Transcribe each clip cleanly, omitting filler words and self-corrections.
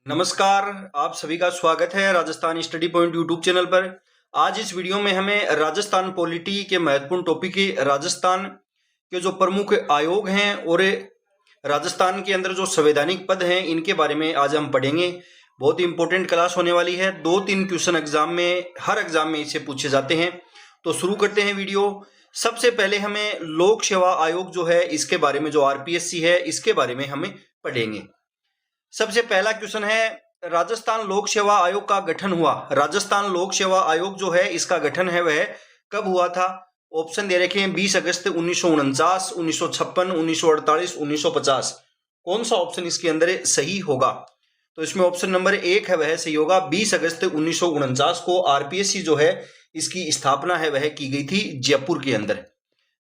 नमस्कार, आप सभी का स्वागत है Rajasthan study point YouTube channel पर। आज इस वीडियो में हमें राजस्थान पॉलिटी के महत्वपूर्ण टॉपिक राजस्थान के जो प्रमुख आयोग हैं और राजस्थान के अंदर जो संवैधानिक पद हैं इनके बारे में आज हम पढ़ेंगे। बहुत ही इंपॉर्टेंट क्लास होने वाली है। 2-3 क्वेश्चन हर एग्जाम में इसे पूछे जाते हैं। तो शुरू करते हैं वीडियो। सबसे पहले हमें लोक सेवा आयोग जो है इसके बारे में, जो आरपीएससी है, इसके बारे में हमें पढ़ेंगे। सबसे पहला क्वेश्चन है, राजस्थान लोक सेवा आयोग का गठन हुआ। राजस्थान लोक सेवा आयोग जो है इसका गठन है वह कब हुआ था? ऑप्शन दे रखे हैं 20 अगस्त 1949, 1956, 1948, 1950। कौन सा ऑप्शन इसके अंदर सही होगा? तो इसमें ऑप्शन नंबर 1 है वह सही होगा। 20 अगस्त 1949 को आरपीएससी जो है इसकी स्थापना है वह की गई थी जयपुर के अंदर।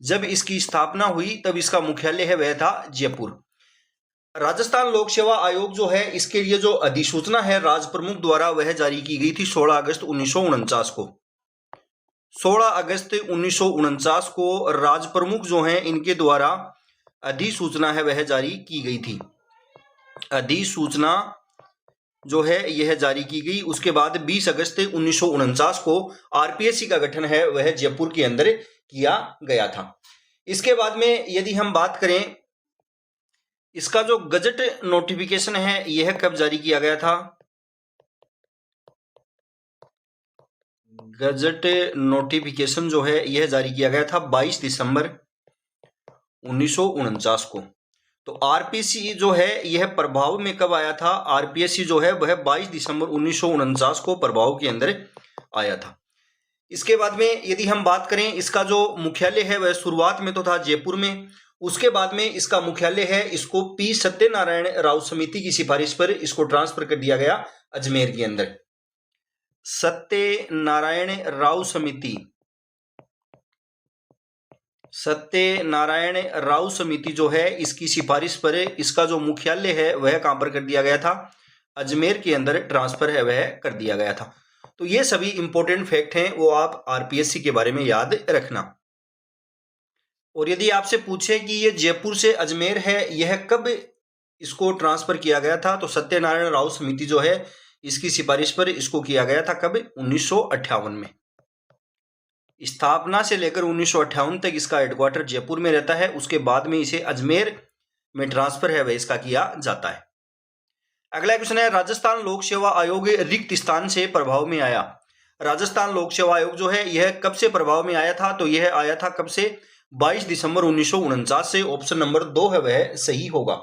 जब इसकी स्थापना हुई तब इसका मुख्यालय है वह था जयपुर। राजस्थान लोक सेवा आयोग जो है इसके लिए जो अधिसूचना है राज प्रमुख द्वारा वह जारी की गई थी 16 अगस्त 1949 को। 16 अगस्त 1949 को राज प्रमुख जो हैं इनके द्वारा अधिसूचना है वह जारी की गई थी। अधिसूचना जो है यह जारी की गई। उसके बाद 20 अगस्त 1949 को आरपीएससी का गठन है वह जयपुर के अंदर किया गया था। इसके बाद में यदि हम बात करें, इसका जो गजट नोटिफिकेशन है यह कब जारी किया गया था? गजट नोटिफिकेशन जो है यह जारी किया गया था 22 दिसंबर 1949 को। तो आरपीएससी जो है यह प्रभाव में कब आया था? आरपीएससी जो है वह 22 दिसंबर 1949 को प्रभाव के अंदर आया था। इसके बाद में यदि हम बात करें, इसका जो मुख्यालय है वह शुरुआत में तो था जयपुर में। उसके बाद में इसका मुख्यालय है, इसको पी सत्यनारायण राव समिति की सिफारिश पर इसको ट्रांसफर कर दिया गया अजमेर के अंदर। सत्यनारायण राव समिति जो है इसकी सिफारिश पर इसका जो मुख्यालय है वह कहां पर कर दिया गया था? अजमेर के अंदर ट्रांसफर है वह कर दिया गया था। तो ये सभी इंपॉर्टेंट फैक्ट हैं, वो आप आरपीएससी के बारे में याद रखना। और यदि आपसे पूछे कि ये जयपुर से अजमेर है, यह कब इसको ट्रांसफर किया गया था? तो सत्यनारायण राव समिति जो है इसकी सिफारिश पर इसको किया गया था कब? 1958 में। स्थापना से लेकर 1958 तक इसका हेडक्वार्टर जयपुर में रहता है। उसके बाद में इसे अजमेर में ट्रांसफर है वह इसका किया जाता है। अगला क्वेश्चन है, राजस्थान लोक सेवा आयोग रिक्त स्थान से प्रभाव में आया। राजस्थान लोक सेवा आयोग जो है यह कब से प्रभाव में आया था? तो यह आया था कब से? 22 दिसंबर 1949 से। ऑप्शन नंबर 2 है वह सही होगा।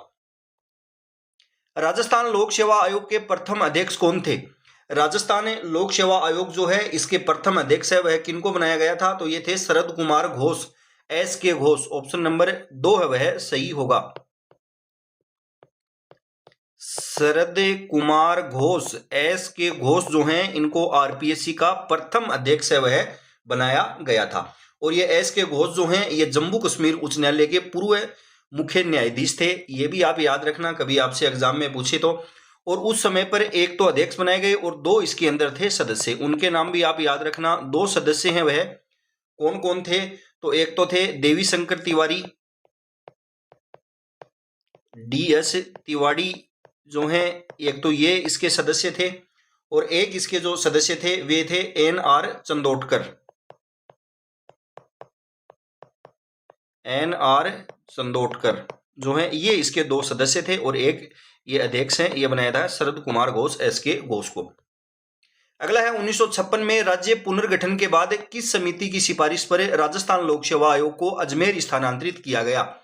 राजस्थान लोक सेवा आयोग के प्रथम अध्यक्ष कौन थे? राजस्थान लोक सेवा आयोग जो है इसके प्रथम अध्यक्ष है वह किनको बनाया गया था? तो ये थे Sharad Kumar Ghosh, SK Ghosh. Option number 2 है वह सही होगा। शरद कुमार घोष, SK घोष जो हैं इनको आरपीएससी का प्रथम अध्यक्ष है वह बनाया गया था। और ये SK घोष जो हैं ये जम्मू कश्मीर उच्च न्यायालय के पूर्व मुख्य न्यायाधीश थे। ये भी आप याद रखना, कभी आपसे एग्जाम में पूछे तो। और उस समय पर एक तो अध्यक्ष बनाए गए और 2 इसके अंदर थे सदस्य। उनके नाम भी आप याद रखना। 2 सदस्य हैं वह कौन कौन थे? तो एक तो थे देवी शंकर तिवारी, DS तिवारी जो हैं, एक तो ये इसके सदस्य थे। और एक इसके जो सदस्य थे वे थे NR चंदोटकर जो है ये इसके 2 सदस्य थे। और एक ये अध्यक्ष हैं, ये बनाया था शरद कुमार घोष, SK घोष को। अगला है, 1956 में राज्य पुनर्गठन के बाद किस समिति की सिफारिश पर राजस्थान लोक सेवा आयोग को अजमेर स्थानांतरित किया गया?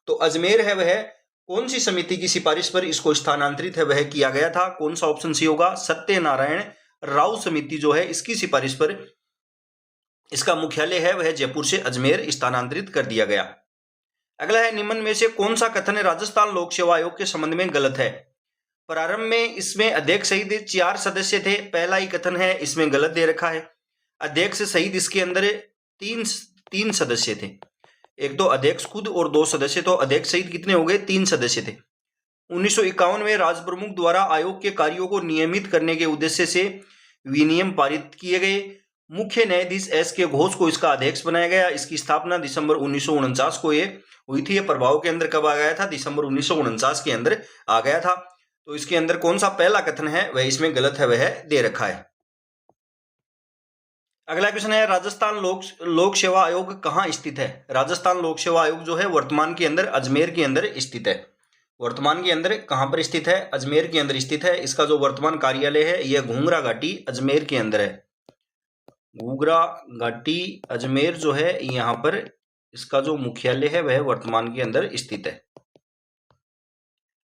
तो अजमेर है वह कौन सी समिति की सिफारिश पर इसको स्थानांतरित है वह किया गया था? कौन सा ऑप्शन सी होगा? सत्यनारायण राव समिति जो है इसकी सिफारिश पर इसका मुख्यालय है वह जयपुर से अजमेर स्थानांतरित कर दिया गया। अगला है, निम्न में से कौन सा कथन राजस्थान लोक सेवा आयोग के संबंध में गलत है? प्रारंभ में इसमें अध्यक्ष सहित 4 सदस्य थे। पहला ही कथन है इसमें गलत दे रखा है। अध्यक्ष सहित इसके अंदर 3 सदस्य थे। एक तो अध्यक्ष खुद और 2 सदस्य, तो अध्यक्ष सहित कितने हो गए? 3 सदस्य थे। 1951 में राज प्रमुख द्वारा आयोग के कार्यों को नियमित करने के उद्देश्य से विनियम पारित किए गए। मुख्य न्यायाधीश SK घोष को इसका अध्यक्ष बनाया गया। इसकी स्थापना दिसंबर 1949 को ये हुई थी। ये प्रभाव के अंदर कब आ गया था? दिसंबर 1949 के अंदर आ गया था। तो इसके अंदर कौन सा पहला कथन है वह इसमें गलत है, वह दे रखा है। अगला क्वेश्चन है, राजस्थान लोक सेवा आयोग कहाँ स्थित है? राजस्थान लोक सेवा आयोग जो है वर्तमान के अंदर अजमेर के अंदर स्थित है। वर्तमान के अंदर कहाँ पर स्थित है? अजमेर के अंदर स्थित है। इसका जो वर्तमान कार्यालय है यह घूंगरा घाटी अजमेर के अंदर है। घूंगरा घाटी अजमेर जो है यहाँ पर इसका जो मुख्यालय है वह वर्तमान के अंदर स्थित है।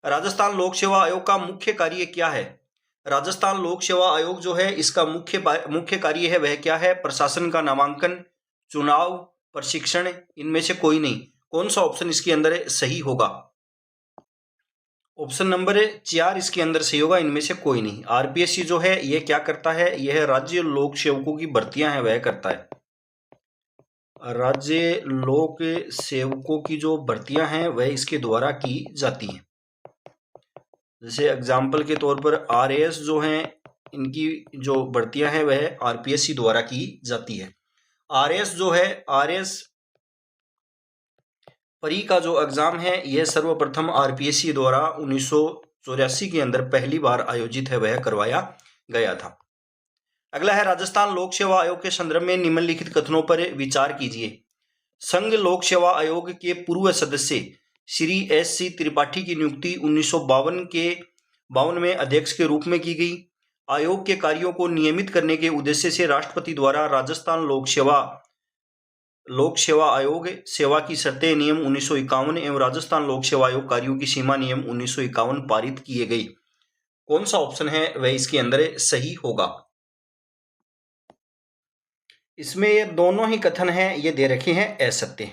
राजस्थान लोक सेवा आयोग का मुख्य कार्य क्या है? राजस्थान लोक सेवा आयोग जो है इसका मुख्य कार्य है वह क्या है? प्रशासन का नामांकन, चुनाव, प्रशिक्षण, इनमें से कोई नहीं। कौन सा ऑप्शन इसके अंदर सही होगा? ऑप्शन नंबर 4 इसके अंदर सही होगा, इनमें से कोई नहीं। आरपीएससी जो है यह क्या करता है? यह राज्य लोक सेवकों की भर्तियां हैं वह करता है। राज्य लोक सेवकों की जो भर्तियां हैं वह इसके द्वारा की जाती हैं। जैसे एग्जाम्पल के तौर पर आरएएस जो हैं इनकी जो भर्तियां हैं वह आरपीएससी द्वारा की जाती है। आरएएस जो है, आरएएस परी का जो एग्जाम है यह सर्वप्रथम आरपीएससी द्वारा 1984 के अंदर पहली बार आयोजित है वह करवाया गया था। अगला है, राजस्थान लोक सेवा आयोग के संदर्भ में निम्नलिखित कथनों पर विचार कीजिए। संघ लोक सेवा आयोग के पूर्व सदस्य श्री एस.सी. त्रिपाठी की नियुक्ति 1952 में अध्यक्ष के रूप में की गई। आयोग के कार्यों को नियमित करने के उद्देश्य से राष्ट्रपति द्वारा राजस्थान लोक सेवा आयोग सेवा की शर्तें नियम 1951 एवं राजस्थान लोक सेवा आयोग कार्यों की सीमा नियम 1951 पारित किए गए। कौन सा ऑप्शन है वह इसके अंदर सही होगा? इसमें ये दोनों ही कथन हैं ये दे रखे हैं असत्य।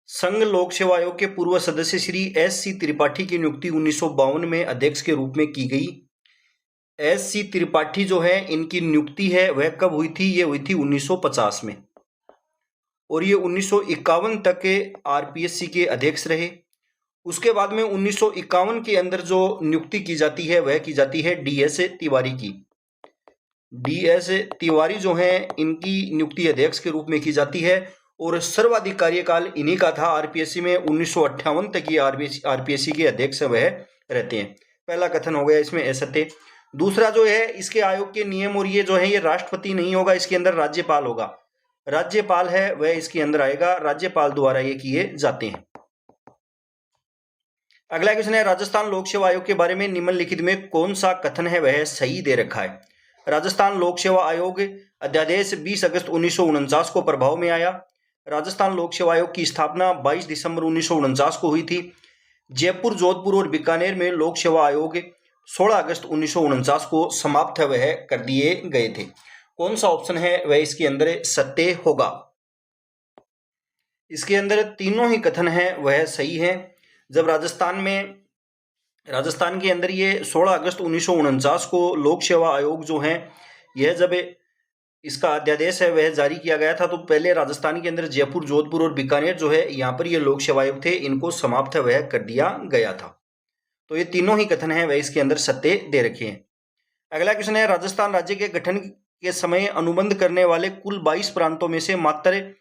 संघ लोक सेवा आयोग के पूर्व सदस्य श्री एस.सी. त्रिपाठी की नियुक्ति 1952 में अध्यक्ष के रूप में की गई। एस.सी. त्रिपाठी जो है इनकी नियुक्ति है वह कब हुई थी? ये हुई थी 1950 में, और ये 1951 तक के आरपीएससी के अध्यक्ष रहे। उसके बाद में 1951 के अंदर जो नियुक्ति की जाती है वह की जाती है डी.एस. तिवारी की। डी.एस. तिवारी जो है इनकी नियुक्ति अध्यक्ष के रूप में की जाती है, और सर्वाधिक कार्यकाल इन्हीं का था आरपीएससी में। 1958 तक ये आरपीएससी के अध्यक्ष वह रहते हैं। पहला कथन हो गया इसमें असत्य। दूसरा जो है, इसके आयोग के नियम और ये जो है ये राष्ट्रपति नहीं होगा, इसके अंदर राज्यपाल होगा। राज्यपाल है वह इसके अंदर आएगा, राज्यपाल द्वारा ये किए जाते हैं। अगला क्वेश्चन है, राजस्थान लोक सेवा आयोग के बारे में निम्नलिखित में कौन सा कथन है वह सही दे रखा है? राजस्थान लोक सेवा आयोग अध्यादेश 20 अगस्त 1949 को प्रभाव में आया। राजस्थान लोक सेवा आयोग की स्थापना 22 दिसंबर 1949 को हुई थी। जयपुर, जोधपुर और बीकानेर में लोक सेवा आयोग 16 अगस्त 1949 को समाप्त वह कर दिए गए थे। कौन सा ऑप्शन है वह इसके अंदर सत्य होगा? इसके अंदर तीनों ही कथन है वह सही है। जब राजस्थान के अंदर ये 16 अगस्त 1949 को लोक सेवा आयोग जो है यह जब इसका अध्यादेश है वह जारी किया गया था, तो पहले राजस्थान के अंदर जयपुर, जोधपुर और बीकानेर जो है यहाँ पर ये लोक सेवा आयोग थे, इनको समाप्त वह कर दिया गया था। तो ये तीनों ही कथन है वह इसके अंदर सत्य दे रखे हैं। अगला क्वेश्चन है, राजस्थान राज्य के गठन के समय अनुबंध करने वाले कुल 22 प्रांतों में से मात्र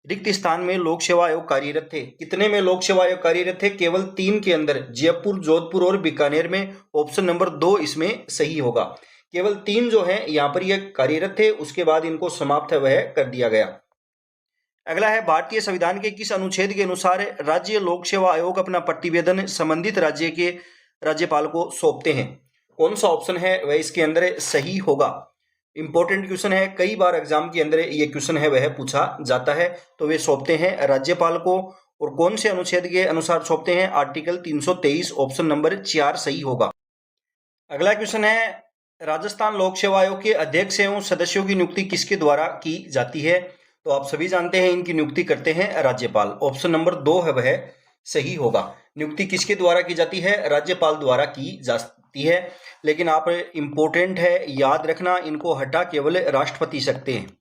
रिक्त स्थान में लोक सेवा आयोग कार्यरत थे। कितने में लोक सेवा आयोग कार्यरत थे? केवल 3 के अंदर, जयपुर, जोधपुर और बीकानेर में। ऑप्शन नंबर 2 इसमें सही होगा। केवल 3 जो है यहाँ पर ये कार्यरत थे, उसके बाद इनको समाप्त वह कर दिया गया। अगला है, भारतीय संविधान के किस अनुच्छेद के अनुसार राज्य लोक सेवा आयोग अपना प्रतिवेदन संबंधित राज्य के राज्यपाल को सौंपते हैं? कौन सा ऑप्शन है वह इसके अंदर सही होगा? इंपॉर्टेंट क्वेश्चन है, कई बार एग्जाम के अंदर ये क्वेश्चन है वह पूछा जाता है। तो वे सौंपते हैं राज्यपाल को, और कौन से अनुच्छेद के अनुसार सौंपते हैं? आर्टिकल 323, ऑप्शन नंबर 4 सही होगा। अगला क्वेश्चन है, राजस्थान लोक सेवा आयोग के अध्यक्ष एवं सदस्यों की नियुक्ति किसके द्वारा की जाती है? तो आप सभी जानते हैं इनकी नियुक्ति करते हैं राज्यपाल। ऑप्शन नंबर 2 है वह सही होगा। नियुक्ति किसके द्वारा की जाती है? राज्यपाल द्वारा की जाती है। लेकिन आप इंपॉर्टेंट है याद रखना, इनको हटा केवल राष्ट्रपति सकते हैं।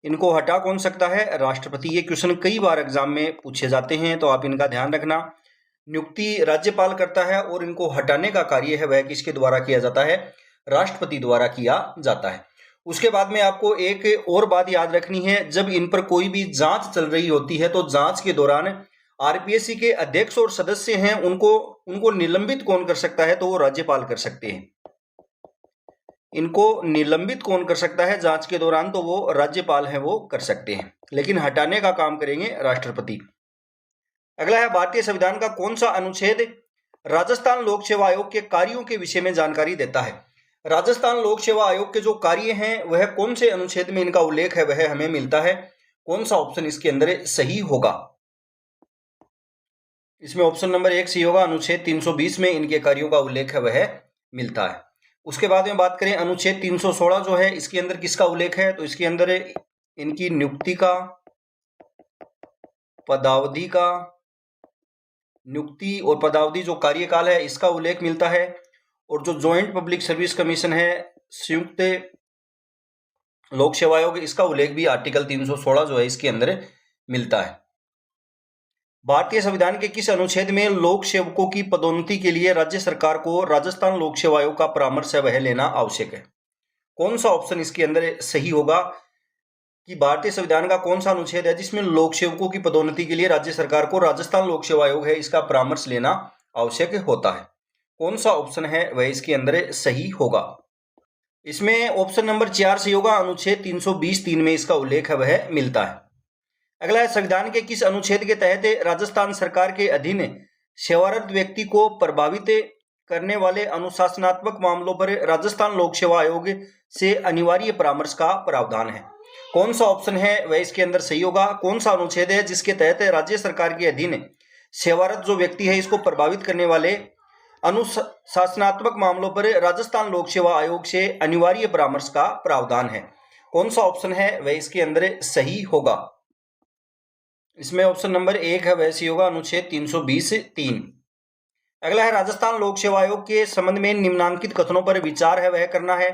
इनको हटा कौन सकता है? राष्ट्रपति। ये क्वेश्चन कई बार एग्जाम में पूछे जाते हैं, तो आप इनका ध्यान रखना। नियुक्ति राज्यपाल करता है और इनको हटाने का कार्य है वह किसके द्वारा किया जाता है? राष्ट्रपति द्वारा किया जाता है। उसके बाद में आपको एक और बात याद रखनी है, जब इन पर कोई भी जांच चल रही होती है तो जांच के दौरान आरपीएससी के अध्यक्ष और सदस्य हैं उनको निलंबित कौन कर सकता है? तो वो राज्यपाल कर सकते हैं। इनको निलंबित कौन कर सकता है जांच के दौरान? तो वो राज्यपाल है वो कर सकते हैं, लेकिन हटाने का काम करेंगे राष्ट्रपति। अगला है, भारतीय संविधान का कौन सा अनुच्छेद राजस्थान लोक सेवा आयोग के कार्यों के विषय में जानकारी देता है? राजस्थान लोक सेवा आयोग के जो कार्य हैं वह कौन से अनुच्छेद में इनका उल्लेख है वह हमें मिलता है? कौन सा ऑप्शन इसके अंदर सही होगा? इसमें ऑप्शन नंबर 1 सही होगा। अनुच्छेद 320 में इनके कार्यों का उल्लेख है वह मिलता है। उसके बाद में बात करें अनुच्छेद 316 जो है, इसके अंदर किसका उल्लेख है? तो इसके अंदर इनकी नियुक्ति का, पदावधि का, नियुक्ति और पदावधि जो कार्यकाल है इसका उल्लेख मिलता है। और जो ज्वाइंट पब्लिक सर्विस कमीशन है, संयुक्त लोक सेवा आयोग, इसका उल्लेख भी आर्टिकल 316 जो है इसके अंदर मिलता है। भारतीय संविधान के किस अनुच्छेद में लोक सेवकों की पदोन्नति के लिए राज्य सरकार को राजस्थान लोक सेवा आयोग का परामर्श है वह लेना आवश्यक है? कौन सा ऑप्शन इसके अंदर सही होगा कि भारतीय संविधान का कौन सा अनुच्छेद है जिसमें लोक सेवकों की पदोन्नति के लिए राज्य सरकार को राजस्थान लोक सेवा आयोग है इसका परामर्श लेना आवश्यक होता है? कौन सा ऑप्शन है वह इसके अंदर सही होगा? इसमें ऑप्शन नंबर 4 सही होगा। अनुच्छेद 320(3) में इसका उल्लेख है वह मिलता है। अगला है, संविधान के किस अनुच्छेद के तहत राजस्थान सरकार के अधीन सेवारत व्यक्ति को प्रभावित करने वाले अनुशासनात्मक मामलों पर राजस्थान लोक सेवा आयोग से अनिवार्य परामर्श का प्रावधान है? कौन सा ऑप्शन है वह इसके अंदर सही होगा? कौन सा अनुच्छेद है जिसके तहत राज्य सरकार के अधीन सेवारत जो व्यक्ति है इसको प्रभावित करने वाले अनुशासनात्मक मामलों पर राजस्थान लोक सेवा आयोग से अनिवार्य परामर्श का प्रावधान है? कौन सा ऑप्शन है वह इसके अंदर सही होगा? इसमें ऑप्शन नंबर 1 है वह सही होगा, अनुच्छेद 320(3). अगला है, राजस्थान लोक सेवा आयोग के संबंध में निम्नांकित कथनों पर विचार है वह करना है।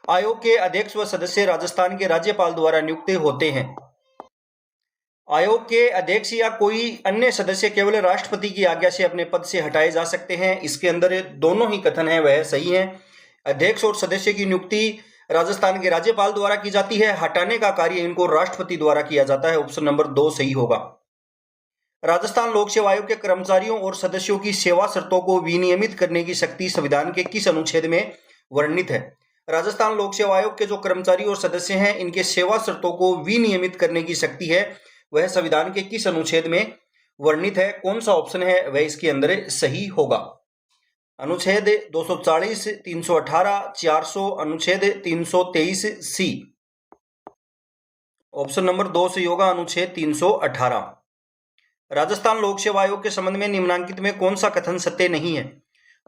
आयोग के अध्यक्ष व सदस्य राजस्थान के राज्यपाल द्वारा नियुक्त होते हैं। आयोग के अध्यक्ष या कोई अन्य सदस्य केवल राष्ट्रपति की आज्ञा से अपने पद से हटाए जा सकते हैं। इसके अंदर दोनों ही कथन है वह सही है। अध्यक्ष और सदस्य की नियुक्ति राजस्थान के राज्यपाल द्वारा की जाती है, हटाने का कार्य इनको राष्ट्रपति द्वारा किया जाता है। ऑप्शन नंबर 2 सही होगा। राजस्थान लोक सेवा आयोग के कर्मचारियों और सदस्यों की सेवा शर्तों को विनियमित करने की शक्ति संविधान के किस अनुच्छेद में वर्णित है? राजस्थान लोक सेवा आयोग के जो कर्मचारी और सदस्य हैं इनके सेवा शर्तों को विनियमित करने की शक्ति है वह संविधान के किस अनुच्छेद में वर्णित है? कौन सा ऑप्शन है वह इसके अंदर सही होगा? अनुच्छेद 240, 318, 400, अनुच्छेद 323(c). ऑप्शन नंबर 2 सही होगा, अनुच्छेद 318। राजस्थान लोक सेवा आयोग के संबंध में निम्नांकित में कौन सा कथन सत्य नहीं है?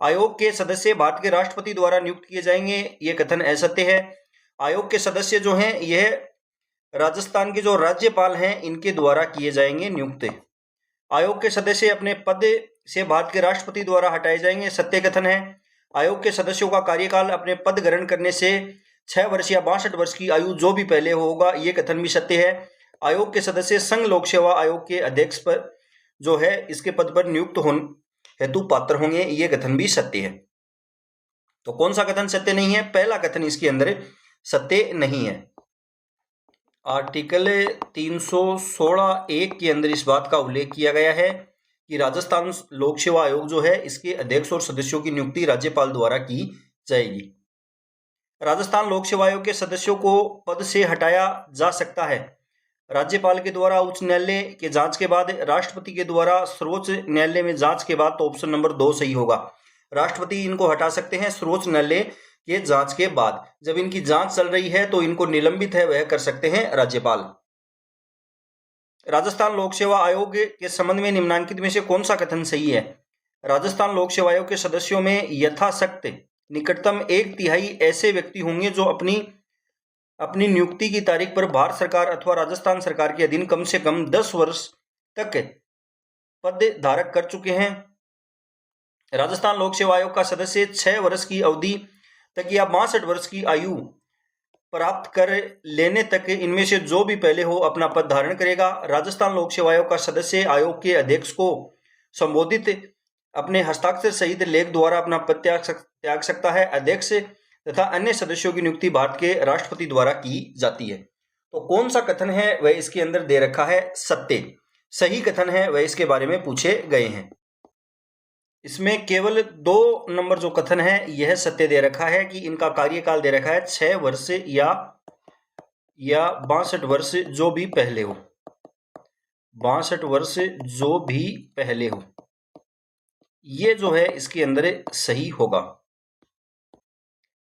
आयोग के सदस्य भारत के राष्ट्रपति द्वारा नियुक्त किए जाएंगे, ये कथन असत्य है। आयोग के सदस्य जो हैं यह राजस्थान के जो राज्यपाल हैं इनके द्वारा किए जाएंगे नियुक्त। आयोग के सदस्य अपने पद से भारत के राष्ट्रपति द्वारा हटाए जाएंगे, सत्य कथन है। आयोग के सदस्यों का कार्यकाल अपने पद ग्रहण करने से 6 वर्ष या 62 वर्ष की आयु जो भी पहले होगा, ये कथन भी सत्य है। आयोग के सदस्य संघ लोक सेवा आयोग के अध्यक्ष पर जो है इसके पद पर नियुक्त होने हेतु पात्र होंगे, ये कथन भी सत्य है। तो कौन सा कथन सत्य नहीं है? पहला कथन इसके अंदर सत्य नहीं है। आर्टिकल 316(1) के अंदर इस बात का उल्लेख किया गया है कि राजस्थान लोक सेवा आयोग जो है इसके अध्यक्ष और सदस्यों की नियुक्ति राज्यपाल द्वारा की जाएगी। राजस्थान लोक सेवा आयोग के सदस्यों को पद से हटाया जा सकता है राज्यपाल के द्वारा उच्च न्यायालय के जांच के बाद, राष्ट्रपति के द्वारा सर्वोच्च न्यायालय में जांच के बाद। तो ऑप्शन नंबर 2 सही होगा। राष्ट्रपति इनको हटा सकते हैं सर्वोच्च न्यायालय के जांच के बाद। जब इनकी जांच चल रही है तो इनको निलंबित है वह कर सकते हैं राज्यपाल। राजस्थान लोक सेवा आयोग के संबंध में निम्नांकित में से कौन सा कथन सही है? राजस्थान लोक सेवा आयोग के सदस्यों में यथाशक्त निकटतम 1/3 ऐसे व्यक्ति होंगे जो अपनी नियुक्ति की तारीख पर भारत सरकार अथवा राजस्थान सरकार के अधीन कम से कम 10 वर्ष तक पद धारक कर चुके हैं। राजस्थान लोक सेवा आयोग का सदस्य 6 वर्ष की अवधि तक या 62 वर्ष की आयु प्राप्त कर लेने तक इनमें से जो भी पहले हो अपना पद धारण करेगा। राजस्थान लोक सेवा आयोग का सदस्य आयोग के अध्यक्ष को संबोधित अपने हस्ताक्षर सहित लेख द्वारा अपना पद त्याग सकता है। अध्यक्ष तथा अन्य सदस्यों की नियुक्ति भारत के राष्ट्रपति द्वारा की जाती है। तो कौन सा कथन है वह इसके अंदर दे रखा है? सत्य। सही कथन है वह इसके बारे में पूछे गए हैं। इसमें केवल 2 नंबर जो कथन है यह सत्य दे रखा है कि इनका कार्यकाल दे रखा है 6 वर्ष या 62 वर्ष जो भी पहले हो, 62 वर्ष जो भी पहले हो, ये जो है इसके अंदर सही होगा।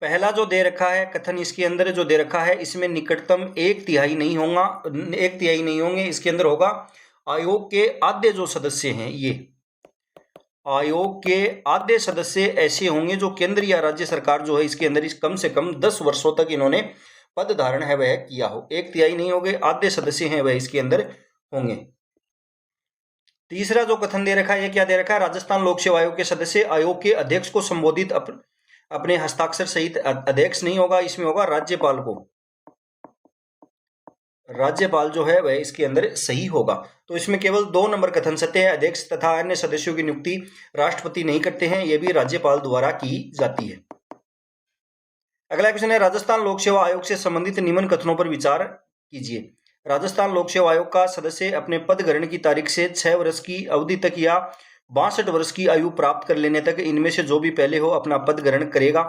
पहला जो दे रखा है कथन इसके अंदर जो दे रखा है इसमें निकटतम 1/3 नहीं होगा, 1/3 नहीं होंगे, इसके अंदर होगा आयोग के आधे जो सदस्य हैं, ये आयोग के आधे सदस्य ऐसे होंगे जो केंद्र या राज्य सरकार जो है इसके अंदर कम से कम 10 वर्षों तक इन्होंने पद धारण है वह किया हो। 1/3 नहीं होंगे, आधे सदस्य हैं वह इसके अंदर होंगे। तीसरा जो कथन दे रखा है, ये क्या दे रखा है, राजस्थान लोक सेवा आयोग के सदस्य आयोग के अध्यक्ष को संबोधित अपने हस्ताक्षर सहित अध्यक्ष नहीं होगा, इसमें होगा राज्यपाल को, राज्यपाल जो है वह इसके अंदर सही होगा। तो इसमें केवल 2 नंबर कथन सत्य है, अध्यक्ष तथा अन्य सदस्यों की नियुक्ति राष्ट्रपति नहीं करते हैं, यह भी राज्यपाल द्वारा की जाती है। अगला क्वेश्चन है, राजस्थान लोक सेवा आयोग से संबंधित निम्न कथनों पर विचार कीजिए। राजस्थान लोक सेवा आयोग का सदस्य अपने पद ग्रहण की तारीख से 6 वर्ष की अवधि तक या 62 वर्ष की आयु प्राप्त कर लेने तक इनमें से जो भी पहले हो अपना पद ग्रहण करेगा।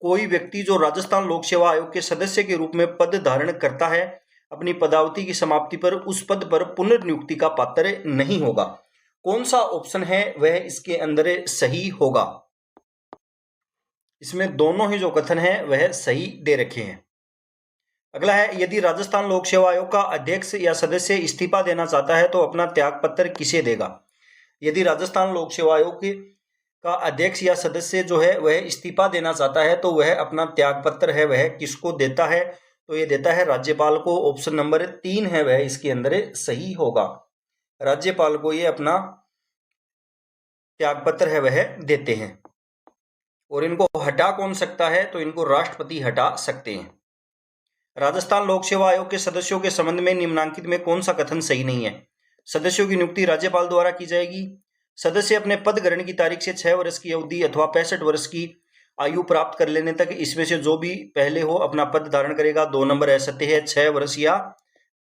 कोई व्यक्ति जो राजस्थान लोक सेवा आयोग के सदस्य के रूप में पद धारण करता है अपनी पदावधि की समाप्ति पर उस पद पर पुनर्नियुक्ति का पात्र नहीं होगा। कौन सा ऑप्शन है वह इसके अंदर सही होगा? इसमें दोनों ही जो कथन है वह सही दे रखे हैं। अगला है, यदि राजस्थान लोक सेवा आयोग का अध्यक्ष या सदस्य इस्तीफा देना चाहता है तो अपना त्याग पत्र किसे देगा? यदि राजस्थान लोक सेवा आयोग का अध्यक्ष या सदस्य जो है वह इस्तीफा देना चाहता है तो वह अपना त्याग पत्र है वह किसको देता है? तो ये देता है राज्यपाल को। ऑप्शन नंबर 3 है वह इसके अंदर सही होगा। राज्यपाल को ये अपना त्याग पत्र है वह देते हैं। और इनको हटा कौन सकता है? तो इनको राष्ट्रपति हटा सकते हैं। राजस्थान लोक सेवा आयोग के सदस्यों के संबंध में निम्नांकित में कौन सा कथन सही नहीं है? सदस्यों की नियुक्ति राज्यपाल द्वारा की जाएगी। सदस्य अपने पद ग्रहण की तारीख से 6 वर्ष की अवधि अथवा 65 वर्ष की आयु प्राप्त कर लेने तक इसमें से जो भी पहले हो अपना पद धारण करेगा। 2 नंबर असत्य है, 6 वर्ष या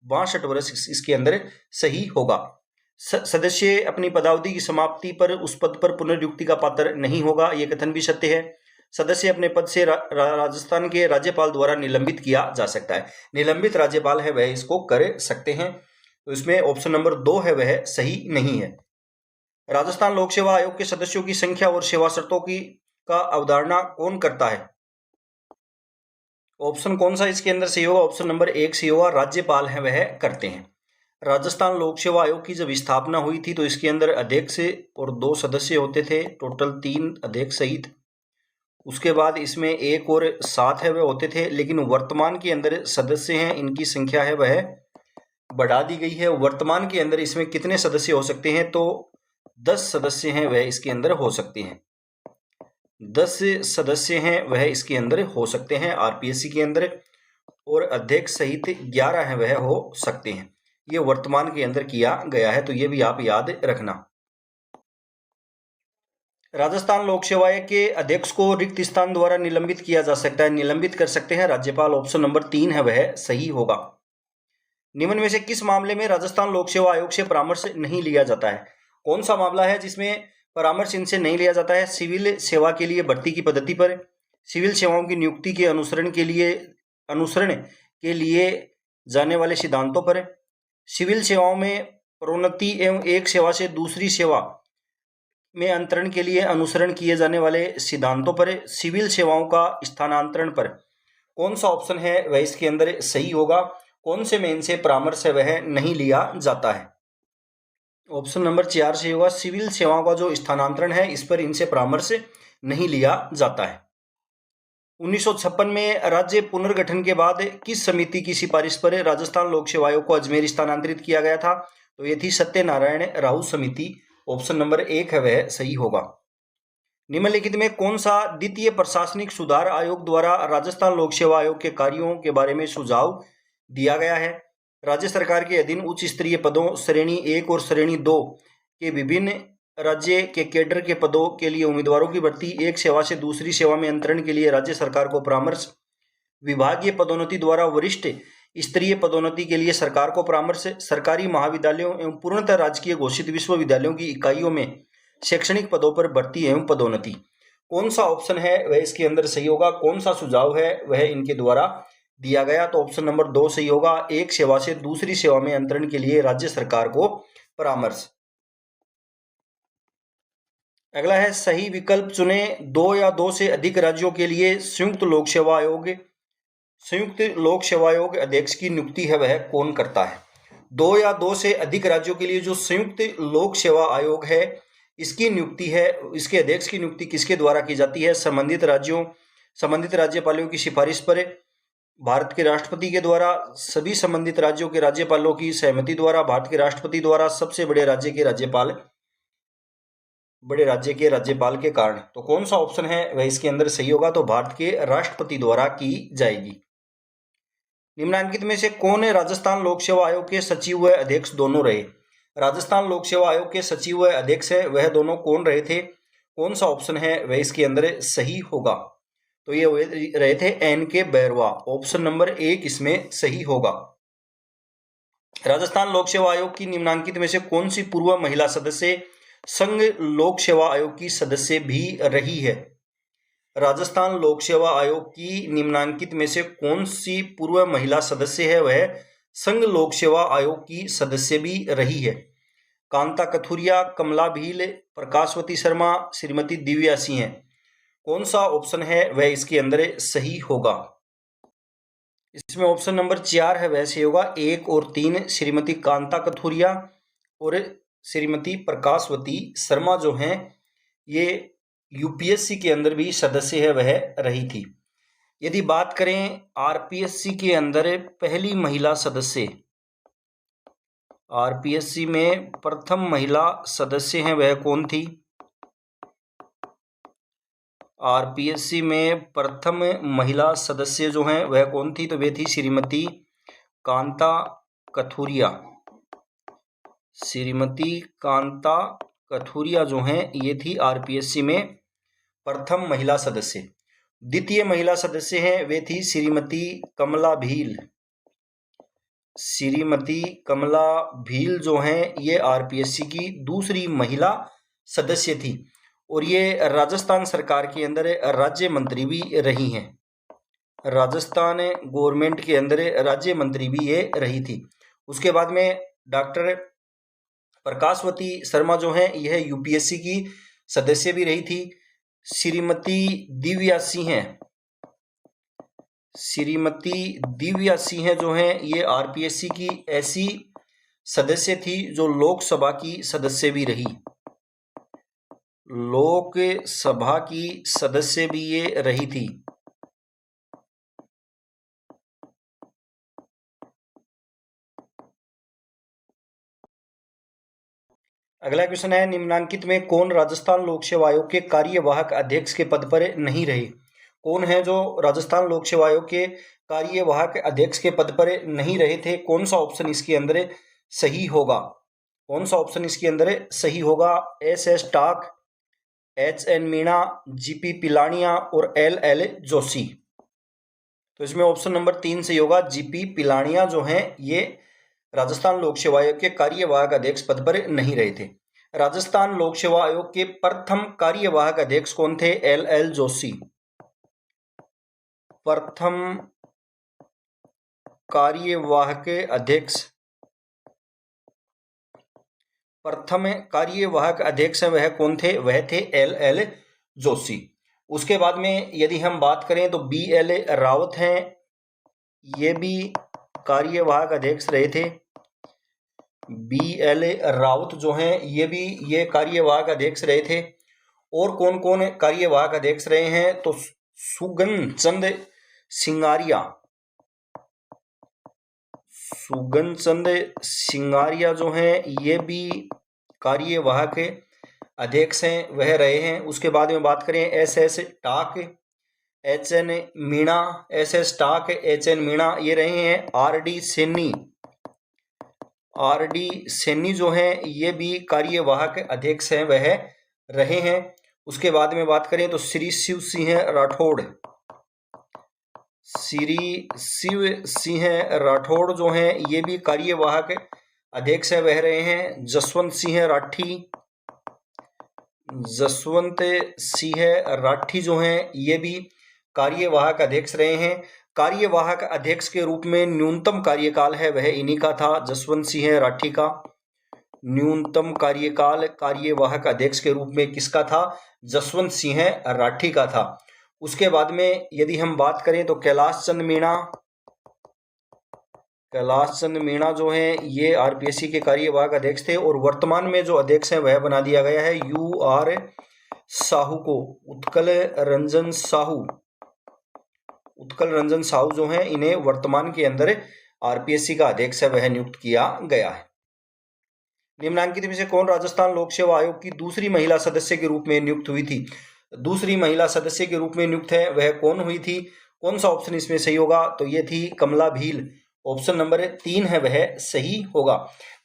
62 वर्ष इसके अंदर सही होगा। सदस्य अपनी पदावधि की समाप्ति पर उस पद पर पुनर्नियुक्ति का पात्र नहीं होगा, यह कथन भी सत्य है। सदस्य अपने पद से राजस्थान के राज्यपाल द्वारा निलंबित किया जा सकता है। निलंबित राज्यपाल है वह इसको कर सकते हैं। तो इसमें ऑप्शन नंबर 2 है वह सही नहीं है। राजस्थान लोक सेवा आयोग के सदस्यों की संख्या और सेवा शर्तों की का अवधारणा कौन करता है? ऑप्शन कौन सा इसके अंदर सही होगा? ऑप्शन नंबर 1 सही होगा, राज्यपाल है वह करते हैं। राजस्थान लोक सेवा आयोग की जब स्थापना हुई थी तो इसके अंदर अध्यक्ष और 2 सदस्य होते थे, टोटल 3 अध्यक्ष सहित। उसके बाद इसमें 1 और 7 है वह होते थे, लेकिन वर्तमान के अंदर सदस्य हैं इनकी संख्या है वह बढ़ा दी गई है। वर्तमान के अंदर इसमें कितने सदस्य हो सकते हैं? तो 10 सदस्य हैं वह इसके अंदर हो सकते हैं। 10 सदस्य हैं वह इसके अंदर हो सकते हैं आरपीएससी के अंदर, और अध्यक्ष सहित 11 हैं वह हो सकते हैं। ये वर्तमान के अंदर किया गया है, तो ये भी आप याद रखना। राजस्थान लोक सेवा आयोग के अध्यक्ष को रिक्त स्थान द्वारा निलंबित किया जा सकता है, निलंबित कर सकते हैं राज्यपाल। ऑप्शन नंबर 3 है वह सही होगा। निम्न में से किस मामले में राजस्थान लोक सेवा आयोग से परामर्श नहीं लिया जाता है? कौन सा मामला है जिसमें परामर्श इनसे नहीं लिया जाता है? सिविल सेवा के लिए भर्ती की पद्धति पर, सिविल सेवाओं की नियुक्ति के अनुसरण के लिए जाने वाले सिद्धांतों पर, सिविल सेवाओं में प्रोन्नति एवं एक सेवा से दूसरी सेवा में अंतरण के लिए अनुसरण किए जाने वाले सिद्धांतों पर, सिविल सेवाओं का स्थानांतरण पर। कौन सा ऑप्शन है वह इसके अंदर सही होगा? कौन से में इनसे परामर्श है वह नहीं लिया जाता है? ऑप्शन नंबर 4 सही होगा, सिविल सेवाओं का जो स्थानांतरण है इस पर इनसे परामर्श नहीं लिया जाता है। 1956 में राज्य पुनर्गठन के बाद किस समिति की सिफारिश पर राजस्थान लोक सेवा आयोग को अजमेर स्थानांतरित किया गया था? तो ये थी सत्यनारायण राउ समिति। ऑप्शन नंबर 1 है वह सही होगा। निम्नलिखित में कौन सा द्वितीय प्रशासनिक सुधार आयोग द्वारा राजस्थान लोक सेवा आयोग के कार्यों के बारे में सुझाव दिया गया है? राज्य सरकार के अधीन उच्च स्तरीय पदों श्रेणी 1 और श्रेणी 2 के विभिन्न राज्य के कैडर के पदों के लिए उम्मीदवारों की भर्ती, एक सेवा से दूसरी सेवा में अंतरण के लिए राज्य सरकार को परामर्श, विभागीय पदोन्नति द्वारा वरिष्ठ स्तरीय पदोन्नति के लिए सरकार को परामर्श। सरकारी महाविद्यालयों एवं पूर्णतः राजकीय घोषित विश्वविद्यालयों की इकाइयों में शैक्षणिक पदों पर भर्ती एवं पदोन्नति। कौन सा ऑप्शन है वह इसके अंदर सही होगा, कौन सा सुझाव है वह इनके द्वारा दिया गया, तो ऑप्शन नंबर 2 सही होगा। एक सेवा से दूसरी सेवा में अंतरण के लिए राज्य सरकार को परामर्श। अगला है सही विकल्प चुने। 2 या 2 से अधिक राज्यों के लिए संयुक्त लोक सेवा आयोग अध्यक्ष की नियुक्ति है वह कौन करता है। 2 या 2 से अधिक राज्यों के लिए जो संयुक्त लोक सेवा आयोग है इसकी नियुक्ति है, इसके अध्यक्ष की नियुक्ति किसके द्वारा की जाती है। संबंधित राज्यपालों की सिफारिश पर, भारत के राष्ट्रपति के द्वारा, सभी संबंधित राज्यों के राज्यपालों की सहमति द्वारा, भारत के राष्ट्रपति द्वारा, सबसे बड़े राज्य के राज्यपाल के कारण। तो कौन सा ऑप्शन है वह इसके अंदर सही होगा, तो भारत के राष्ट्रपति द्वारा की जाएगी। निम्नलिखित में से कौन राजस्थान लोक सेवा आयोग के सचिव व अध्यक्ष दोनों रहे। राजस्थान लोक सेवा आयोग के सचिव व अध्यक्ष है वह दोनों कौन रहे थे, कौन सा ऑप्शन है वह इसके अंदर सही होगा, तो ये रहे थे एन.के. बैरवा। ऑप्शन नंबर 1 इसमें सही होगा। राजस्थान लोक सेवा आयोग की निम्नलिखित में से कौन सी पूर्व महिला सदस्य संघ लोक सेवा आयोग की सदस्य भी रही है। राजस्थान लोक सेवा आयोग की निम्नलिखित में से कौन सी पूर्व महिला सदस्य है वह संघ लोक सेवा आयोग की सदस्य भी रही है। कांता कथुरिया, कमला भील, प्रकाशवती शर्मा, श्रीमती दिव्या सिंह है। कौन सा ऑप्शन है वह इसके अंदर सही होगा। इसमें ऑप्शन नंबर 4 है वह सही होगा। 1 और 3 श्रीमती कांता कथुरिया और श्रीमती प्रकाशवती शर्मा जो हैं ये यूपीएससी के अंदर भी सदस्य है वह रही थी। यदि बात करें आरपीएससी के अंदर पहली महिला सदस्य, आरपीएससी में प्रथम महिला सदस्य हैं वह कौन थी। आरपीएससी में प्रथम महिला सदस्य जो हैं वह कौन थी, तो वे थी श्रीमती कांता कथुरिया। श्रीमती कांता कथुरिया जो हैं ये थी आरपीएससी में प्रथम महिला सदस्य। द्वितीय महिला सदस्य हैं वे थी श्रीमती कमला भील। श्रीमती कमला भील जो हैं ये आरपीएससी की दूसरी महिला सदस्य थी और ये राजस्थान सरकार के अंदर राज्य मंत्री भी रही हैं। राजस्थान गवर्नमेंट के अंदर राज्य मंत्री भी ये रही थी। उसके बाद में डॉक्टर प्रकाशवती शर्मा जो हैं यह यूपीएससी की सदस्य भी रही थी। श्रीमती दिव्या सिंह हैं, श्रीमती दिव्या सिंह जो हैं ये आरपीएससी की ऐसी सदस्य थी जो लोकसभा की सदस्य भी रही। लोकसभा की सदस्य भी ये रही थी। अगला क्वेश्चन है निम्नलिखित में कौन राजस्थान लोक सेवा आयोग के कार्यवाहक अध्यक्ष के पद पर नहीं रहे। कौन है जो राजस्थान लोक सेवा आयोग के कार्यवाहक अध्यक्ष के पद पर नहीं रहे थे, कौन सा ऑप्शन इसके अंदर सही होगा। कौन सा ऑप्शन इसके अंदर सही होगा। एस.एस. टाक, H.N. मीणा, जी.पी. पिलानिया और L.L. जोशी। तो इसमें ऑप्शन नंबर 3 सही होगा। जी.पी. पिलानिया जो हैं ये राजस्थान लोक सेवा आयोग के कार्यवाहक अध्यक्ष पद पर नहीं रहे थे। राजस्थान लोक सेवा आयोग के प्रथम कार्यवाहक अध्यक्ष कौन थे। L.L. जोशी। प्रथम कार्यवाहक अध्यक्ष वह कौन थे, वह थे L.L. जोशी। उसके बाद में यदि हम बात करें तो B.L. रावत हैं, ये भी कार्यवाहक अध्यक्ष रहे थे। B.L. रावत जो हैं ये कार्यवाहक अध्यक्ष रहे थे। और कौन कौन कार्यवाहक अध्यक्ष रहे हैं, तो सुगन चंद सिंगारिया जो हैं ये भी कार्यवाहक अध्यक्ष हैं वह रहे हैं। उसके बाद में बात करें एस.एस. टाक, H.N. मीणा, एस.एस. टाक, H.N. मीणा ये रहे हैं। आर.डी. सैनी जो हैं ये भी कार्यवाहक अध्यक्ष हैं वह रहे हैं। उसके बाद में बात करें तो श्री शिव सिंह राठौड़, श्री शिव सिंह राठौड़ जो हैं ये भी कार्यवाहक अध्यक्ष रह रहे हैं। जसवंत सिंह राठी जो हैं ये भी कार्यवाहक अध्यक्ष रहे हैं। कार्यवाहक अध्यक्ष के रूप में न्यूनतम कार्यकाल है वह इन्हीं का था, जसवंत सिंह राठी का। न्यूनतम कार्यकाल कार्यवाहक अध्यक्ष के रूप में किसका था? जसवंत सिंह राठी का था। उसके बाद में यदि हम बात करें तो कैलाश चंद मीणा जो हैं ये आरपीएससी के कार्यवाहक अध्यक्ष थे और वर्तमान में जो अध्यक्ष हैं वह बना दिया गया है यूआर साहू को। उत्कल रंजन साहू जो हैं इन्हें वर्तमान के अंदर आरपीएससी का अध्यक्ष है वह नियुक्त किया गया है। निम्नांकित में से कौन राजस्थान लोक सेवा आयोग की दूसरी महिला सदस्य के रूप में नियुक्त हुई थी? दूसरी महिला सदस्य के रूप में नियुक्त है वह कौन हुई थी? कौन सा ऑप्शन इसमें सही होगा? तो ये थी कमला भील। ऑप्शन नंबर 3 है वह सही होगा।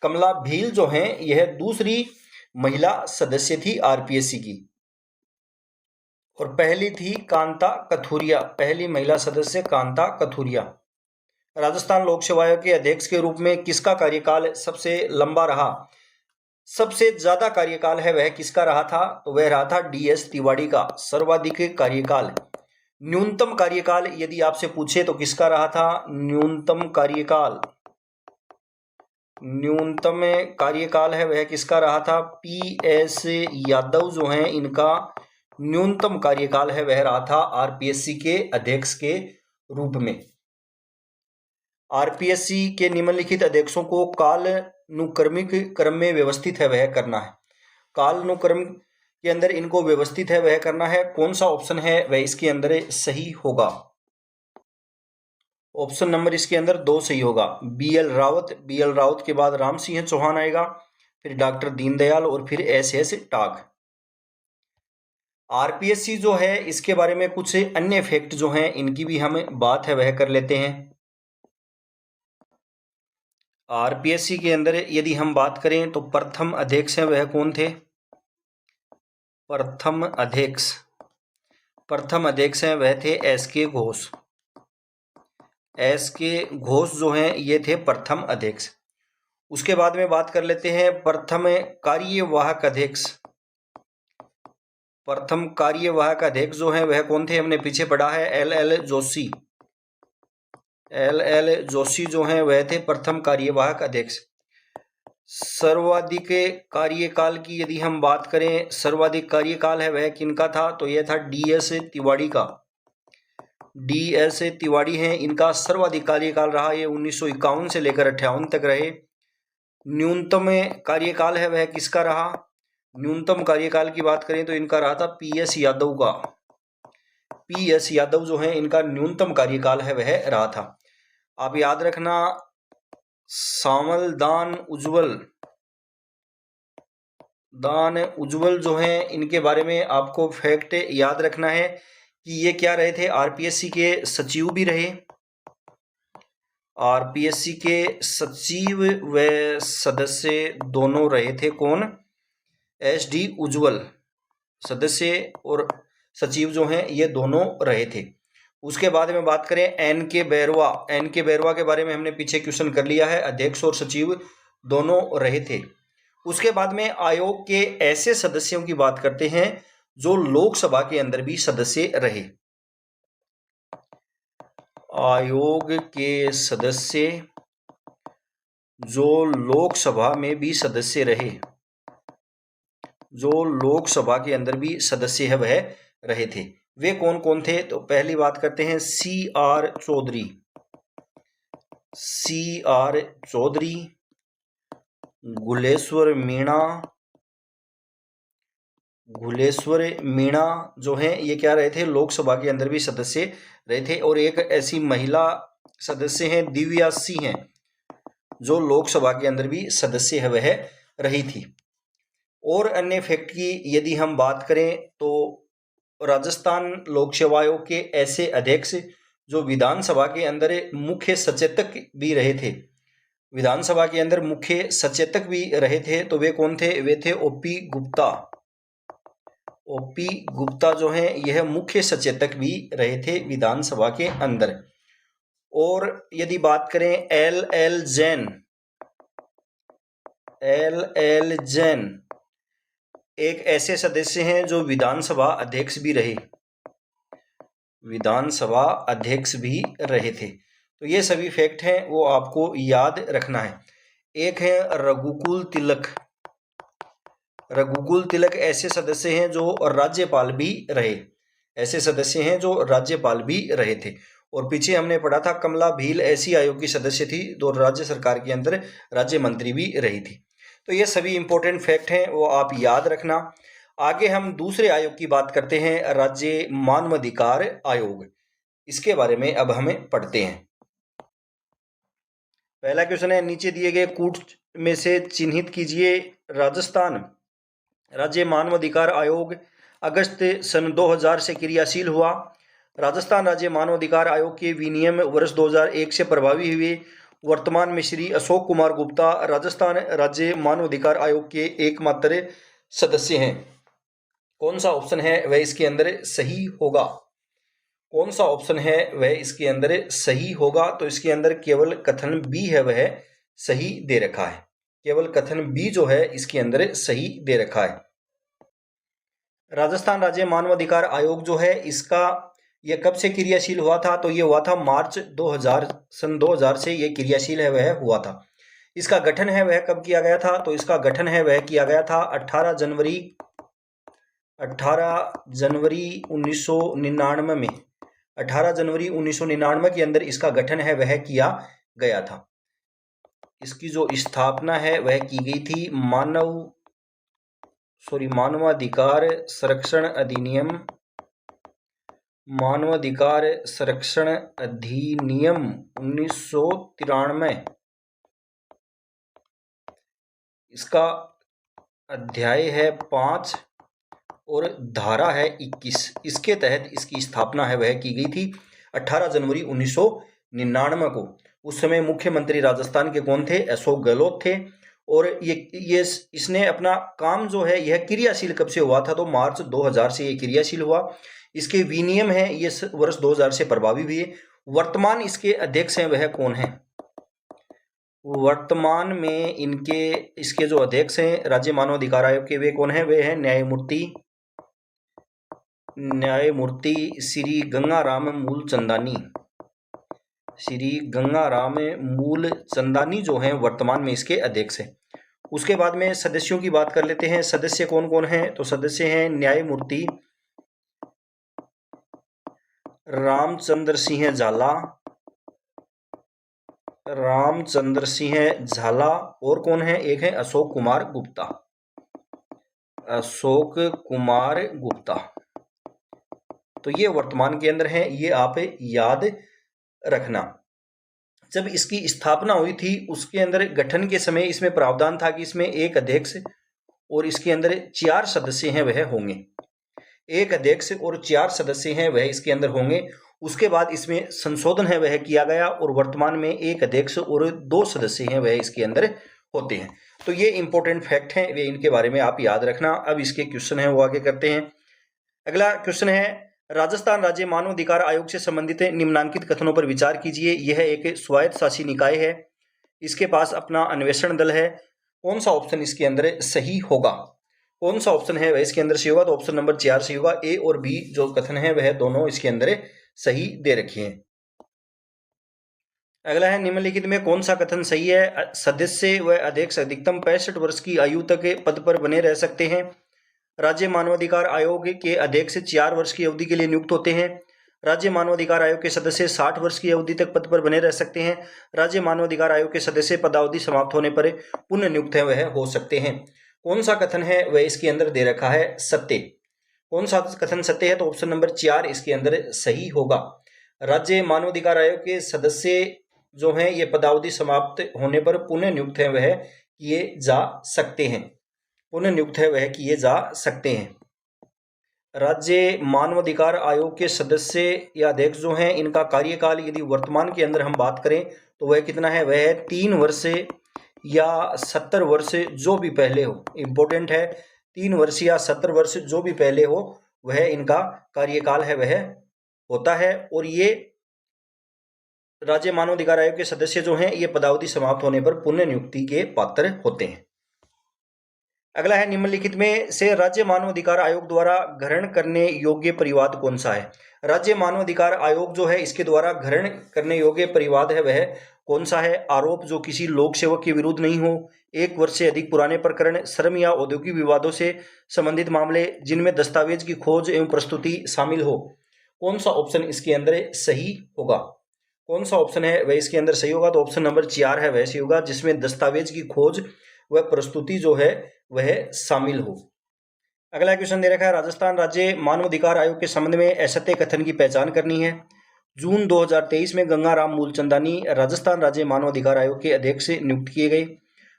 कमला भील जो है यह दूसरी महिला सदस्य थी आरपीएससी की और पहली थी कांता कथूरिया, पहली महिला सदस्य कांता कथूरिया। राजस्थान लोक सेवा आयोग के अध्यक्ष के रूप में किसका कार्यकाल सबसे लंबा रहा? सबसे ज्यादा कार्यकाल है वह किसका रहा था? तो वह रहा था डीएस तिवारी का। सर्वाधिक कार्यकाल। न्यूनतम कार्यकाल यदि आपसे पूछे तो किसका रहा था? न्यूनतम कार्यकाल है वह किसका रहा था? पीएस यादव जो हैं इनका न्यूनतम कार्यकाल है वह रहा था आरपीएससी के अध्यक्ष के रूप में। आरपीएससी के निम्नलिखित अध्यक्षों को कालानुक्रमिक क्रम में व्यवस्थित है वह करना है। कालानुक्रम के अंदर इनको व्यवस्थित है वह करना है। कौन सा ऑप्शन है वह इसके अंदर सही होगा? ऑप्शन नंबर इसके अंदर 2 सही होगा। बीएल रावत के बाद राम सिंह चौहान आएगा, फिर डॉक्टर दीनदयाल और फिर एस टाग। आरपीएससी जो है इसके बारे में कुछ अन्य फैक्ट जो हैं इनकी भी हम बात है वह कर लेते हैं। आरपीएससी के अंदर यदि हम बात करें तो प्रथम अध्यक्ष हैं वह कौन थे? प्रथम अध्यक्ष हैं वह थे एसके घोष जो हैं ये थे प्रथम अध्यक्ष। उसके बाद में बात कर लेते हैं प्रथम कार्यवाहक अध्यक्ष जो हैं वह कौन थे? हमने पीछे पढ़ा है एल जोशी जो हैं वह थे प्रथम कार्यवाहक अध्यक्ष। सर्वाधिक कार्यकाल की यदि हम बात करें, सर्वाधिक कार्यकाल है वह किनका था? तो यह था डीएस तिवारी का। डीएस तिवारी हैं इनका सर्वाधिक कार्यकाल रहा, ये 1951 से लेकर 58 तक रहे। न्यूनतम कार्यकाल है वह किसका रहा? न्यूनतम कार्यकाल की बात करें तो इनका रहा था पीएस यादव का। पीएस यादव जो है इनका न्यूनतम कार्यकाल है वह रहा था। आप याद रखना सामल दान उज्जवल जो हैं इनके बारे में आपको फैक्ट याद रखना है कि ये क्या रहे थे? आरपीएससी के सचिव भी रहे। आरपीएससी के सचिव व सदस्य दोनों रहे थे। कौन? एसडी उज्जवल सदस्य और सचिव जो हैं ये दोनों रहे थे। उसके बाद में बात करें एनके बैरवा के बारे में हमने पीछे क्वेश्चन कर लिया है, अध्यक्ष और सचिव दोनों रहे थे। उसके बाद में आयोग के ऐसे सदस्यों की बात करते हैं जो लोकसभा के अंदर भी सदस्य रहे। आयोग के सदस्य जो लोकसभा में भी सदस्य रहे, जो लोकसभा के अंदर भी सदस्य है वह रहे थे, वे कौन कौन थे? तो पहली बात करते हैं सी आर चौधरी, गुलेश्वर मीणा जो हैं ये क्या रहे थे? लोकसभा के अंदर भी सदस्य रहे थे। और एक ऐसी महिला सदस्य हैं दिव्या सिंह हैं जो लोकसभा के अंदर भी सदस्य है वह रही थी। और अन्य फैक्ट की यदि हम बात करें तो राजस्थान लोक सेवा आयोग के ऐसे अध्यक्ष जो विधानसभा के अंदर मुख्य सचेतक भी रहे थे, विधानसभा के अंदर मुख्य सचेतक भी रहे थे, तो वे कौन थे? वे थे ओपी गुप्ता जो हैं यह मुख्य सचेतक भी रहे थे विधानसभा के अंदर। और यदि बात करें एल एल जैन एक ऐसे सदस्य हैं जो विधानसभा अध्यक्ष भी रहे थे। तो ये सभी फैक्ट हैं वो आपको याद रखना है। एक है रघुकुल तिलक ऐसे सदस्य हैं जो राज्यपाल भी रहे थे। और पीछे हमने पढ़ा था कमला भील ऐसी आयोग की सदस्य थी जो राज्य सरकार के अंदर राज्य मंत्री भी रही थी। तो ये सभी इंपॉर्टेंट फैक्ट हैं वो आप याद रखना। आगे हम दूसरे आयोग की बात करते हैं, राज्य मानवाधिकार आयोग। इसके बारे में अब हमें पढ़ते हैं। पहला क्वेश्चन है, नीचे दिए गए कूट में से चिन्हित कीजिए राजस्थान राज्य मानवाधिकार आयोग अगस्त सन 2000 से क्रियाशील हुआ। राजस्थान राज्य मानवाधिकार आयोग के विनियम वर्ष 2001 से प्रभावी हुए। वर्तमान में श्री अशोक कुमार गुप्ता राजस्थान राज्य मानवाधिकार आयोग के एकमात्र सदस्य हैं। कौन सा ऑप्शन है वह इसके अंदर सही होगा? तो इसके अंदर केवल कथन बी है वह सही दे रखा है। केवल कथन बी जो है इसके अंदर सही दे रखा है। राजस्थान राज्य मानवाधिकार आयोग जो है इसका यह कब से क्रियाशील हुआ था? तो ये हुआ था मार्च 2000, सन 2000 से ये क्रियाशील है वह हुआ था। इसका गठन है वह कब किया गया था? तो इसका गठन है वह किया गया था 18 जनवरी 1999 में। 18 जनवरी 1999 के अंदर इसका गठन है वह किया गया था। इसकी जो स्थापना है वह की गई थी मानवाधिकार संरक्षण अधिनियम 1993। इसका अध्याय है 5 और धारा है 21। इसके तहत इसकी स्थापना है वह की गई थी 18 जनवरी 1999 को। उस समय मुख्यमंत्री राजस्थान के कौन थे? अशोक गहलोत थे। और ये इसने अपना काम जो है यह क्रियाशील कब से हुआ था? तो मार्च 2000 से ये क्रियाशील हुआ। इसके विनियम है ये वर्ष 2000 से प्रभावी हुए। वर्तमान इसके अध्यक्ष हैं वह कौन है? वर्तमान में इसके जो अध्यक्ष हैं राज्य मानवाधिकार आयोग के वे कौन है? वे हैं न्यायमूर्ति श्री गंगाराम मूलचंदानी जो हैं वर्तमान में इसके अध्यक्ष हैं। उसके बाद में सदस्यों की बात कर लेते हैं। सदस्य कौन कौन हैं? तो सदस्य हैं न्यायमूर्ति रामचंद्र सिंह झाला और कौन है? एक है अशोक कुमार गुप्ता। तो ये वर्तमान के अंदर है, ये आप याद रखना। जब इसकी स्थापना हुई थी उसके अंदर गठन के समय इसमें प्रावधान था कि इसमें एक अध्यक्ष और इसके अंदर 4 सदस्य हैं वह होंगे। एक अध्यक्ष और 4 सदस्य हैं वह इसके अंदर होंगे। उसके बाद इसमें संशोधन है वह किया गया और वर्तमान में एक अध्यक्ष और 2 सदस्य हैं वह इसके अंदर होते हैं। तो ये इंपॉर्टेंट फैक्ट हैं, वे इनके बारे में आप याद रखना। अब इसके क्वेश्चन है वो आगे करते हैं। अगला क्वेश्चन है, राजस्थान राज्य मानवाधिकार आयोग से संबंधित निम्नांकित कथनों पर विचार कीजिए। यह एक स्वायत्त शासी निकाय है, इसके पास अपना अन्वेषण दल है। कौन सा ऑप्शन इसके अंदर सही होगा? कौन सा ऑप्शन है वह इसके अंदर सही होगा? तो ऑप्शन नंबर 4 सही होगा। ए और बी जो कथन है वह दोनों इसके अंदर सही दे रखे हैं। अगला है, निम्नलिखित में कौन सा कथन सही है? सदस्य व अध्यक्ष अधिकतम 65 वर्ष की आयु तक पद पर बने रह सकते हैं। राज्य मानवाधिकार आयोग के अध्यक्ष 4 वर्ष की अवधि के लिए नियुक्त होते हैं। राज्य मानवाधिकार आयोग के सदस्य 60 वर्ष की अवधि तक पद पर बने रह सकते हैं। राज्य मानवाधिकार आयोग के सदस्य पदावधि समाप्त होने पर पुनः नियुक्त है वह हो सकते हैं। कौन सा कथन है वह इसके अंदर दे रखा है सत्य? कौन सा कथन सत्य है? तो ऑप्शन नंबर 4 इसके अंदर सही होगा। राज्य मानवाधिकार आयोग के सदस्य जो हैं ये पदावधि समाप्त होने पर पुनः नियुक्त है वह किए जा सकते हैं। राज्य मानवाधिकार आयोग के सदस्य या अध्यक्ष जो हैं इनका कार्यकाल यदि वर्तमान के अंदर हम बात करें तो वह कितना है? वह है 3 वर्ष या 70 वर्ष जो भी पहले हो। इंपॉर्टेंट है, 3 वर्ष या 70 वर्ष जो भी पहले हो वह इनका कार्यकाल है वह होता है। और ये राज्य मानवाधिकार आयोग के सदस्य जो हैं ये पदावधि समाप्त होने पर पुनः नियुक्ति के पात्र होते हैं। अगला है, निम्नलिखित में से राज्य मानवाधिकार आयोग द्वारा ग्रहण करने योग्य परिवाद कौन सा है? राज्य मानवाधिकार आयोग जो है इसके द्वारा ग्रहण करने योग्य परिवाद है वह कौन सा है? आरोप जो किसी लोक सेवक के विरुद्ध नहीं हो, 1 वर्ष से अधिक पुराने प्रकरण, श्रम या औद्योगिक विवादों से संबंधित मामले जिनमें दस्तावेज की खोज एवं प्रस्तुति शामिल हो। कौन सा ऑप्शन इसके अंदर सही होगा? कौन सा ऑप्शन है वह इसके अंदर सही होगा? तो ऑप्शन नंबर 4 है वह सही होगा, जिसमें दस्तावेज की खोज व प्रस्तुति जो है वह शामिल हो। अगला क्वेश्चन दे रखा है, राजस्थान राज्य मानवाधिकार आयोग के संबंध में असत्य कथन की पहचान करनी है। जून 2023 में गंगाराम मूलचंदानी राजस्थान राज्य मानवाधिकार आयोग के अध्यक्ष नियुक्त किए गए।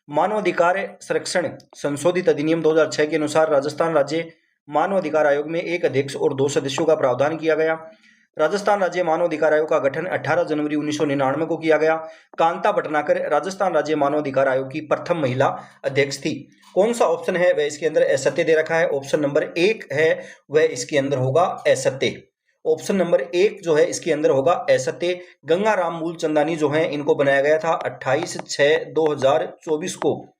मानवाधिकार संरक्षण संशोधित अधिनियम 2006 के अनुसार राजस्थान राज्य मानवाधिकार आयोग में 1 अध्यक्ष और 2 सदस्यों का प्रावधान किया गया। राजस्थान राज्य मानवाधिकार आयोग का गठन 18 जनवरी 1999 को किया गया। कांता भटनागर राजस्थान राज्य मानवाधिकार आयोग की प्रथम महिला अध्यक्ष थी। कौन सा ऑप्शन है वह इसके अंदर असत्य दे रखा है? ऑप्शन नंबर 1 है वह इसके अंदर होगा असत्य। ऑप्शन नंबर 1 जो है इसके अंदर होगा असत्य। गंगाराम मूलचंदानी जो है इनको बनाया गया था 28/6/2024 को,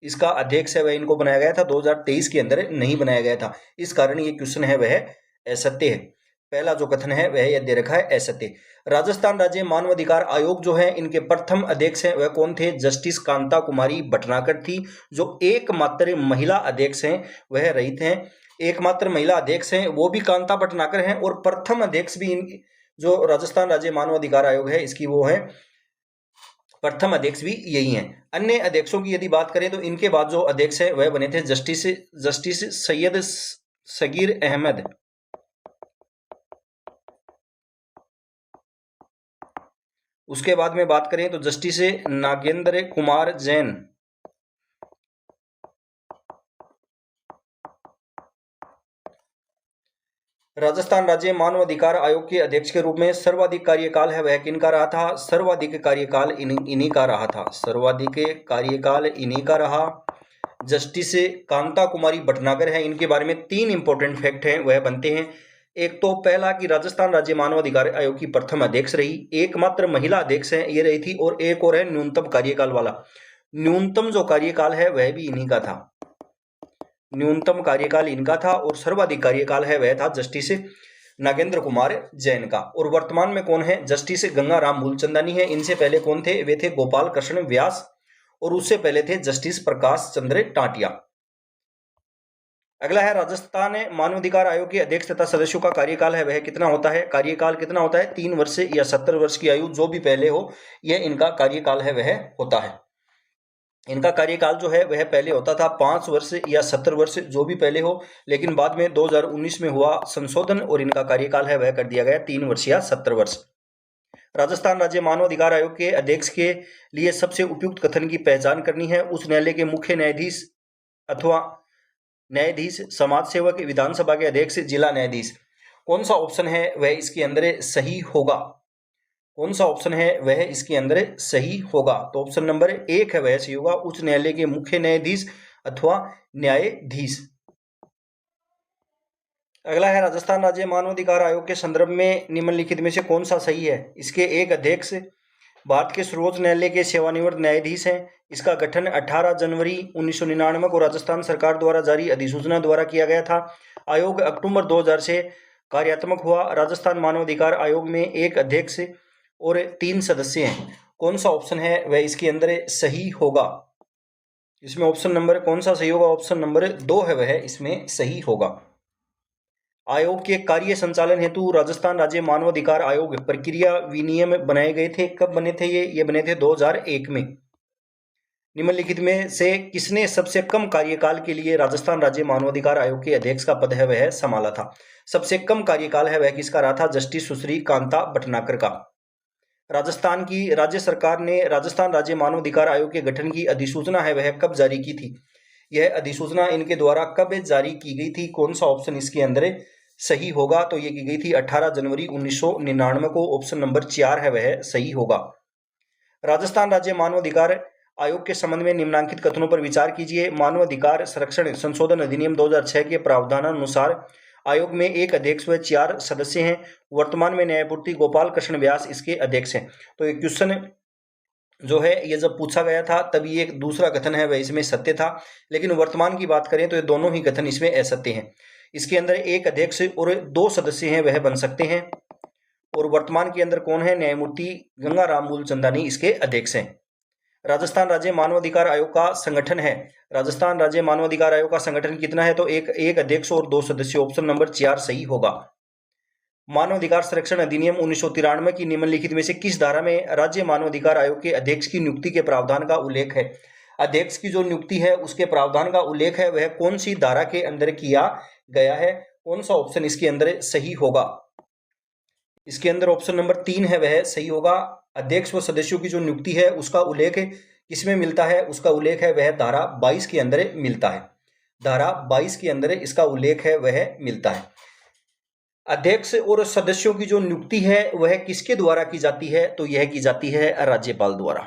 इसका अध्यक्ष है वह इनको बनाया गया था, 2023 के अंदर नहीं बनाया गया था। इस कारण ये क्वेश्चन है वह असत्य है। पहला जो कथन है वह यह दे रखा है असत्य। राजस्थान राज्य मानवाधिकार आयोग जो है इनके प्रथम अध्यक्ष हैं वह कौन थे? जस्टिस कांता कुमारी भटनागर थी, जो एकमात्र महिला अध्यक्ष हैं वह रहित हैं। एकमात्र महिला अध्यक्ष हैं वो भी कांता भटनागर हैं, और प्रथम अध्यक्ष भी जो राजस्थान राज्य मानवाधिकार आयोग है इसकी वो है, प्रथम अध्यक्ष भी यही हैं। अन्य अध्यक्षों की यदि बात करें तो इनके बाद जो अध्यक्ष है वह बने थे जस्टिस सैयद सगीर अहमद। उसके बाद में बात करें तो जस्टिस नागेंद्र कुमार जैन। राजस्थान राज्य मानवाधिकार आयोग के अध्यक्ष के रूप में सर्वाधिक कार्यकाल है वह किनका रहा था? सर्वाधिक कार्यकाल इन्हीं का रहा था। सर्वाधिक कार्यकाल इन्हीं का रहा। जस्टिस कांता कुमारी भटनागर है। इनके बारे में 3 इंपॉर्टेंट फैक्ट हैं वह बनते हैं। एक तो पहला कि राजस्थान राज्य मानवाधिकार आयोग की प्रथम अध्यक्ष रही, एकमात्र महिला अध्यक्ष है ये रही थी, और एक और है न्यूनतम कार्यकाल वाला। न्यूनतम जो कार्यकाल है वह भी इन्हीं का था, न्यूनतम कार्यकाल इनका था, और सर्वाधिक कार्यकाल है वह था जस्टिस नागेंद्र कुमार जैन का। और वर्तमान में कौन है? जस्टिस गंगाराम मूलचंदानी है। इनसे पहले कौन थे? वे थे गोपाल कृष्ण व्यास, और उससे पहले थे जस्टिस प्रकाश चंद्र टाटिया। अगला है, राजस्थान मानवाधिकार आयोग के अध्यक्ष तथा सदस्यों का कार्यकाल है वह कितना होता है? कार्यकाल कितना होता है? 3 वर्ष या 70 वर्ष की आयु जो भी पहले हो, यह इनका कार्यकाल है वह होता है। इनका कार्यकाल जो है वह पहले होता था 5 वर्ष या 70 वर्ष जो भी पहले हो, लेकिन बाद में 2019 में हुआ संशोधन और इनका कार्यकाल है वह कर दिया गया 3 वर्ष या 70 वर्ष। राजस्थान राज्य मानवाधिकार आयोग के अध्यक्ष के लिए सबसे उपयुक्त कथन की पहचान करनी है। उच्च न्यायालय के मुख्य न्यायाधीश अथवा न्यायाधीश, समाज सेवक, विधानसभा के अध्यक्ष, जिला न्यायाधीश। कौन सा ऑप्शन है वह इसके अंदर सही होगा? कौन सा ऑप्शन है वह इसके अंदर सही होगा? तो ऑप्शन नंबर 1 है वह सही होगा, उच्च न्यायालय के मुख्य न्यायाधीश अथवा न्यायाधीश। अगला है, राजस्थान राज्य मानवाधिकार आयोग के संदर्भ में निम्नलिखित में से कौन सा सही है? इसके एक अध्यक्ष भारत के सर्वोच्च न्यायालय के सेवानिवृत्त न्यायाधीश हैं। इसका गठन 18 जनवरी 1999 को राजस्थान सरकार द्वारा जारी अधिसूचना द्वारा किया गया था। आयोग अक्टूबर 2000 से कार्यात्मक हुआ। राजस्थान मानवाधिकार आयोग में 1 अध्यक्ष और 3 सदस्य हैं। कौन सा ऑप्शन है वह इसके अंदर सही होगा? इसमें ऑप्शन नंबर कौन सा सही होगा? ऑप्शन नंबर 2 है वह इसमें सही होगा। आयोग के कार्य संचालन हेतु राजस्थान राज्य मानवाधिकार आयोग प्रक्रिया विनियम बनाए गए थे। कब बने थे ये बने थे 2001 में। निम्नलिखित में से किसने सबसे कम कार्यकाल के लिए राजस्थान राज्य मानवाधिकार आयोग के अध्यक्ष का पद है वह संभाला था? सबसे कम कार्यकाल है वह किसका रहा था? जस्टिस सुश्री कांता भटनागर का। राजस्थान की राज्य सरकार ने राजस्थान राज्य मानवाधिकार आयोग के गठन की अधिसूचना है वह कब जारी की थी? यह अधिसूचना इनके द्वारा कब जारी की गई थी? कौन सा ऑप्शन इसके अंदर सही होगा? तो ये की गई थी 18 जनवरी 1999 को। ऑप्शन नंबर 4 है वह सही होगा। राजस्थान राज्य मानवाधिकार आयोग के संबंध में निम्नांकित कथनों पर विचार कीजिए। मानवाधिकार संरक्षण संशोधन अधिनियम 2006 के प्रावधानानुसार आयोग में एक अध्यक्ष व 4 सदस्य हैं। वर्तमान में न्यायमूर्ति गोपाल कृष्ण व्यास इसके अध्यक्ष हैं। तो ये क्वेश्चन जो है ये जब पूछा गया था तब ये एक दूसरा कथन है वह इसमें सत्य था, लेकिन वर्तमान की बात करें तो ये दोनों ही कथन इसमें असत्य हैं। इसके अंदर एक अध्यक्ष और 2 सदस्य हैं वह बन सकते हैं, और वर्तमान के अंदर कौन है, न्यायमूर्ति गंगाराम मूलचंदानी इसके अध्यक्ष हैं। राजस्थान राज्य मानवाधिकार आयोग का संगठन है, राजस्थान राज्य मानवाधिकार आयोग का संगठन कितना है, तो एक अध्यक्ष और 2 सदस्य, ऑप्शन नंबर 4 सही होगा। मानवाधिकार संरक्षण अधिनियम 1993 की निम्नलिखित में से किस धारा में राज्य मानवाधिकार आयोग के अध्यक्ष की नियुक्ति के प्रावधान का उल्लेख है। अध्यक्ष की जो नियुक्ति है उसके प्रावधान का उल्लेख है वह कौन सी धारा के अंदर किया गया है, कौन सा ऑप्शन इसके अंदर सही होगा। इसके अंदर ऑप्शन नंबर 3 है वह सही होगा। अध्यक्ष व सदस्यों की जो नियुक्ति है उसका उल्लेख किसमें मिलता है, उसका उल्लेख है वह धारा 22 के अंदर मिलता है। धारा 22 के अंदर इसका उल्लेख है वह मिलता है। अध्यक्ष और सदस्यों की जो नियुक्ति है वह किसके द्वारा की जाती है, तो यह की जाती है राज्यपाल द्वारा।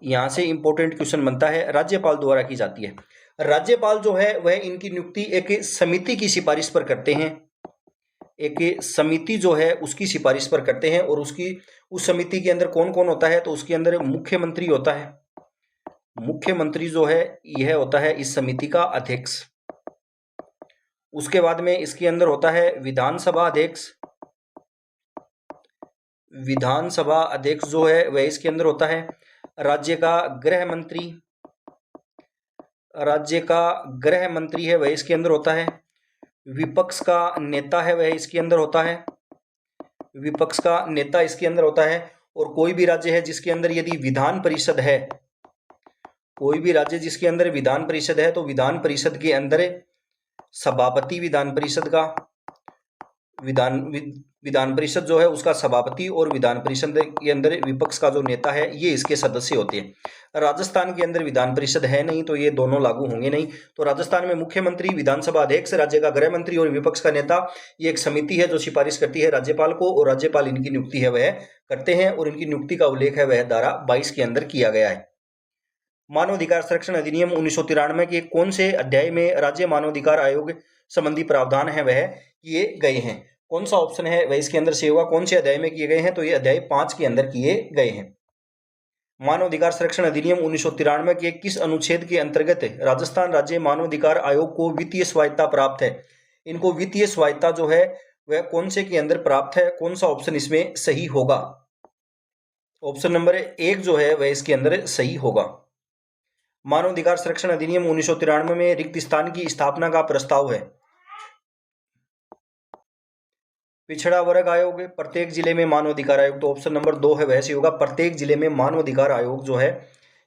यहां से इंपॉर्टेंट क्वेश्चन बनता है, राज्यपाल द्वारा की जाती है। राज्यपाल जो है वह इनकी नियुक्ति एक समिति की सिफारिश पर करते हैं, एक समिति जो है उसकी सिफारिश पर करते हैं, और उस समिति के अंदर कौन कौन होता है, तो उसके अंदर मुख्यमंत्री होता है। मुख्यमंत्री जो है यह होता है इस समिति का अध्यक्ष। उसके बाद में इसके अंदर होता है विधानसभा अध्यक्ष। विधानसभा अध्यक्ष जो है वह इसके अंदर होता है राज्य का गृह मंत्री। राज्य का गृह मंत्री है वह इसके अंदर होता है। विपक्ष का नेता है वह इसके अंदर होता है। विपक्ष का नेता इसके अंदर होता है। और कोई भी राज्य है जिसके अंदर यदि विधान परिषद है, कोई भी राज्य जिसके अंदर विधान परिषद है, तो विधान परिषद के अंदर सभापति विधान परिषद का विधान परिषद जो है उसका सभापति, और विधान परिषद के अंदर विपक्ष का जो नेता है ये इसके सदस्य होते हैं। राजस्थान के अंदर विधान परिषद है नहीं, तो ये दोनों लागू होंगे नहीं। तो राजस्थान में मुख्यमंत्री, विधानसभा अध्यक्ष, राज्य का गृह मंत्री और विपक्ष का नेता, ये एक समिति है जो सिफारिश करती है राज्यपाल को, और राज्यपाल इनकी नियुक्ति है वह करते हैं, और इनकी नियुक्ति का उल्लेख है वह धारा 22 के अंदर किया गया है। मानवाधिकार संरक्षण अधिनियम 1993 के कौन से अध्याय में राज्य मानवाधिकार आयोग संबंधी प्रावधान है वह किए गए हैं, कौन सा ऑप्शन है वह इसके अंदर से होगा, कौन से अध्याय में किए गए हैं, तो ये अध्याय 5 के अंदर किए गए हैं। मानवाधिकार संरक्षण अधिनियम 1993 के किस अनुच्छेद के अंतर्गत राजस्थान राज्य मानवाधिकार आयोग को वित्तीय स्वायत्ता प्राप्त है। इनको वित्तीय स्वायत्ता जो है वह कौन से के अंदर प्राप्त है, कौन सा ऑप्शन इसमें सही होगा। ऑप्शन नंबर 1 जो है वह इसके अंदर सही होगा। मानवाधिकार संरक्षण अधिनियम 1993 में रिक्त स्थान की स्थापना का प्रस्ताव है। पिछड़ा वर्ग आयोग, प्रत्येक जिले में मानवाधिकार आयोग, तो ऑप्शन नंबर 2 है वह सही होगा। प्रत्येक जिले में मानवाधिकार आयोग जो है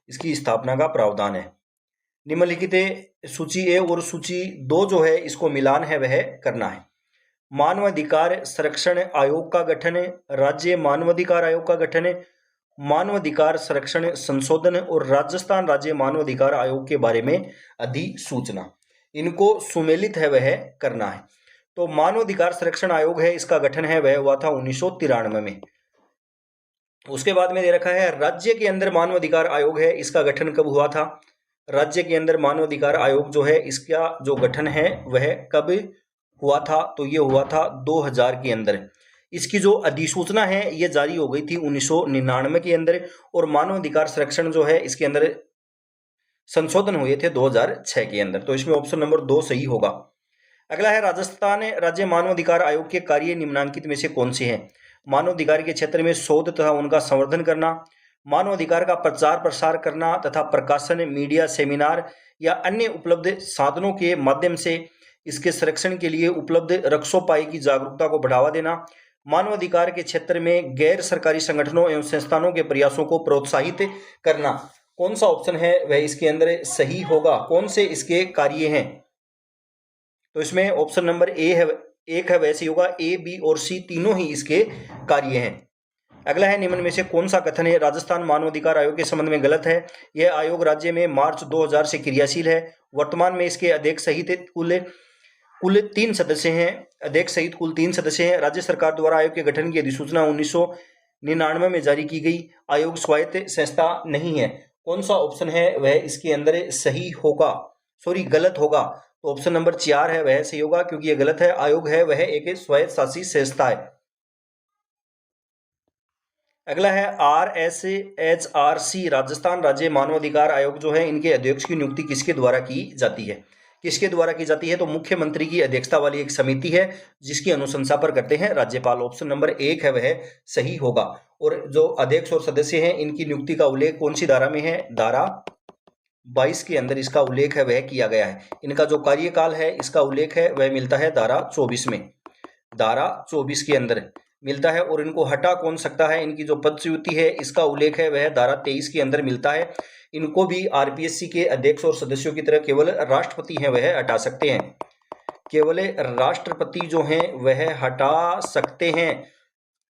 इसकी स्थापना का प्रावधान है। निम्नलिखित सूची ए और सूची 2 जो है इसको मिलान है वह करना है। मानवाधिकार संरक्षण आयोग का गठन, राज्य मानवाधिकार आयोग का गठन, मानवाधिकार संरक्षण संशोधन और राजस्थान राज्य मानवाधिकार आयोग के बारे में अधिसूचना, इनको सुमेलित है वह करना है। तो मानवाधिकार संरक्षण आयोग है इसका गठन है वह हुआ था 1993 में। उसके बाद में दे रखा है राज्य के अंदर मानवाधिकार आयोग है इसका गठन कब हुआ था। राज्य के अंदर मानवाधिकार आयोग जो है इसका जो गठन है वह कब हुआ था, तो ये हुआ था 2000 के अंदर। इसकी जो अधिसूचना है ये जारी हो गई थी 1999 के अंदर, और मानवाधिकार संरक्षण जो है इसके अंदर संशोधन हुए थे 2006 के अंदर। तो इसमें ऑप्शन नंबर 2 सही होगा। अगला है राजस्थान राज्य मानवाधिकार आयोग के कार्य निम्नलिखित में से कौन से हैं। मानवाधिकार के क्षेत्र में शोध तथा उनका संवर्धन करना, मानवाधिकार का प्रचार प्रसार करना तथा प्रकाशन, मीडिया, सेमिनार या अन्य उपलब्ध साधनों के माध्यम से इसके संरक्षण के लिए उपलब्ध रक्षोपाय की जागरूकता को बढ़ावा देना, मानवाधिकार के क्षेत्र में गैर सरकारी संगठनों एवं संस्थानों के प्रयासों को प्रोत्साहित करना। कौन सा ऑप्शन है वह इसके अंदर सही होगा, कौन से इसके कार्य हैं, तो इसमें ऑप्शन नंबर एक है वैसे होगा। ए, बी और सी तीनों ही इसके कार्य हैं। अगला है निम्न में से कौन सा कथन है राजस्थान मानवाधिकार आयोग के संबंध में गलत है। यह आयोग राज्य में मार्च 2000 से क्रियाशील है। वर्तमान में इसके अध्यक्ष सहित कुल 3 सदस्य हैं। अध्यक्ष सहित कुल 3 सदस्य हैं। राज्य सरकार द्वारा आयोग के गठन की अधिसूचना 1999 में जारी की गई। आयोग स्वायत्त संस्था नहीं है। कौन सा ऑप्शन है वह इसके अंदर सही होगा, गलत होगा। तो ऑप्शन नंबर 4 है वह सही होगा, क्योंकि यह गलत है। आयोग है वह एक स्वायत्तशासी संस्था है। अगला है RSHRC, राजस्थान राज्य मानवाधिकार आयोग जो है, इनके अध्यक्ष की नियुक्ति किसके द्वारा की जाती है? किसके द्वारा की जाती है? तो मुख्यमंत्री की अध्यक्षता वाली एक समिति है जिसकी अनुशंसा पर करते हैं राज्यपाल। ऑप्शन नंबर 1 है वह सही होगा। और जो अध्यक्ष और सदस्य हैं इनकी नियुक्ति का उल्लेख कौन सी धारा में है? धारा 22 के अंदर इसका उल्लेख है वह किया गया है। इनका जो कार्यकाल है इसका उल्लेख है वह मिलता है धारा 24 में, धारा 24 के अंदर मिलता है। और इनको हटा कौन सकता है? इनकी जो पदच्युति है इसका उल्लेख है वह धारा 23 के अंदर मिलता है। इनको भी आरपीएससी के अध्यक्ष और सदस्यों की तरह केवल राष्ट्रपति हैं वह हटा सकते हैं, केवल राष्ट्रपति जो हैं वह हटा सकते हैं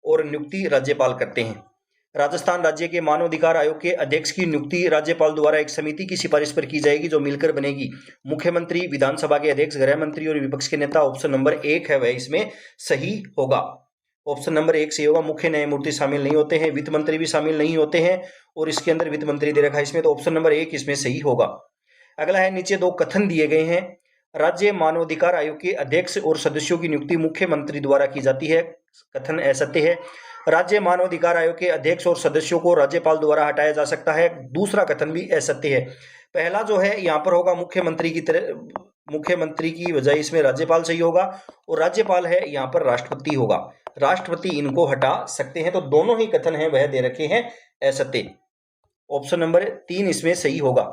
और नियुक्ति राज्यपाल करते हैं। राजस्थान राज्य के मानवाधिकार आयोग के अध्यक्ष की नियुक्ति राज्यपाल द्वारा एक समिति की सिफारिश पर की जाएगी जो मिलकर बनेगी। मुख्यमंत्री, विधानसभा के अध्यक्ष, गृह मंत्री और विपक्ष के नेता। ऑप्शन नंबर 1 है वह इसमें सही होगा। ऑप्शन नंबर 1 सही होगा। मुख्य न्यायमूर्ति शामिल नहीं होते हैं, वित्त मंत्री भी शामिल नहीं होते हैं, और इसके अंदर वित्त मंत्री दे रखा है इसमें, तो ऑप्शन नंबर 1 इसमें सही होगा। अगला है, नीचे 2 कथन दिए गए हैं। राज्य मानवाधिकार आयोग के अध्यक्ष और सदस्यों की नियुक्ति मुख्यमंत्री द्वारा की जाती है। कथन असत्य है। राज्य मानवाधिकार आयोग के अध्यक्ष और सदस्यों को राज्यपाल द्वारा हटाया जा सकता है। दूसरा कथन भी असत्य है। पहला जो है यहाँ पर होगा मुख्यमंत्री की तरह, मुख्यमंत्री की बजाय इसमें राज्यपाल सही होगा, और राज्यपाल है यहाँ पर राष्ट्रपति होगा, राष्ट्रपति इनको हटा सकते हैं। तो दोनों ही कथन है वह दे रखे हैं असत्य। ऑप्शन नंबर 3 इसमें सही होगा।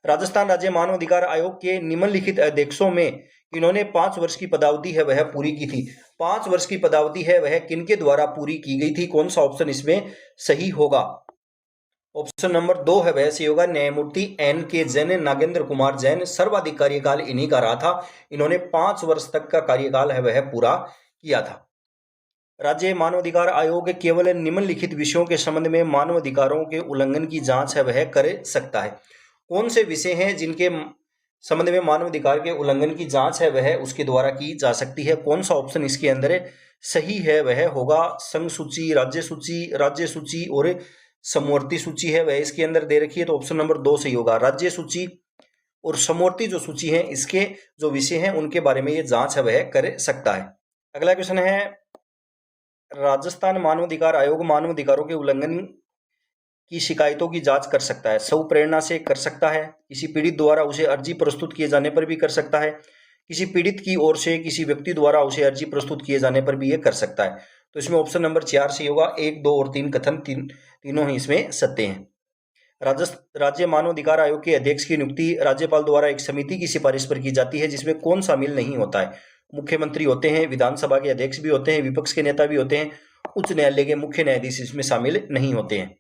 राजस्थान राज्य मानवाधिकार आयोग के निम्नलिखित अध्यक्षों में इन्होंने 5 वर्ष की पदावधि है वह पूरी की थी। 5 वर्ष की पदावधि है वह किनके द्वारा पूरी की गई थी? कौन सा ऑप्शन इसमें सही होगा? ऑप्शन नंबर 2 है वह सही होगा। न्यायमूर्ति NK जैन, नागेंद्र कुमार जैन, सर्वाधिक कार्यकाल इन्हीं का रहा था। इन्होंने 5 वर्ष तक का कार्यकाल है वह पूरा किया था। राज्य मानवाधिकार आयोग केवल निम्नलिखित विषयों के संबंध में मानवाधिकारों के उल्लंघन की जांच है वह कर सकता है। कौन से विषय हैं जिनके संबंध में मानवाधिकार के उल्लंघन की जांच है वह उसके द्वारा की जा सकती है? कौन सा ऑप्शन इसके अंदर सही है? वह होगा संघ सूची, राज्य सूची और समवर्ती सूची है वह इसके अंदर दे रखी है, तो ऑप्शन नंबर 2 सही होगा। राज्य सूची और समवर्ती जो सूची है इसके जो विषय हैं उनके बारे में ये जांच है वह कर सकता है। अगला क्वेश्चन है, राजस्थान मानवाधिकार आयोग मानवाधिकारों के उल्लंघन की शिकायतों की जांच कर सकता है। स्व प्रेरणा से कर सकता है, किसी पीड़ित द्वारा उसे अर्जी प्रस्तुत किए जाने पर भी कर सकता है, किसी पीड़ित की ओर से किसी व्यक्ति द्वारा उसे अर्जी प्रस्तुत किए जाने पर भी ये कर सकता है। तो इसमें ऑप्शन नंबर 4 सही होगा। 1, 2 और 3 कथन तीनों ही इसमें सत्य हैं। राज्य मानवाधिकार आयोग के अध्यक्ष की नियुक्ति राज्यपाल द्वारा एक समिति की सिफारिश पर की जाती है जिसमें कौन शामिल नहीं होता है? मुख्यमंत्री होते हैं, विधानसभा के अध्यक्ष भी होते हैं, विपक्ष के नेता भी होते हैं, उच्च न्यायालय के मुख्य न्यायाधीश इसमें शामिल नहीं होते हैं।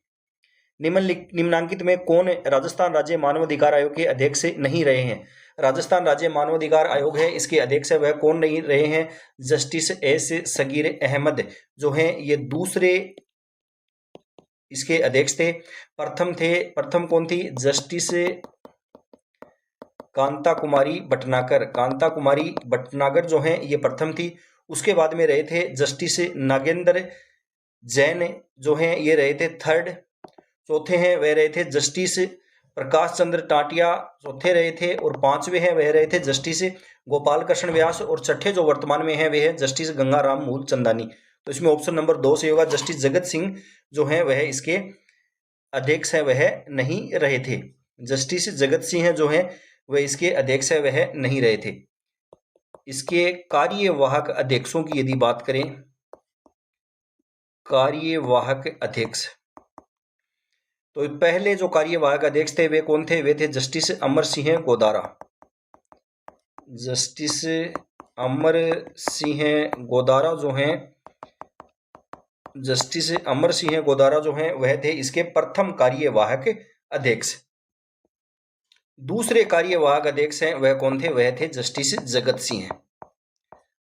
निम्नांकित में कौन राजस्थान राज्य मानवाधिकार आयोग के अध्यक्ष नहीं रहे हैं? राजस्थान राज्य मानवाधिकार आयोग है इसके अध्यक्ष है वह कौन नहीं रहे हैं? जस्टिस S सगीर अहमद जो हैं ये दूसरे इसके अध्यक्ष थे। प्रथम कौन थी? जस्टिस कांता कुमारी भटनागर जो हैं ये प्रथम थी। उसके बाद में रहे थे जस्टिस नागेंद्र जैन जो हैं ये रहे थे थर्ड। चौथे हैं वह रहे थे जस्टिस प्रकाश चंद्र टाटिया, चौथे रहे थे। और 5वें हैं वह रहे थे जस्टिस गोपाल कृष्ण व्यास, और छठे जो वर्तमान में है वे है जस्टिस गंगाराम मूलचंदानी। तो इसमें ऑप्शन नंबर 2 से होगा। जस्टिस जगत सिंह जो है वह इसके अध्यक्ष है वह नहीं रहे थे। जस्टिस जगत सिंह जो है वह इसके अध्यक्ष है वह नहीं रहे थे। इसके कार्यवाहक अध्यक्षों की यदि बात करें, कार्यवाहक अध्यक्ष, तो पहले जो कार्यवाहक अध्यक्ष थे वे कौन थे? वे थे जस्टिस अमर सिंह गोदारा। जस्टिस अमर सिंह गोदारा जो हैं, जस्टिस अमर सिंह गोदारा जो हैं वह थे इसके प्रथम कार्यवाहक अध्यक्ष। दूसरे कार्यवाहक अध्यक्ष हैं वह कौन थे? वह थे जस्टिस जगत सिंह।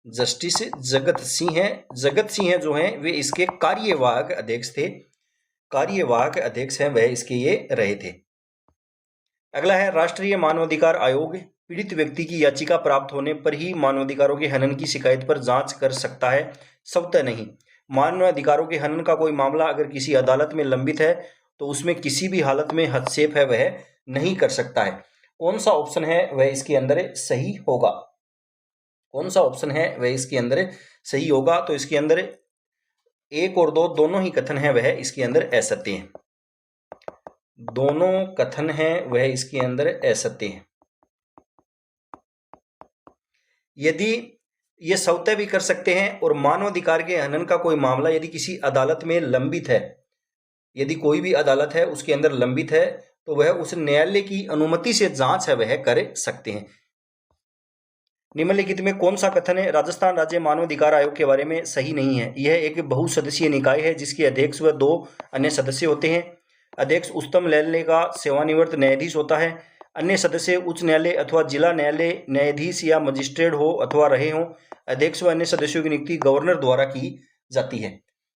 जस्टिस जगत सिंह जो हैं वे इसके कार्यवाहक अध्यक्ष थे। कार्यवाहक अध्यक्ष हैं वह इसके ये रहे थे। अगला है, राष्ट्रीय मानवाधिकार आयोग पीड़ित व्यक्ति की याचिका प्राप्त होने पर ही मानवाधिकारों के हनन की शिकायत पर जांच कर सकता है, स्वतः नहीं। मानवाधिकारों के हनन का कोई मामला अगर किसी अदालत में लंबित है तो उसमें किसी भी हालत में हस्तक्षेप है वह नहीं कर सकता है। कौन सा ऑप्शन है वह इसके अंदर सही होगा? कौन सा ऑप्शन है वह इसके अंदर सही होगा? तो इसके अंदर 1 और 2 दोनों ही कथन है वह इसके अंदर असत्य हैं। दोनों कथन है वह इसके अंदर असत्य हैं। यदि ये स्वतः भी कर सकते हैं और मानवाधिकार के हनन का कोई मामला यदि किसी अदालत में लंबित है, यदि कोई भी अदालत है उसके अंदर लंबित है, तो वह उस न्यायालय की अनुमति से जांच है वह कर सकते हैं। निम्नलिखित में कौन सा कथन है राजस्थान राज्य मानवाधिकार आयोग के बारे में सही नहीं है? यह एक बहुसदस्यीय निकाय है जिसके अध्यक्ष व 2 अन्य सदस्य होते हैं। अध्यक्ष उच्चतम न्यायालय का सेवानिवृत्त न्यायाधीश होता है। अन्य सदस्य उच्च न्यायालय अथवा जिला न्यायालय न्यायाधीश या मजिस्ट्रेट हो अथवा रहे हों। अध्यक्ष व अन्य सदस्यों की नियुक्ति गवर्नर द्वारा की जाती है।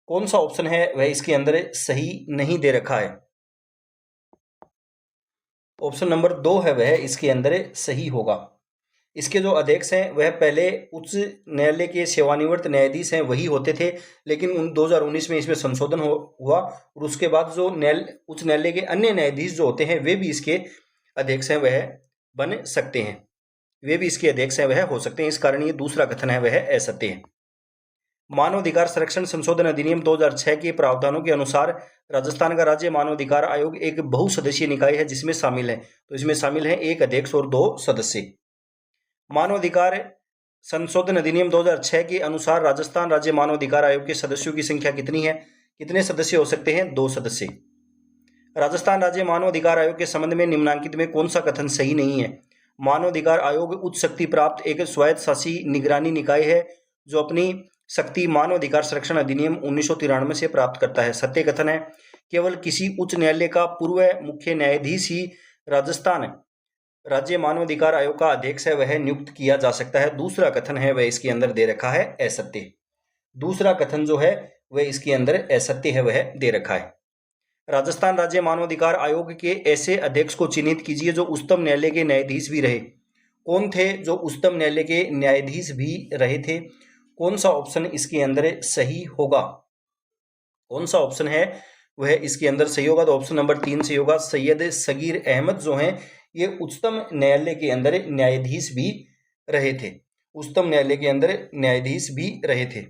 कौन सा ऑप्शन है वह इसके अंदर सही नहीं दे रखा है? ऑप्शन नंबर 2 है वह इसके अंदर सही होगा। इसके जो अध्यक्ष हैं वह पहले उच्च न्यायालय के सेवानिवृत्त न्यायाधीश हैं वही होते थे, लेकिन 2019 में इसमें संशोधन हुआ और उसके बाद जो उच्च न्यायालय के अन्य न्यायाधीश जो होते हैं वे भी इसके अध्यक्ष हैं वह बन सकते हैं, वे भी इसके अध्यक्ष हैं वह हो सकते हैं। इस कारण ये दूसरा कथन है वह असत्य है। मानवाधिकार संरक्षण संशोधन अधिनियम 2006 के प्रावधानों के अनुसार राजस्थान का राज्य मानवाधिकार आयोग एक बहुसदस्यीय निकाय है जिसमें शामिल है, तो इसमें शामिल है 1 अध्यक्ष और 2 सदस्य। मानवाधिकार संशोधन अधिनियम 2006 के अनुसार राजस्थान राज्य मानवाधिकार आयोग के सदस्यों की संख्या कितनी है? कितने सदस्य हो सकते हैं? 2 सदस्य। राजस्थान राज्य मानवाधिकार आयोग के संबंध में निम्नलिखित में कौन सा कथन सही नहीं है? मानवाधिकार आयोग उच्च शक्ति प्राप्त एक स्वायत्त शासी निगरानी निकाय है जो अपनी शक्ति मानवाधिकार संरक्षण अधिनियम 1993 से प्राप्त करता है। सत्य कथन है केवल किसी उच्च न्यायालय का पूर्व मुख्य न्यायाधीश ही राजस्थान राज्य मानवाधिकार आयोग का अध्यक्ष है वह नियुक्त किया जा सकता है। दूसरा कथन है वह इसके अंदर दे रखा है असत्य। दूसरा कथन जो है वह इसके अंदर असत्य है वह दे रखा है। राजस्थान राज्य मानवाधिकार आयोग के ऐसे अध्यक्ष को चिन्हित कीजिए जो उच्चतम न्यायालय के न्यायाधीश भी रहे। कौन थे जो उच्चतम न्यायालय के न्यायाधीश भी रहे थे? कौन सा ऑप्शन इसके अंदर सही होगा? कौन सा ऑप्शन है वह इसके अंदर सही होगा? तो ऑप्शन नंबर 3 सही होगा। सैयद सगीर अहमद जो हैं ये उच्चतम न्यायालय के अंदर न्यायाधीश भी रहे थे, उच्चतम न्यायालय के अंदर न्यायाधीश भी रहे थे।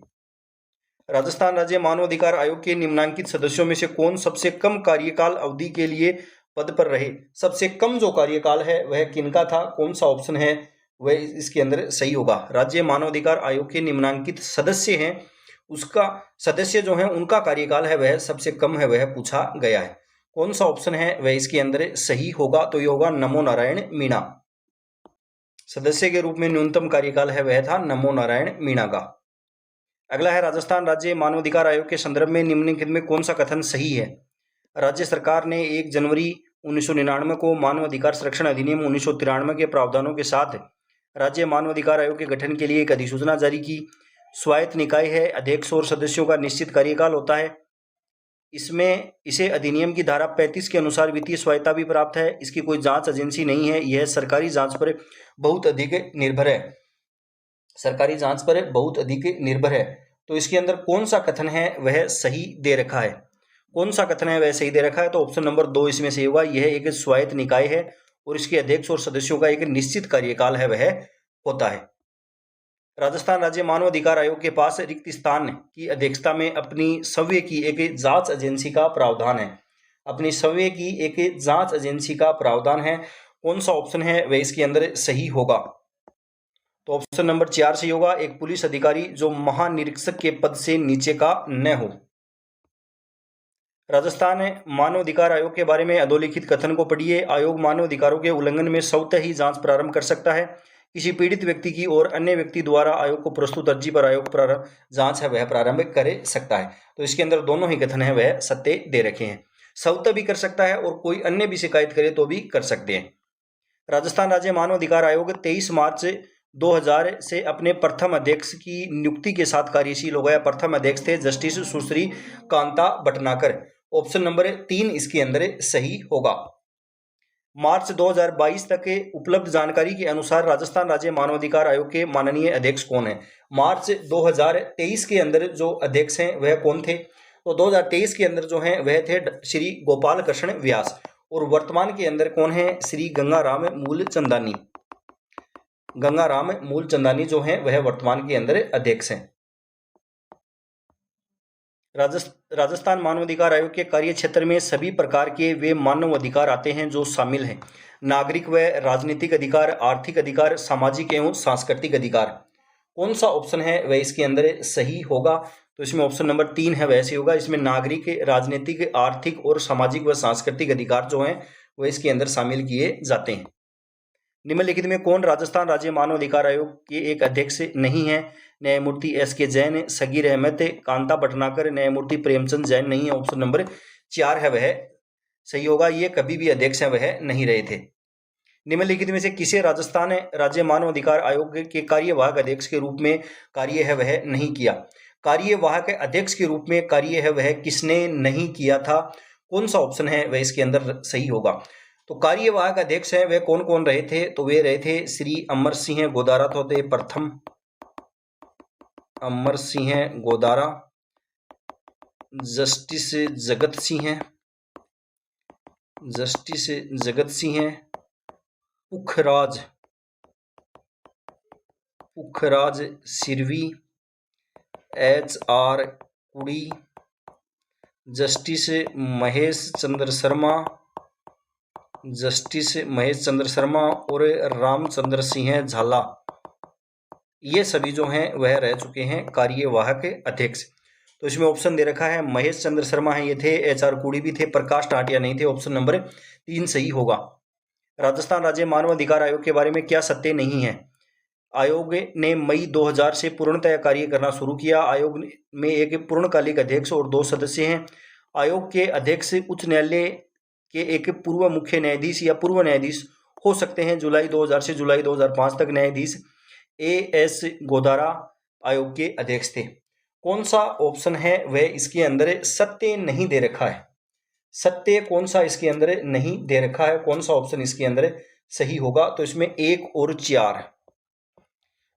राजस्थान राज्य मानवाधिकार आयोग के निम्नांकित सदस्यों में से कौन सबसे कम कार्यकाल अवधि के लिए पद पर रहे? सबसे कम जो कार्यकाल है वह किनका था? कौन सा ऑप्शन है वह इसके अंदर सही होगा? राज्य मानवाधिकार आयोग के निम्नांकित सदस्य हैं, उसका सदस्य जो है उनका कार्यकाल है वह सबसे कम है वह पूछा गया है। कौन सा ऑप्शन है वह इसके अंदर सही होगा? तो ये होगा नमो नारायण मीणा। सदस्य के रूप में न्यूनतम कार्यकाल है वह था नमो नारायण मीणा का। अगला है राजस्थान राज्य मानवाधिकार आयोग के संदर्भ में निम्नलिखित में कौन सा कथन सही है? राज्य सरकार ने 1 जनवरी 1999 को मानवाधिकार संरक्षण अधिनियम 1993 के प्रावधानों के साथ राज्य मानवाधिकार आयोग के गठन के लिए एक अधिसूचना जारी की। स्वायत्त निकाय है, अध्यक्ष और सदस्यों का निश्चित कार्यकाल होता है। इसमें इसे अधिनियम की धारा 35 के अनुसार वित्तीय स्वायत्तता भी प्राप्त है। इसकी कोई जांच एजेंसी नहीं है, यह सरकारी जांच पर बहुत अधिक निर्भर है, सरकारी जांच पर बहुत अधिक निर्भर है। तो इसके अंदर कौन सा कथन है वह सही दे रखा है? कौन सा कथन है वह सही दे रखा है? तो ऑप्शन नंबर 2 इसमें सही होगा। यह एक स्वायत्त निकाय है और इसके अध्यक्ष और सदस्यों का एक निश्चित कार्यकाल है वह होता है। राजस्थान राज्य मानवाधिकार आयोग के पास रिक्त स्थान की अध्यक्षता में अपनी स्वयं की एक जांच एजेंसी का प्रावधान है, अपनी स्वयं की एक जांच एजेंसी का प्रावधान है। कौन सा ऑप्शन है वह इसके अंदर सही होगा? तो ऑप्शन नंबर 4 सही होगा। एक पुलिस अधिकारी जो महानिरीक्षक के पद से नीचे का न हो। राजस्थान मानवाधिकार आयोग के बारे में अधोलिखित कथन को पढ़िए। आयोग मानवाधिकारों के उल्लंघन में स्वतः ही जांच प्रारंभ कर सकता है। किसी पीड़ित व्यक्ति की और अन्य व्यक्ति द्वारा आयोग को प्रस्तुत अर्जी पर आयोग जांच है वह प्रारंभ कर सकता है। तो इसके अंदर दोनों ही कथन है वह सत्य दे रखे हैं। स्वतः भी कर सकता है और कोई अन्य भी शिकायत करे तो भी कर सकते हैं। राजस्थान राज्य मानवाधिकार आयोग 23 मार्च 2000 से अपने प्रथम अध्यक्ष की नियुक्ति के साथ कार्यशील हो गया। प्रथम अध्यक्ष थे जस्टिस सुश्री कांता भटनागर। ऑप्शन नंबर 3 इसके अंदर सही होगा। मार्च 2022 तक के उपलब्ध जानकारी के अनुसार राजस्थान राज्य मानवाधिकार आयोग के माननीय अध्यक्ष कौन है? मार्च 2023 के अंदर जो अध्यक्ष हैं वह कौन थे? तो 2023 के अंदर जो हैं वह थे श्री गोपाल कृष्ण व्यास। और वर्तमान के अंदर कौन है? श्री गंगाराम मूलचंदानी। गंगाराम मूलचंदानी जो हैं वह वर्तमान के अंदर अध्यक्ष हैं। राजस्थान मानव अधिकार आयोग के कार्य क्षेत्र में सभी प्रकार के वे मानव अधिकार आते हैं जो शामिल हैं नागरिक व राजनीतिक अधिकार, आर्थिक अधिकार, सामाजिक एवं सांस्कृतिक अधिकार। कौन सा ऑप्शन है वह इसके अंदर सही होगा? तो इसमें ऑप्शन नंबर 3 है वह सही होगा। इसमें नागरिक, राजनीतिक, आर्थिक और सामाजिक व सांस्कृतिक अधिकार जो हैं वह इसके अंदर शामिल किए जाते हैं। निम्नलिखित में कौन राजस्थान राज्य मानव अधिकार आयोग के एक अध्यक्ष नहीं है? न्यायमूर्ति एस.के. जैन, सगीर अहमद, कांता भटनागर, न्यायमूर्ति प्रेमचंद जैन नहीं है। ऑप्शन नंबर 4 है वह सही होगा। ये कभी भी अध्यक्ष है वह नहीं रहे थे। निम्नलिखित में से किसे राजस्थान राज्य मानव अधिकार आयोग के कार्यवाहक अध्यक्ष के रूप में कार्य है वह नहीं किया? कार्यवाहक अध्यक्ष के रूप में कार्य है वह किसने नहीं किया था? कौन सा ऑप्शन है वह इसके अंदर सही होगा? तो कार्यवाहक अध्यक्ष है वह कौन कौन रहे थे? तो वे रहे थे श्री अमर सिंह गोदारा तो थे प्रथम, अमर सिंह गोदारा, जस्टिस जगत सिंह, पुखराज सिरवी, HR कुड़ी, जस्टिस महेश चंद्र शर्मा और रामचंद्र सिंह झाला। ये सभी जो हैं वह रह चुके हैं कार्यवाहक अध्यक्ष। तो इसमें ऑप्शन दे रखा है महेश चंद्र शर्मा है ये थे, HR कुड़ी भी थे, प्रकाश टाटिया नहीं थे। ऑप्शन नंबर 3 सही होगा। राजस्थान राज्य मानव अधिकार आयोग के बारे में क्या सत्य नहीं है? आयोग ने मई 2000 से पूर्णतः कार्य करना शुरू किया। आयोग में एक पूर्णकालिक अध्यक्ष और 2 सदस्य हैं। आयोग के अध्यक्ष उच्च न्यायालय के एक पूर्व मुख्य न्यायाधीश या पूर्व न्यायाधीश हो सकते हैं। जुलाई 2000 से जुलाई 2005 तक न्यायाधीश AS गोदारा आयोग के अध्यक्ष थे। कौन सा ऑप्शन है वह इसके अंदर सत्य नहीं दे रखा है? सत्य कौन सा इसके अंदर नहीं दे रखा है? कौन सा ऑप्शन इसके अंदर सही होगा? तो इसमें 1 और 4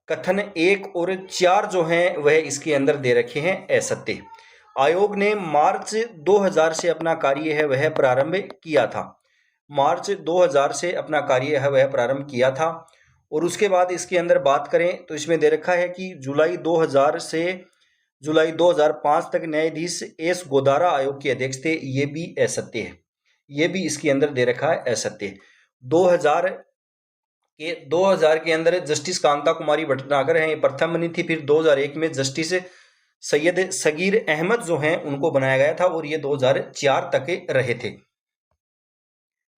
कथन 1 और 4 जो हैं वह इसके अंदर दे रखे हैं असत्य। आयोग ने मार्च 2000 से अपना कार्य है वह प्रारंभ किया था। मार्च 2000 से अपना कार्य है वह प्रारंभ किया था। और उसके बाद इसके अंदर बात करें तो इसमें दे रखा है कि जुलाई 2000 से जुलाई 2005 तक न्यायाधीश एस गोदारा आयोग के अध्यक्ष थे। ये भी असत्य है। ये भी इसके अंदर दे रखा है असत्य। 2000 के अंदर जस्टिस कांता कुमारी भटनागर हैं, ये प्रथम बनी थी। फिर 2001 में जस्टिस सैयद सगीर अहमद जो हैं उनको बनाया गया था और ये 2004 तक रहे थे।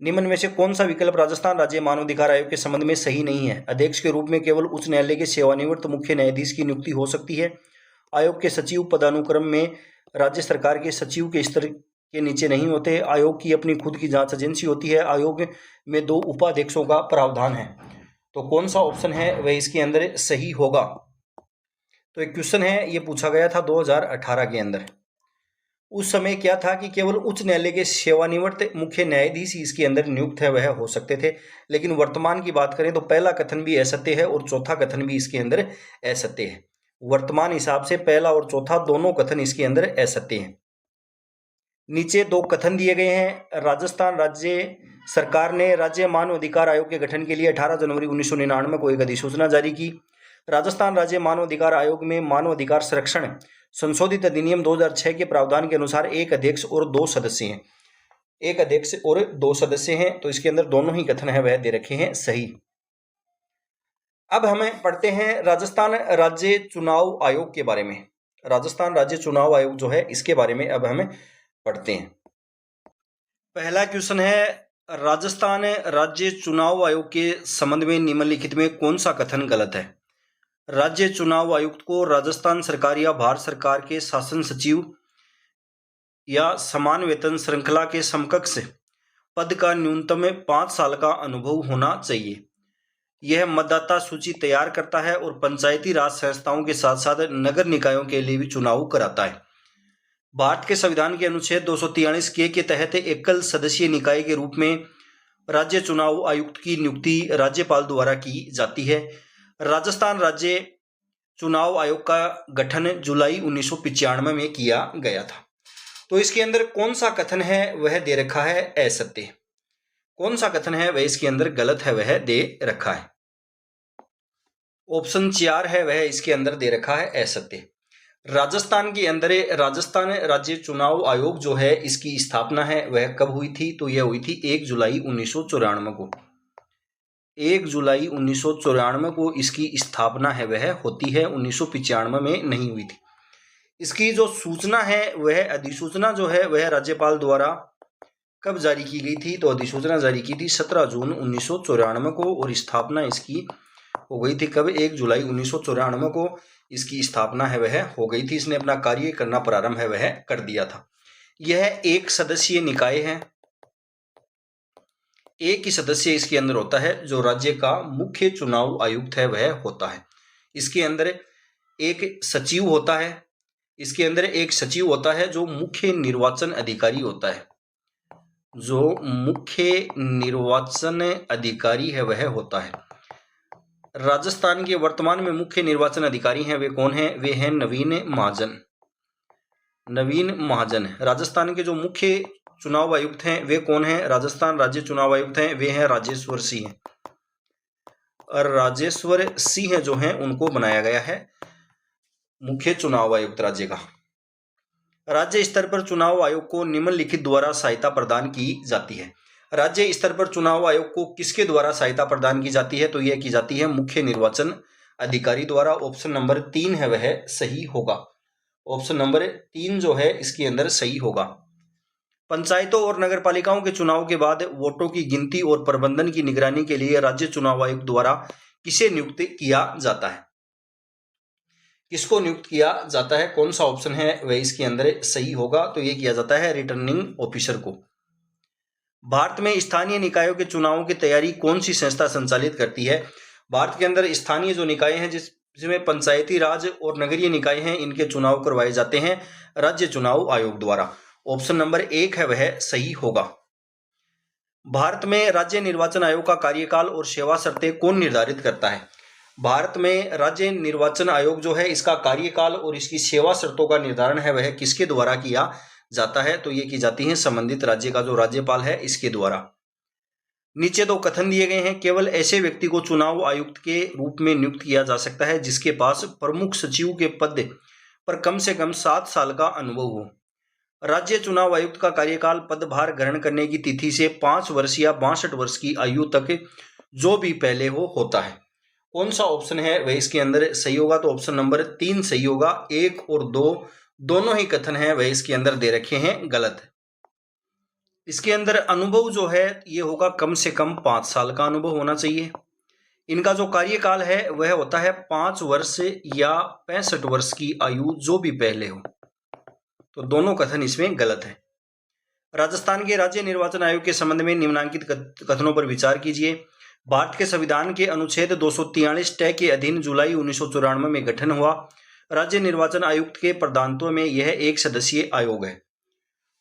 निम्न में से कौन सा विकल्प राजस्थान राज्य मानवाधिकार आयोग के संबंध में सही नहीं है? अध्यक्ष के रूप में केवल उच्च न्यायालय के सेवानिवृत्त मुख्य न्यायाधीश की नियुक्ति हो सकती है। आयोग के सचिव पदानुक्रम में राज्य सरकार के सचिव के स्तर के नीचे नहीं होते। आयोग की अपनी खुद की जांच एजेंसी होती है। आयोग में 2 उपाध्यक्षों का प्रावधान है। तो कौन सा ऑप्शन है वह इसके अंदर सही होगा? तो एक क्वेश्चन है, ये पूछा गया था 2018 के अंदर। उस समय क्या था कि केवल उच्च न्यायालय के सेवानिवृत्त मुख्य न्यायाधीश इसके अंदर नियुक्त है वह हो सकते थे। लेकिन वर्तमान की बात करें तो पहला कथन भी असत्य है और चौथा कथन भी इसके अंदर असत्य है। वर्तमान हिसाब से पहला और चौथा दोनों कथन इसके अंदर असत्य हैं। नीचे 2 कथन दिए गए हैं। राजस्थान राज्य सरकार ने राज्य मानव अधिकार आयोग के गठन के लिए 18 जनवरी 1999 को एक अधिसूचना जारी की। राजस्थान राज्य मानव अधिकार आयोग में मानव अधिकार संरक्षण संशोधित अधिनियम 2006 के प्रावधान के अनुसार 1 अध्यक्ष और 2 सदस्य हैं। 1 अध्यक्ष और 2 सदस्य हैं। तो इसके अंदर दोनों ही कथन है वह दे रखे हैं सही। अब हमें पढ़ते हैं राजस्थान राज्य चुनाव आयोग के बारे में। राजस्थान राज्य चुनाव आयोग जो है इसके बारे में अब हमें पढ़ते हैं। पहला क्वेश्चन है, राजस्थान राज्य चुनाव आयोग के संबंध में निम्नलिखित में कौन सा कथन गलत है? राज्य चुनाव आयुक्त को राजस्थान सरकार या भारत सरकार के शासन सचिव या समान वेतन श्रृंखला के समकक्ष पद का न्यूनतम 5 साल का अनुभव होना चाहिए। यह मतदाता सूची तैयार करता है और पंचायती राज संस्थाओं के साथ साथ नगर निकायों के लिए भी चुनाव कराता है। भारत के संविधान के अनुच्छेद 243 के तहत एकल सदस्यीय निकाय के रूप में राज्य चुनाव आयुक्त की नियुक्ति राज्यपाल द्वारा की जाती है। राजस्थान राज्य चुनाव आयोग का गठन जुलाई 1995 में किया गया था। तो इसके अंदर कौन सा कथन है वह दे रखा है असत्य। कौन सा कथन है वह इसके अंदर गलत है वह दे रखा है। ऑप्शन 4 है वह इसके अंदर दे रखा है असत्य। राजस्थान के अंदर राजस्थान राज्य चुनाव आयोग जो है इसकी स्थापना है वह कब हुई थी, तो यह हुई थी 1 जुलाई 1994 को। 1 जुलाई 1994 को इसकी स्थापना है वह होती है, 1995 में नहीं हुई थी। इसकी जो सूचना है वह अधिसूचना जो है वह राज्यपाल द्वारा कब जारी की गई थी, तो अधिसूचना जारी की थी 17 जून 1994 को और स्थापना इसकी हो गई थी कब, 1 जुलाई 1994 को इसकी स्थापना है वह हो गई थी। इसने अपना कार्य करना प्रारंभ है वह कर दिया था। यह एक सदस्यीय निकाय है, एक ही सदस्य इसके अंदर होता है जो राज्य का मुख्य चुनाव आयुक्त है वह होता है। इसके अंदर एक सचिव होता है, इसके अंदर एक सचिव होता है जो मुख्य निर्वाचन अधिकारी होता है, जो मुख्य निर्वाचन अधिकारी है वह होता है। राजस्थान के वर्तमान में मुख्य निर्वाचन अधिकारी हैं वे कौन हैं, वे हैं नवीन महाजन। नवीन महाजन राजस्थान के जो मुख्य चुनाव आयुक्त हैं वे कौन हैं, राजस्थान राज्य चुनाव आयुक्त हैं वे हैं राजेश्वर सिंह। और राजेश्वर सिंह जो हैं उनको बनाया गया है मुख्य चुनाव आयुक्त राज्य का। राज्य स्तर पर चुनाव आयोग को निम्नलिखित द्वारा सहायता प्रदान की जाती है। राज्य स्तर पर चुनाव आयोग को किसके द्वारा सहायता प्रदान की जाती है, तो यह की जाती है मुख्य निर्वाचन अधिकारी द्वारा। ऑप्शन नंबर 3 है वह सही होगा। ऑप्शन नंबर 3 जो है इसके अंदर सही होगा। पंचायतों और नगर पालिकाओं के चुनाव के बाद वोटों की गिनती और प्रबंधन की निगरानी के लिए राज्य चुनाव आयोग द्वारा किसे नियुक्त किया जाता है, किसको नियुक्त किया जाता है, कौन सा ऑप्शन है वह इसके अंदर सही होगा, तो यह किया जाता है रिटर्निंग ऑफिसर को। भारत में स्थानीय निकायों के चुनावों की तैयारी कौन सी संस्था संचालित करती है। भारत के अंदर स्थानीय जो निकाय हैं जिसमें पंचायती राज और नगरीय निकाय हैं इनके चुनाव करवाए जाते हैं राज्य चुनाव आयोग द्वारा। ऑप्शन नंबर 1 है वह सही होगा। भारत में राज्य निर्वाचन आयोग का कार्यकाल और सेवा शर्तें कौन निर्धारित करता है। भारत में राज्य निर्वाचन आयोग जो है इसका कार्यकाल और इसकी सेवा शर्तों का निर्धारण है वह किसके द्वारा किया जाता है, तो ये की जाती है संबंधित राज्य का जो राज्यपाल है इसके द्वारा। नीचे 2 कथन दिए गए हैं। केवल ऐसे व्यक्ति को चुनाव आयुक्त के रूप में नियुक्त किया जा सकता है जिसके पास प्रमुख सचिव के पद पर कम से कम 7 साल का अनुभव हो। राज्य चुनाव आयुक्त का कार्यकाल पदभार ग्रहण करने की तिथि से 5 वर्ष या 62 वर्ष की आयु तक जो भी पहले हो होता है। कौन सा ऑप्शन है वह इसके अंदर सही होगा, तो ऑप्शन नंबर 3 सही होगा। 1 और 2 दोनों ही कथन हैं वह इसके अंदर दे रखे हैं गलत। इसके अंदर अनुभव जो है ये होगा कम से कम 5 साल का अनुभव होना चाहिए। इनका जो कार्यकाल है वह होता है 5 वर्ष या 65 वर्ष की आयु जो भी पहले हो, तो दोनों कथन इसमें गलत है। राजस्थान के राज्य निर्वाचन आयोग के संबंध में निम्नलिखित कथनों पर विचार कीजिए। भारत के संविधान के अनुच्छेद 243 टय के अधीन जुलाई 1994 में गठन हुआ। राज्य निर्वाचन आयुक्त के प्रधानत्व में यह एक सदस्यीय आयोग है।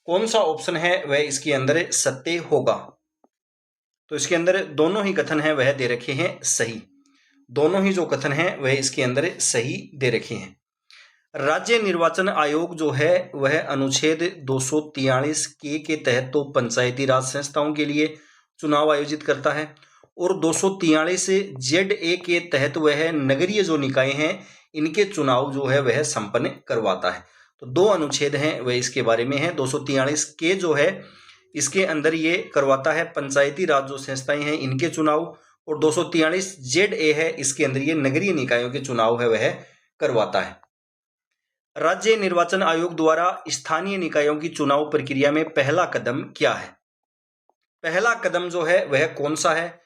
कौन सा ऑप्शन है वह इसके अंदर सत्य होगा, तो इसके अंदर दोनों ही कथन हैं वह दे रखे हैं सही। दोनों ही जो कथन हैं वह इसके अंदर सही दे रखे हैं। राज्य निर्वाचन आयोग जो है वह अनुच्छेद 243 के तहत तो पंचायती राज संस्थाओं के लिए चुनाव आयोजित करता है और 243 ZA के तहत वह नगरीय जो निकाय हैं इनके चुनाव जो है वह संपन्न करवाता है। तो 2 अनुच्छेद हैं वह इसके बारे में है। 243 के जो है इसके अंदर ये करवाता है पंचायती राज जो संस्थाएं हैं इनके चुनाव, और 243 ZA है इसके अंदर ये नगरीय निकायों के चुनाव है वह करवाता है। राज्य निर्वाचन आयोग द्वारा स्थानीय निकायों की चुनाव प्रक्रिया में पहला कदम क्या है। पहला कदम जो है वह कौन सा है,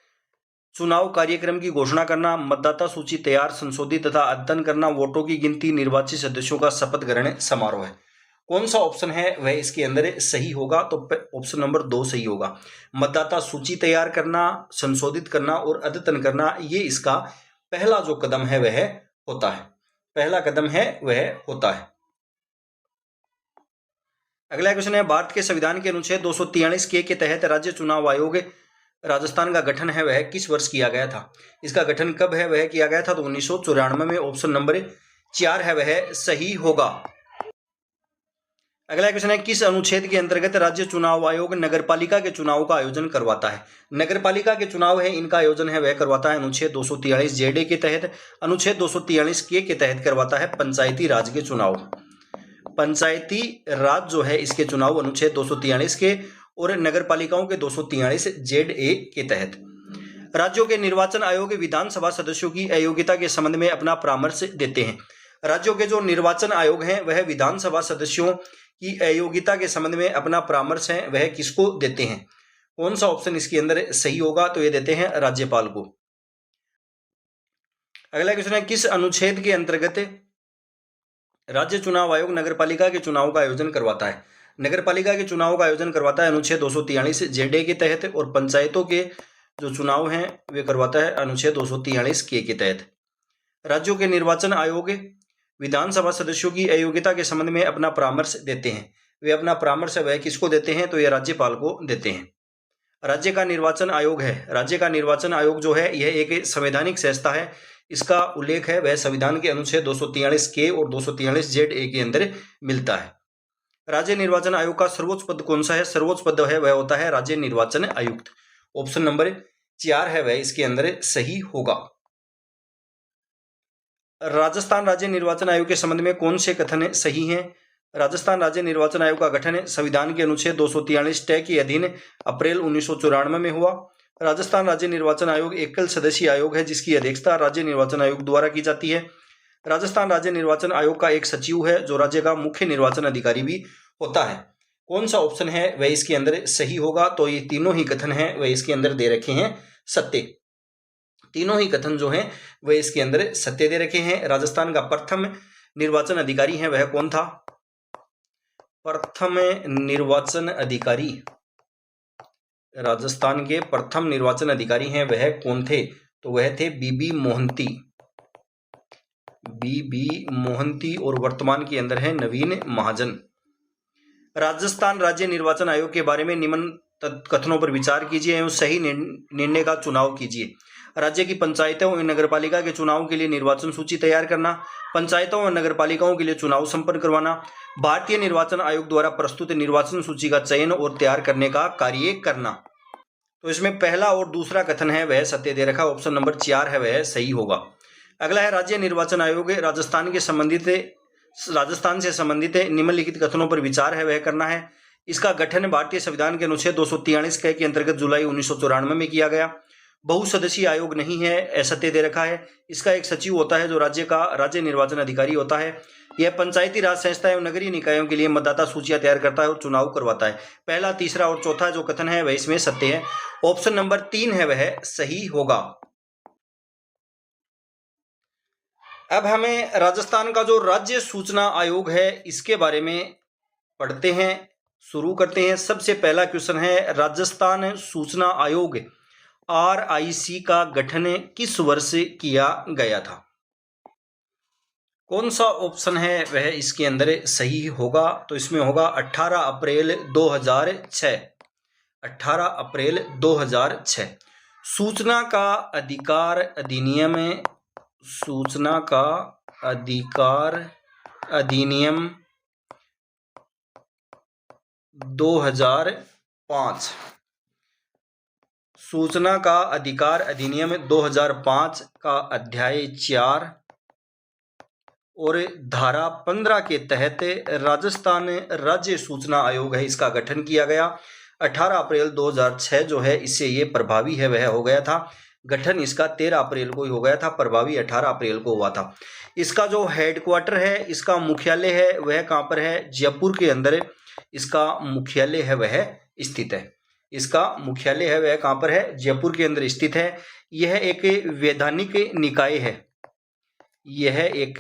चुनाव कार्यक्रम की घोषणा करना, मतदाता सूची तैयार संशोधित तथा अद्यतन करना, वोटों की गिनती, निर्वाचित सदस्यों का शपथ ग्रहण समारोह है। कौन सा ऑप्शन है वह इसके अंदर सही होगा, तो ऑप्शन नंबर 2 सही होगा। मतदाता सूची तैयार करना, संशोधित करना और अद्यतन करना ये इसका पहला जो कदम है वह होता है, पहला कदम है वह होता है। अगला क्वेश्चन है, भारत के संविधान के अनुच्छेद 243 के तहत राज्य चुनाव आयोग राजस्थान का गठन है वह किस वर्ष किया गया था। इसका गठन कब है वह किया गया था, तो 1994 में। ऑप्शन नंबर 4 है वह सही होगा। अगला क्वेश्चन है, किस अनुच्छेद के अंतर्गत राज्य चुनाव आयोग नगरपालिका के चुनाव का आयोजन करवाता है? नगरपालिका के चुनाव है इनका आयोजन है वह करवाता है अनुच्छेद 243 जेडे के तहत। अनुच्छेद 243 के तहत करवाता है पंचायती राज के चुनाव। पंचायती राज जो है इसके चुनाव अनुच्छेद 243 के और नगरपालिकाओं के 243 जेड ए के तहत। राज्यों के निर्वाचन आयोग विधानसभा सदस्यों की अयोग्यता के संबंध में अपना परामर्श देते हैं। राज्यों के जो निर्वाचन आयोग हैं वह विधानसभा सदस्यों की अयोग्यता के संबंध में अपना परामर्श है वह किसको देते हैं? कौन सा ऑप्शन इसके अंदर सही होगा? तो ये देते हैं राज्यपाल को। अगला क्वेश्चन है, किस अनुच्छेद के अंतर्गत राज्य चुनाव आयोग नगरपालिका के चुनाव का आयोजन करवाता है? नगरपालिका के चुनाव का आयोजन करवाता है अनुच्छेद 243 जेडे के तहत और पंचायतों के जो चुनाव हैं वे करवाता है अनुच्छेद 243 के तहत। राज्यों के निर्वाचन आयोग विधानसभा सदस्यों की अयोग्यता के संबंध में अपना परामर्श देते हैं। वे अपना परामर्श वह किसको देते हैं? तो यह राज्यपाल को देते हैं। राज्य का निर्वाचन आयोग है, राज्य का निर्वाचन आयोग जो है यह एक संवैधानिक संस्था है। इसका उल्लेख है वह संविधान के अनुच्छेद 243 के और 243 जेड ए के अंदर मिलता है। राज्य निर्वाचन आयोग का सर्वोच्च पद कौन सा है? सर्वोच्च पद है वह होता है राज्य निर्वाचन आयुक्त। ऑप्शन नंबर 4 है वह इसके अंदर सही होगा। राजस्थान राज्य निर्वाचन आयोग के संबंध में कौन से कथन सही हैं? राजस्थान राज्य निर्वाचन आयोग का गठन संविधान के अनुच्छेद 243 टै के अधीन अप्रैल 1994 में हुआ। राजस्थान राज्य निर्वाचन आयोग एकल सदस्यीय आयोग है जिसकी अध्यक्षता राज्य निर्वाचन आयोग द्वारा की जाती है। राजस्थान राज्य निर्वाचन आयोग का एक सचिव है जो राज्य का मुख्य निर्वाचन अधिकारी भी होता है। कौन सा ऑप्शन है वह इसके अंदर सही होगा? तो ये तीनों ही कथन हैं वह इसके अंदर दे रखे हैं सत्य। तीनों ही कथन जो हैं वह इसके अंदर सत्य दे रखे हैं। राजस्थान का प्रथम निर्वाचन अधिकारी है वह कौन था? प्रथम निर्वाचन अधिकारी, राजस्थान के प्रथम निर्वाचन अधिकारी हैं वह कौन थे? तो वह थे बीबी मोहंती। बीबी मोहंती और वर्तमान के अंदर है नवीन महाजन। राजस्थान राज्य निर्वाचन आयोग के बारे में निम्न कथनों पर विचार कीजिए एवं सही निर्णय का चुनाव कीजिए। राज्य की पंचायतों और नगरपालिका के चुनाव के लिए निर्वाचन सूची तैयार करना, पंचायतों और नगरपालिकाओं के लिए चुनाव संपन्न करवाना, भारतीय निर्वाचन आयोग द्वारा प्रस्तुत निर्वाचन सूची का चयन और तैयार करने का कार्य करना। तो इसमें पहला और दूसरा कथन है वह सत्य दे रखा। ऑप्शन नंबर 4 है वह सही होगा। अगला है, राज्य निर्वाचन आयोग राजस्थान से संबंधित निम्नलिखित कथनों पर विचार है वह करना है। इसका गठन भारतीय संविधान के अनुच्छेद 243 के अंतर्गत जुलाई 1994 में किया गया। बहुसदस्यीय आयोग नहीं है, असत्य दे रखा है। इसका एक सचिव होता है जो राज्य निर्वाचन अधिकारी होता है। यह पंचायती राज संस्था एवं नगरीय निकायों के लिए मतदाता सूचियां तैयार करता है और चुनाव करवाता है। पहला, तीसरा और चौथा जो कथन है वह इसमें सत्य है। ऑप्शन नंबर 3 है वह सही होगा। अब हमें राजस्थान का जो राज्य सूचना आयोग है इसके बारे में पढ़ते हैं, शुरू करते हैं। सबसे पहला क्वेश्चन है, राजस्थान सूचना आयोग RIC का गठन किस वर्ष किया गया था? कौन सा ऑप्शन है वह इसके अंदर सही होगा? तो इसमें होगा 18 अप्रैल 2006। 18 अप्रैल 2006। सूचना का अधिकार अधिनियम, सूचना का अधिकार अधिनियम 2005। सूचना का अधिकार अधिनियम 2005 का अध्याय 4 और धारा 15 के तहत राजस्थान राज्य सूचना आयोग है इसका गठन किया गया। 18 अप्रैल 2006 जो है इससे ये प्रभावी है वह हो गया था। गठन इसका 13 अप्रैल को ही हो गया था, प्रभावी 18 अप्रैल को हुआ था। इसका जो हेडक्वार्टर है, इसका मुख्यालय है वह कहाँ पर है? जयपुर के अंदर इसका मुख्यालय है वह स्थित है। इसका मुख्यालय है वह कहाँ पर है? जयपुर के अंदर स्थित है। यह एक वैधानिक निकाय है। यह एक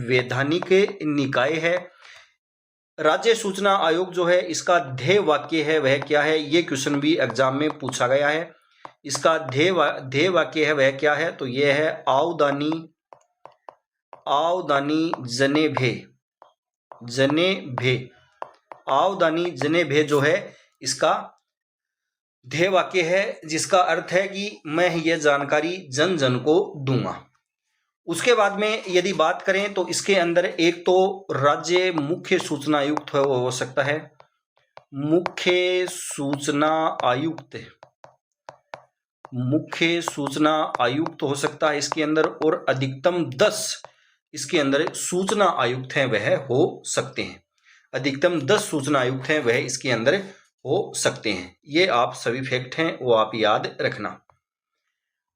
वैधानिक निकाय है। राज्य सूचना आयोग जो है इसका ध्येय वाक्य है वह क्या है? ये क्वेश्चन भी एग्जाम में पूछा गया है। इसका ध्येय वाक्य है वह क्या है? तो यह है आवदानी जने भे। आवदानी जने भे जो है इसका ध्येय वाक्य है, जिसका अर्थ है कि मैं यह जानकारी जन जन को दूंगा। उसके बाद में यदि बात करें तो इसके अंदर एक तो राज्य मुख्य सूचना आयुक्त है, वो हो सकता है मुख्य सूचना आयुक्त, मुख्य सूचना आयुक्त हो सकता है इसके अंदर, और अधिकतम 10 इसके अंदर सूचना आयुक्त हैं वह हो सकते हैं। अधिकतम 10 सूचना आयुक्त हैं वह इसके अंदर हो सकते हैं। ये आप सभी फैक्ट हैं वो आप याद रखना।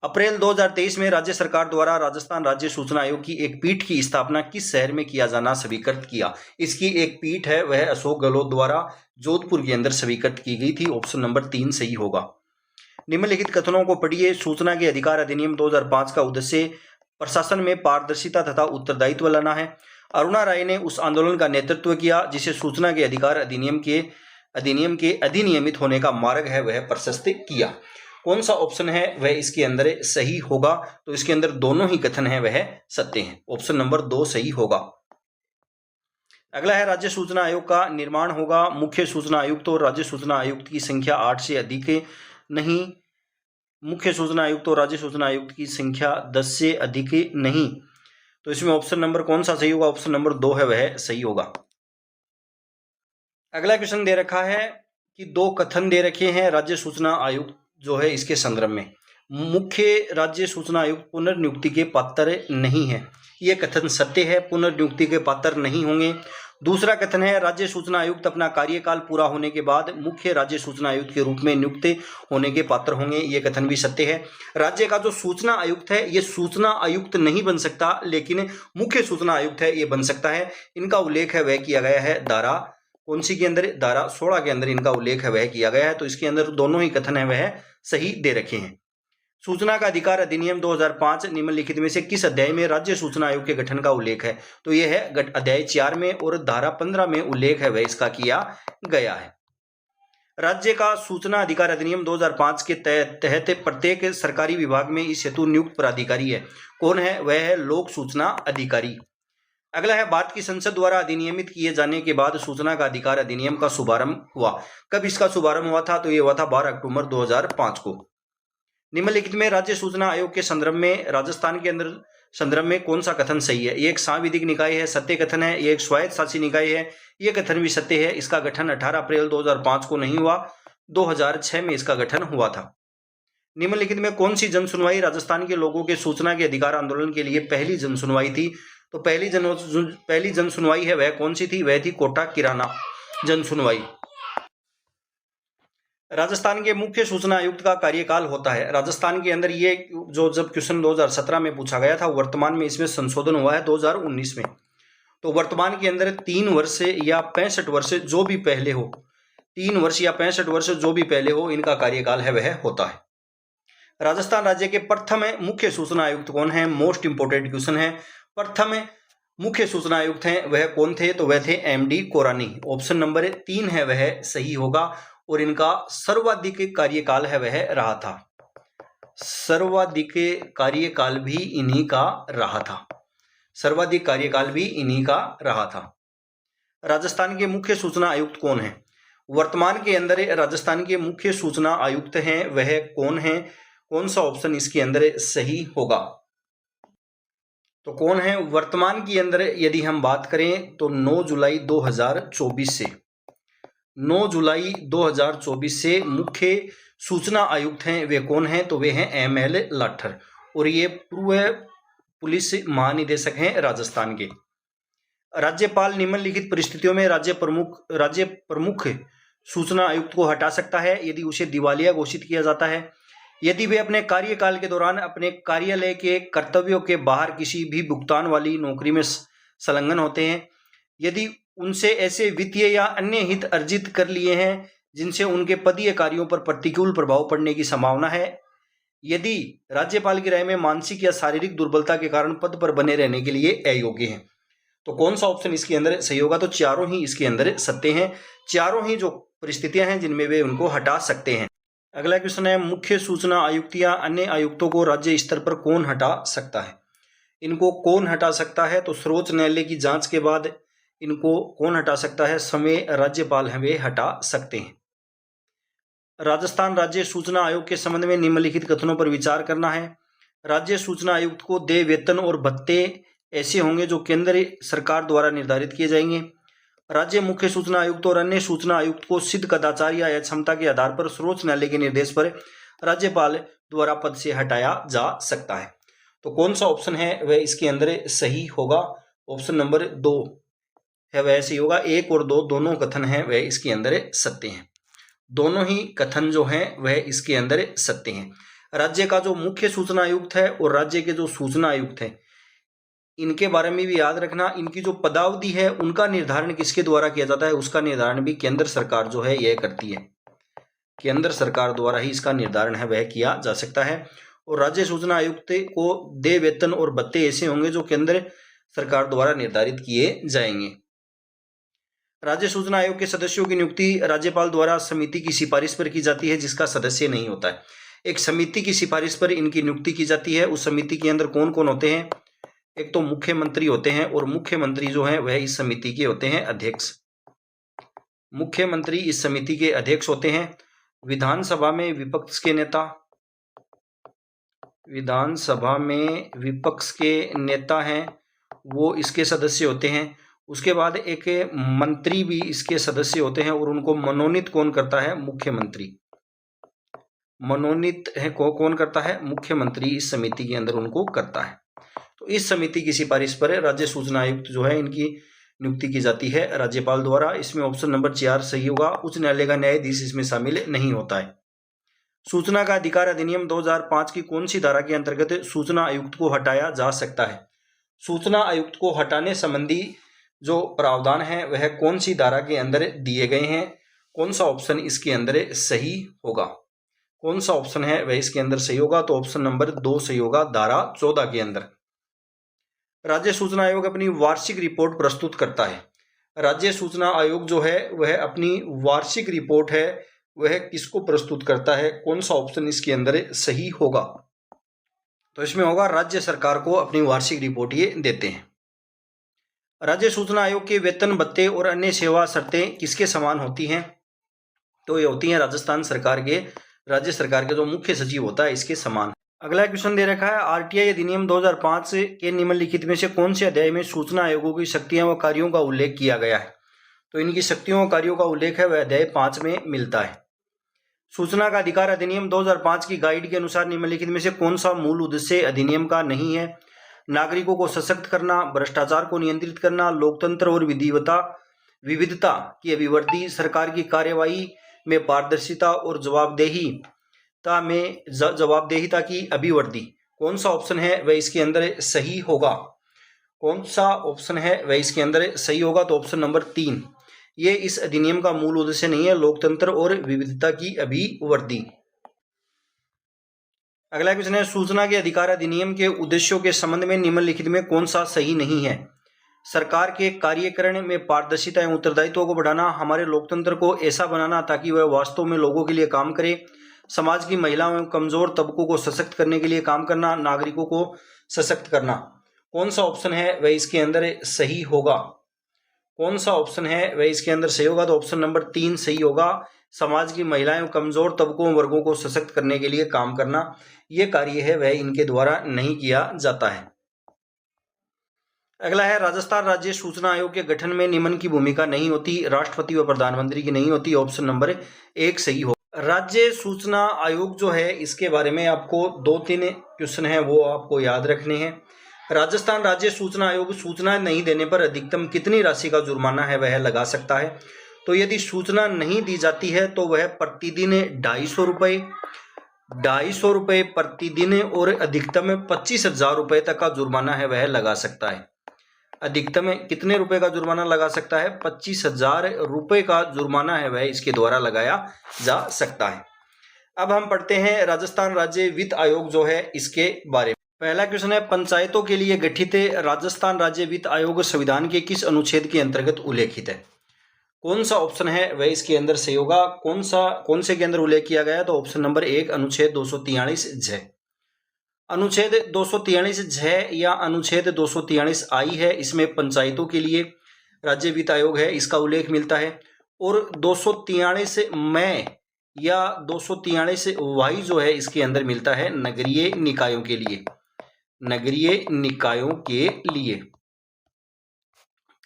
अप्रैल 2023 में राज्य सरकार द्वारा राजस्थान राज्य सूचना आयोग की एक पीठ की स्थापना किस शहर में किया जाना स्वीकृत किया? इसकी एक पीठ है वह अशोक गहलोत द्वारा जोधपुर के अंदर स्वीकृत की गई थी। ऑप्शन नंबर 3 सही होगा। निम्नलिखित कथनों को पढ़िए। सूचना के अधिकार अधिनियम 2005 का उद्देश्य प्रशासन में पारदर्शिता तथा उत्तरदायित्व लाना है। अरुणा राय ने उस आंदोलन का नेतृत्व किया जिसे सूचना के अधिकार अधिनियम के अधिनियमित होने का मार्ग है वह प्रशस्त किया। कौन सा ऑप्शन है वह इसके अंदर सही होगा? तो इसके अंदर दोनों ही कथन है वह सत्य हैं। ऑप्शन नंबर 2 सही होगा। अगला है राज्य सूचना आयोग का निर्माण होगा मुख्य सूचना आयुक्त और राज्य सूचना आयुक्त की संख्या 8 से अधिक नहीं। मुख्य सूचना आयुक्त और राज्य सूचना आयुक्त की संख्या 10 से अधिक नहीं। तो इसमें ऑप्शन नंबर कौन सा सही होगा? ऑप्शन नंबर 2 है वह सही होगा। अगला क्वेश्चन दे रखा है कि 2 कथन दे रखे हैं राज्य सूचना आयुक्त जो है इसके संदर्भ में। मुख्य राज्य सूचना आयुक्त पुनर्नियुक्ति के पात्र नहीं है। यह कथन सत्य है, पुनर्नियुक्ति के पात्र नहीं होंगे। दूसरा कथन है राज्य सूचना आयुक्त अपना कार्यकाल पूरा होने के बाद मुख्य राज्य सूचना आयुक्त के रूप में नियुक्त होने के पात्र होंगे। यह कथन भी सत्य है। राज्य का जो सूचना आयुक्त है यह सूचना आयुक्त नहीं बन सकता, लेकिन मुख्य सूचना आयुक्त है ये बन सकता है। इनका उल्लेख है वह किया गया है धारा कौन सी के अंदर? धारा 16 के अंदर इनका उल्लेख है वह किया गया है। तो इसके अंदर दोनों ही कथन है वह सही दे रखे हैं। सूचना का अधिकार अधिनियम 2005 निम्नलिखित में से किस अध्याय में राज्य सूचना आयोग के गठन का उल्लेख है? तो यह है अध्याय 4 में, और धारा 15 में उल्लेख है वह इसका किया गया है। राज्य का सूचना अधिकार अधिनियम 2005 के तहत प्रत्येक सरकारी विभाग में इस हेतु नियुक्त प्राधिकारी है। कौन है? वह है लोक सूचना अधिकारी। अगला है भारत की संसद द्वारा अधिनियमित किए जाने के बाद सूचना का अधिकार अधिनियम का शुभारंभ हुआ। कब इसका शुभारंभ हुआ था? तो यह हुआ था 12 अक्टूबर 2005 को। निम्नलिखित में राज्य सूचना आयोग के संदर्भ में राजस्थान के अंदर संदर्भ में कौन सा कथन सही है? ये एक सांविधिक निकाय है, सत्य कथन है। ये एक स्वायत्त शासी निकाय है, यह कथन भी सत्य है। इसका गठन 18 अप्रैल 2005 को नहीं हुआ, 2006 में इसका गठन हुआ था। निम्नलिखित में कौन सी जन सुनवाई राजस्थान के लोगों के सूचना के अधिकार आंदोलन के लिए पहली जन सुनवाई थी? तो पहली जन सुनवाई है वह कौन सी थी? वह थी कोटा किराना जन सुनवाई। राजस्थान के मुख्य सूचना आयुक्त का कार्यकाल होता है। राजस्थान के अंदर ये जो जब क्वेश्चन 2017 में पूछा गया था, वर्तमान में इसमें संशोधन हुआ है 2019 में। तो वर्तमान के अंदर 3 वर्ष या 65 वर्ष जो भी पहले हो, 3 वर्ष या 65 वर्ष जो भी पहले हो, इनका कार्यकाल है वह होता है। राजस्थान राज्य के प्रथम मुख्य सूचना आयुक्त कौन है? मोस्ट इंपोर्टेंट क्वेश्चन है। प्रथम मुख्य सूचना आयुक्त हैं वह कौन थे? तो वह थे MD कोरानी। ऑप्शन नंबर 3 है वह सही होगा, और इनका सर्वाधिक कार्यकाल है वह रहा था। सर्वाधिक कार्यकाल भी इन्हीं का रहा था। सर्वाधिक कार्यकाल भी इन्हीं का रहा था। राजस्थान के मुख्य सूचना आयुक्त कौन है? वर्तमान के अंदर राजस्थान के मुख्य सूचना आयुक्त हैं वह कौन है? कौन सा ऑप्शन इसके अंदर सही होगा? तो कौन है वर्तमान के अंदर? यदि हम बात करें तो 9 जुलाई 2024 से 9 जुलाई 2024 से मुख्य सूचना आयुक्त हैं वे कौन हैं? तो वे हैं ML लाठर, और ये पूर्व पुलिस महानिदेशक हैं राजस्थान के। राज्यपाल निम्नलिखित परिस्थितियों में राज्य प्रमुख सूचना आयुक्त को हटा सकता है यदि उसे दिवालिया घोषित किया जाता है, यदि वे अपने कार्यकाल के दौरान अपने कार्यालय के कर्तव्यों के बाहर किसी भी भुगतान वाली नौकरी में संलग्न होते हैं, यदि उनसे ऐसे वित्तीय या अन्य हित अर्जित कर लिए हैं जिनसे उनके पदीय कार्यों पर प्रतिकूल प्रभाव पड़ने की संभावना है, यदि राज्यपाल की राय में मानसिक या शारीरिक दुर्बलता के कारण पद पर बने रहने के लिए अयोग्य हैं। तो कौन सा ऑप्शन इसके अंदर सही होगा? तो चारों ही इसके अंदर सत्य हैं। चारों ही जो परिस्थितियां हैं जिनमें वे उनको हटा सकते हैं। अगला क्वेश्चन है मुख्य सूचना आयुक्त या अन्य आयुक्तों को राज्य स्तर पर कौन हटा सकता है? इनको कौन हटा सकता है? तो सर्वोच्च न्यायालय की जांच के बाद इनको कौन हटा सकता है? समय राज्यपाल हैं वे हटा सकते हैं। राजस्थान राज्य सूचना आयोग के संबंध में निम्नलिखित कथनों पर विचार करना है। राज्य सूचना आयुक्त को देय वेतन और भत्ते ऐसे होंगे जो केंद्र सरकार द्वारा निर्धारित किए जाएंगे। राज्य मुख्य सूचना आयुक्त और अन्य सूचना आयुक्त को सिद्ध कदाचार या क्षमता के आधार पर सर्वोच्च न्यायालय के निर्देश पर राज्यपाल द्वारा पद से हटाया जा सकता है। तो कौन सा ऑप्शन है वह इसके अंदर सही होगा? ऑप्शन नंबर 2 है वह सही होगा। 1 और 2 दोनों कथन है वह इसके अंदर सत्य हैं। दोनों ही कथन जो हैं वह इसके अंदर सत्य हैं। राज्य का जो मुख्य सूचना आयुक्त है और राज्य के जो सूचना आयुक्त है, इनके बारे में भी याद रखना। इनकी जो पदावधि है उनका निर्धारण किसके द्वारा किया जाता है? उसका निर्धारण भी केंद्र सरकार जो है यह करती है। केंद्र सरकार द्वारा ही इसका निर्धारण है वह किया जा सकता है। और राज्य सूचना आयुक्त को देय वेतन और भत्ते ऐसे होंगे जो केंद्र सरकार द्वारा निर्धारित किए जाएंगे। राज्य सूचना आयोग के सदस्यों की नियुक्ति राज्यपाल द्वारा समिति की सिफारिश पर की जाती है, जिसका सदस्य नहीं होता है। एक समिति की सिफारिश पर इनकी नियुक्ति की जाती है। उस समिति के अंदर कौन कौन होते हैं? एक तो मुख्यमंत्री होते हैं और मुख्यमंत्री जो है वह इस समिति के होते हैं अध्यक्ष। मुख्यमंत्री इस समिति के अध्यक्ष होते हैं। विधानसभा में विपक्ष के नेता, विधानसभा में विपक्ष के नेता हैं वो इसके सदस्य होते हैं। उसके बाद एक मंत्री भी इसके सदस्य होते हैं और उनको मनोनीत कौन करता है? मुख्यमंत्री। मनोनीत है कौन करता है? मुख्यमंत्री इस समिति के अंदर उनको करता है। तो इस समिति की सिफारिश पर राज्य सूचना आयुक्त जो है इनकी नियुक्ति की जाती है राज्यपाल द्वारा। इसमें ऑप्शन नंबर 4 सही होगा। उच्च न्यायालय का न्यायाधीश इसमें शामिल नहीं होता है। सूचना का अधिकार अधिनियम 2005 की कौन सी धारा के अंतर्गत सूचना आयुक्त को हटाया जा सकता है? सूचना आयुक्त को हटाने संबंधी जो प्रावधान है वह कौन सी धारा के अंदर दिए गए हैं? कौन सा ऑप्शन इसके अंदर सही होगा? कौन सा ऑप्शन है वह इसके अंदर सही होगा? तो ऑप्शन नंबर 2 सही होगा, धारा 14 के अंदर। राज्य सूचना आयोग अपनी वार्षिक रिपोर्ट प्रस्तुत करता है। राज्य सूचना आयोग जो है वह अपनी वार्षिक रिपोर्ट है वह किसको प्रस्तुत करता है? कौन सा ऑप्शन इसके अंदर सही होगा? तो इसमें होगा राज्य सरकार को अपनी वार्षिक रिपोर्ट ये देते हैं। राज्य सूचना आयोग के वेतन भत्ते और अन्य सेवा शर्तें किसके समान होती हैं? तो ये होती हैं राजस्थान सरकार के, राज्य सरकार के जो मुख्य सचिव होता है इसके समान। अगला क्वेश्चन दे रखा है, आरटीआई अधिनियम 2005 के निम्नलिखित में से कौन से अध्याय में सूचना आयोगों की शक्तियां व कार्यों का उल्लेख किया गया है? तो इनकी शक्तियों व कार्यों का उल्लेख है वह अध्याय 5 में मिलता है। सूचना का अधिकार अधिनियम 2005 की गाइड के अनुसार निम्नलिखित में से कौन सा मूल उद्देश्य अधिनियम का नहीं है? नागरिकों को सशक्त करना, भ्रष्टाचार को नियंत्रित करना, लोकतंत्र और विविधता की अभिवृद्धि, सरकार की कार्यवाही में पारदर्शिता और जवाबदेहिता की अभिवृद्धि। कौन सा ऑप्शन है वह इसके अंदर सही होगा? कौन सा ऑप्शन है वह इसके अंदर सही होगा? तो ऑप्शन नंबर 3, ये इस अधिनियम का मूल उद्देश्य नहीं है, लोकतंत्र और विविधता की अभिवृद्धि। अगला क्वेश्चन है, सूचना के अधिकार अधिनियम के उद्देश्यों के संबंध में निम्नलिखित में कौन सा सही नहीं है? सरकार के कार्यकरण में पारदर्शिता एवं उत्तरदायित्व को बढ़ाना, हमारे लोकतंत्र को ऐसा बनाना ताकि वह वास्तव में लोगों के लिए काम करे, समाज की महिलाओं एवं कमजोर तबकों को सशक्त करने के लिए काम करना, नागरिकों को सशक्त करना। कौन सा ऑप्शन है वह इसके अंदर सही होगा? कौन सा ऑप्शन है वह इसके अंदर सही होगा? तो ऑप्शन नंबर 3 सही होगा। समाज की महिलाएं कमजोर तबकों वर्गों को सशक्त करने के लिए काम करना, यह कार्य है वह इनके द्वारा नहीं किया जाता है। अगला है, राजस्थान राज्य सूचना आयोग के गठन में निम्न की भूमिका नहीं होती, राष्ट्रपति व प्रधानमंत्री की नहीं होती। ऑप्शन नंबर 1 सही हो। राज्य सूचना आयोग जो है इसके बारे में आपको 2-3 क्वेश्चन है वो आपको याद रखने हैं। राजस्थान राज्य सूचना आयोग सूचना नहीं देने पर अधिकतम कितनी राशि का जुर्माना है वह लगा सकता है? तो यदि सूचना नहीं दी जाती है तो वह प्रतिदिन 250 रुपये प्रतिदिन और अधिकतम 25,000 रुपये तक का जुर्माना है वह लगा सकता है। अधिकतम कितने रुपए का जुर्माना लगा सकता है? 25,000 रुपये का जुर्माना है वह इसके द्वारा लगाया जा सकता है। अब हम पढ़ते हैं राजस्थान राज्य वित्त आयोग जो है इसके बारे में। पहला क्वेश्चन है, पंचायतों के लिए गठित राजस्थान राज्य वित्त आयोग संविधान के किस अनुच्छेद के अंतर्गत उल्लेखित है? कौन सा ऑप्शन है वह इसके अंदर सही होगा? कौन से के अंदर उल्लेख किया गया? तो ऑप्शन नंबर 1 अनुच्छेद 243 अनुच्छेद 243 या अनुच्छेद 243 आई है। इसमें पंचायतों के लिए राज्य वित्त आयोग है इसका उल्लेख मिलता है। और 243 में या 243 वाई जो है इसके अंदर मिलता है नगरीय निकायों के लिए, नगरीय निकायों के लिए।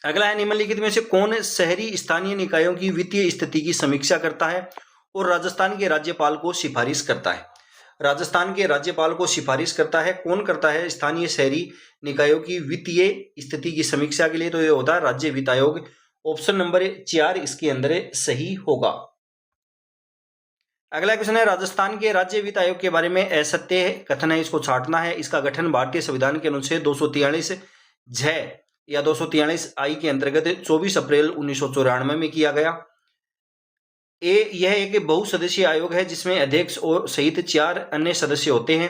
अगला है निम्नलिखित में से कौन शहरी स्थानीय निकायों की वित्तीय स्थिति की समीक्षा करता है और राजस्थान के राज्यपाल को सिफारिश करता है। राजस्थान के राज्यपाल को सिफारिश करता है, कौन करता है स्थानीय शहरी निकायों की वित्तीय स्थिति की समीक्षा के लिए? तो ये होता है राज्य वित्त आयोग। ऑप्शन नंबर 4 इसके अंदर सही होगा। अगला क्वेश्चन है राजस्थान के राज्य वित्त आयोग के बारे में असत्य कथन है, इसको छांटना है। इसका गठन भारतीय संविधान के अनुच्छेद 243 झ या 243 आई के अंतर्गत 24 अप्रैल 1994 में किया गया। यह एक बहुसदस्यीय आयोग है जिसमें अध्यक्ष और सहित 4 अन्य सदस्य होते हैं।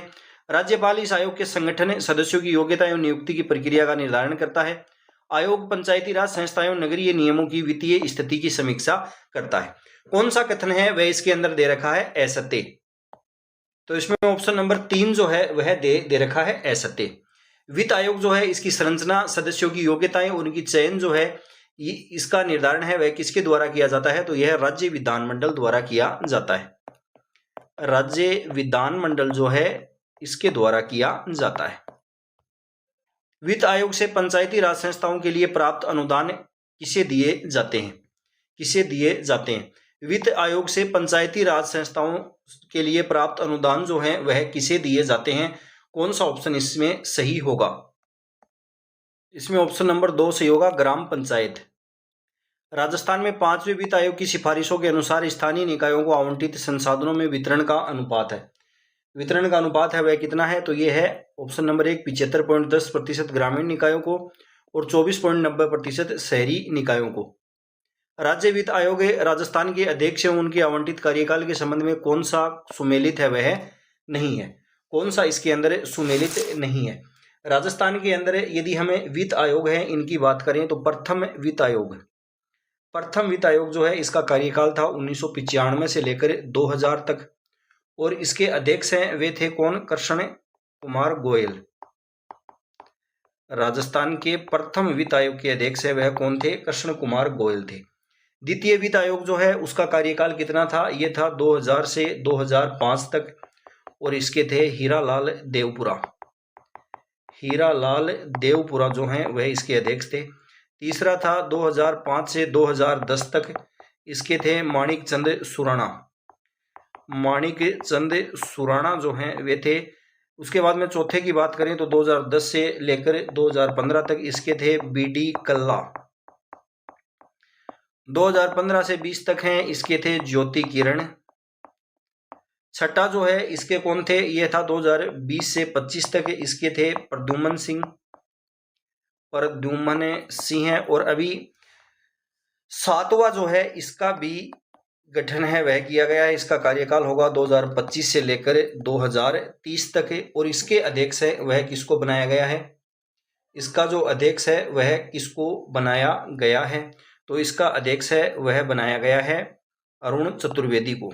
राज्यपाल इस आयोग के संगठन, सदस्यों की योग्यता एवं नियुक्ति की प्रक्रिया का निर्धारण करता है। आयोग पंचायती राज संस्थाओं एवं नगरीय नियमों की वित्तीय स्थिति की समीक्षा करता है। कौन सा कथन है वह इसके अंदर दे रखा है? असत्य। तो इसमें ऑप्शन नंबर 3 जो है वह दे रखा है असत्य। वित्त आयोग जो है इसकी संरचना, सदस्यों की योग्यताएं, उनकी चयन जो है इसका निर्धारण है वह किसके द्वारा किया जाता है? तो यह राज्य विधानमंडल द्वारा किया जाता है। राज्य विधानमंडल जो है इसके द्वारा किया जाता है। वित्त आयोग से पंचायती राज संस्थाओं के लिए प्राप्त अनुदान किसे दिए जाते हैं? किसे दिए जाते हैं? वित्त आयोग से पंचायती राज संस्थाओं के लिए प्राप्त अनुदान जो है वह किसे दिए जाते हैं? कौन सा ऑप्शन इसमें सही होगा? इसमें ऑप्शन नंबर 2 सही होगा, ग्राम पंचायत। राजस्थान में 5वें वित्त आयोग की सिफारिशों के अनुसार स्थानीय निकायों को आवंटित संसाधनों में वितरण का अनुपात है। वितरण का अनुपात है वह कितना है? तो यह है ऑप्शन नंबर 1 75.10% ग्रामीण निकायों को और 24.90% शहरी निकायों को। राज्य वित्त आयोग राजस्थान के अध्यक्ष एवं उनके आवंटित कार्यकाल के संबंध में कौन सा सुमेलित है? वह नहीं है। कौन सा इसके अंदर सुमेलित नहीं है? राजस्थान के अंदर यदि हमें वित्त आयोग है इनकी बात करें तो प्रथम वित्त आयोग जो है इसका कार्यकाल था 1995 से लेकर 2000 तक और इसके अध्यक्ष हैं वे थे कौन? कृष्ण कुमार गोयल। राजस्थान के प्रथम वित्त आयोग के अध्यक्ष है वह कौन थे? कृष्ण कुमार गोयल थे। द्वितीय वित्त आयोग जो है उसका कार्यकाल कितना था? ये था 2000 से 2005 तक और इसके थे हीरालाल देवपुरा जो हैं वह इसके अध्यक्ष थे। तीसरा था 2005 से 2010 तक, इसके थे माणिक चंद सुराणा जो हैं वे थे। उसके बाद में चौथे की बात करें तो 2010 से लेकर 2015 तक इसके थे बीडी कल्ला। 2015 से 20 तक हैं इसके थे ज्योति किरण। छठा जो है इसके कौन थे? ये था 2020 से 25 तक, इसके थे प्रद्युमन सिंह। और अभी 7वां जो है इसका भी गठन है वह किया गया है। इसका कार्यकाल होगा 2025 से लेकर 2030 तक है और इसके अध्यक्ष है वह किसको बनाया गया है? इसका जो अध्यक्ष है वह किसको बनाया गया है? तो इसका अध्यक्ष है वह बनाया गया है अरुण चतुर्वेदी को।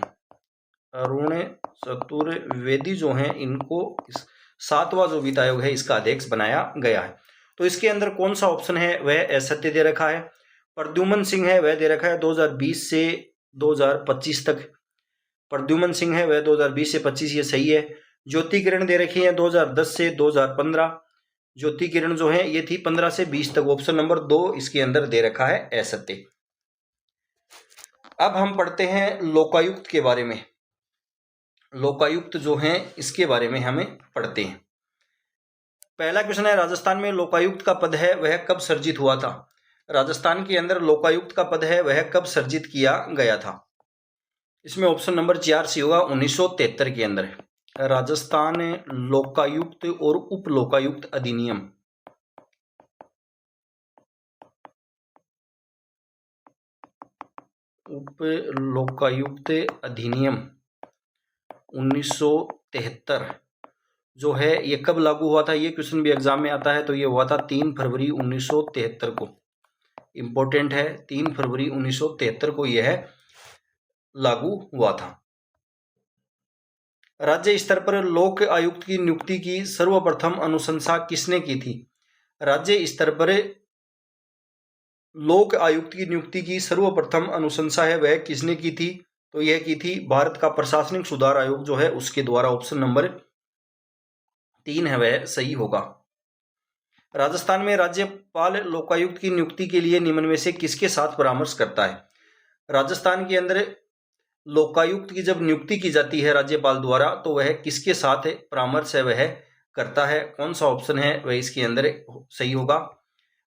अरुण चतुर्वेदी जो हैं इनको 7वां जो वित्त आयोग है इसका अध्यक्ष बनाया गया है। तो इसके अंदर कौन सा ऑप्शन है वह असत्य दे रखा है? प्रद्युमन सिंह है वह दे रखा है 2020 से 2025 तक। प्रद्युमन सिंह है वह 2020 से 25, ये सही है। ज्योति किरण दे रखी है 2010 से 2015। ज्योति किरण जो है ये थी 15 से 20 तक। ऑप्शन नंबर 2 इसके अंदर दे रखा है असत्य। अब हम पढ़ते हैं लोकायुक्त के बारे में। लोकायुक्त जो हैं इसके बारे में हमें पढ़ते हैं। पहला क्वेश्चन है राजस्थान में लोकायुक्त का पद है वह कब सर्जित हुआ था? राजस्थान के अंदर लोकायुक्त का पद है वह कब सर्जित किया गया था? इसमें ऑप्शन नंबर 4 सी होगा, 1973 के अंदर। राजस्थान लोकायुक्त और उप लोकायुक्त अधिनियम 1973 जो है ये कब लागू हुआ था? ये क्वेश्चन भी एग्जाम में आता है। तो ये हुआ था 3 फरवरी 1973 को। इंपॉर्टेंट है, 3 फरवरी 1973 को यह लागू हुआ था। राज्य स्तर पर लोक आयुक्त की नियुक्ति की सर्वप्रथम अनुशंसा किसने की थी? राज्य स्तर पर लोक आयुक्त की नियुक्ति की सर्वप्रथम अनुशंसा है वह किसने की थी? तो यह की थी भारत का प्रशासनिक सुधार आयोग जो है उसके द्वारा। ऑप्शन नंबर 3 है वह सही होगा। राजस्थान में राज्यपाल लोकायुक्त की नियुक्ति के लिए निम्न में से किसके साथ परामर्श करता है? राजस्थान के अंदर लोकायुक्त की जब नियुक्ति की जाती है राज्यपाल द्वारा तो वह किसके साथ परामर्श है वह करता है? कौन सा ऑप्शन है वह इसके अंदर सही होगा?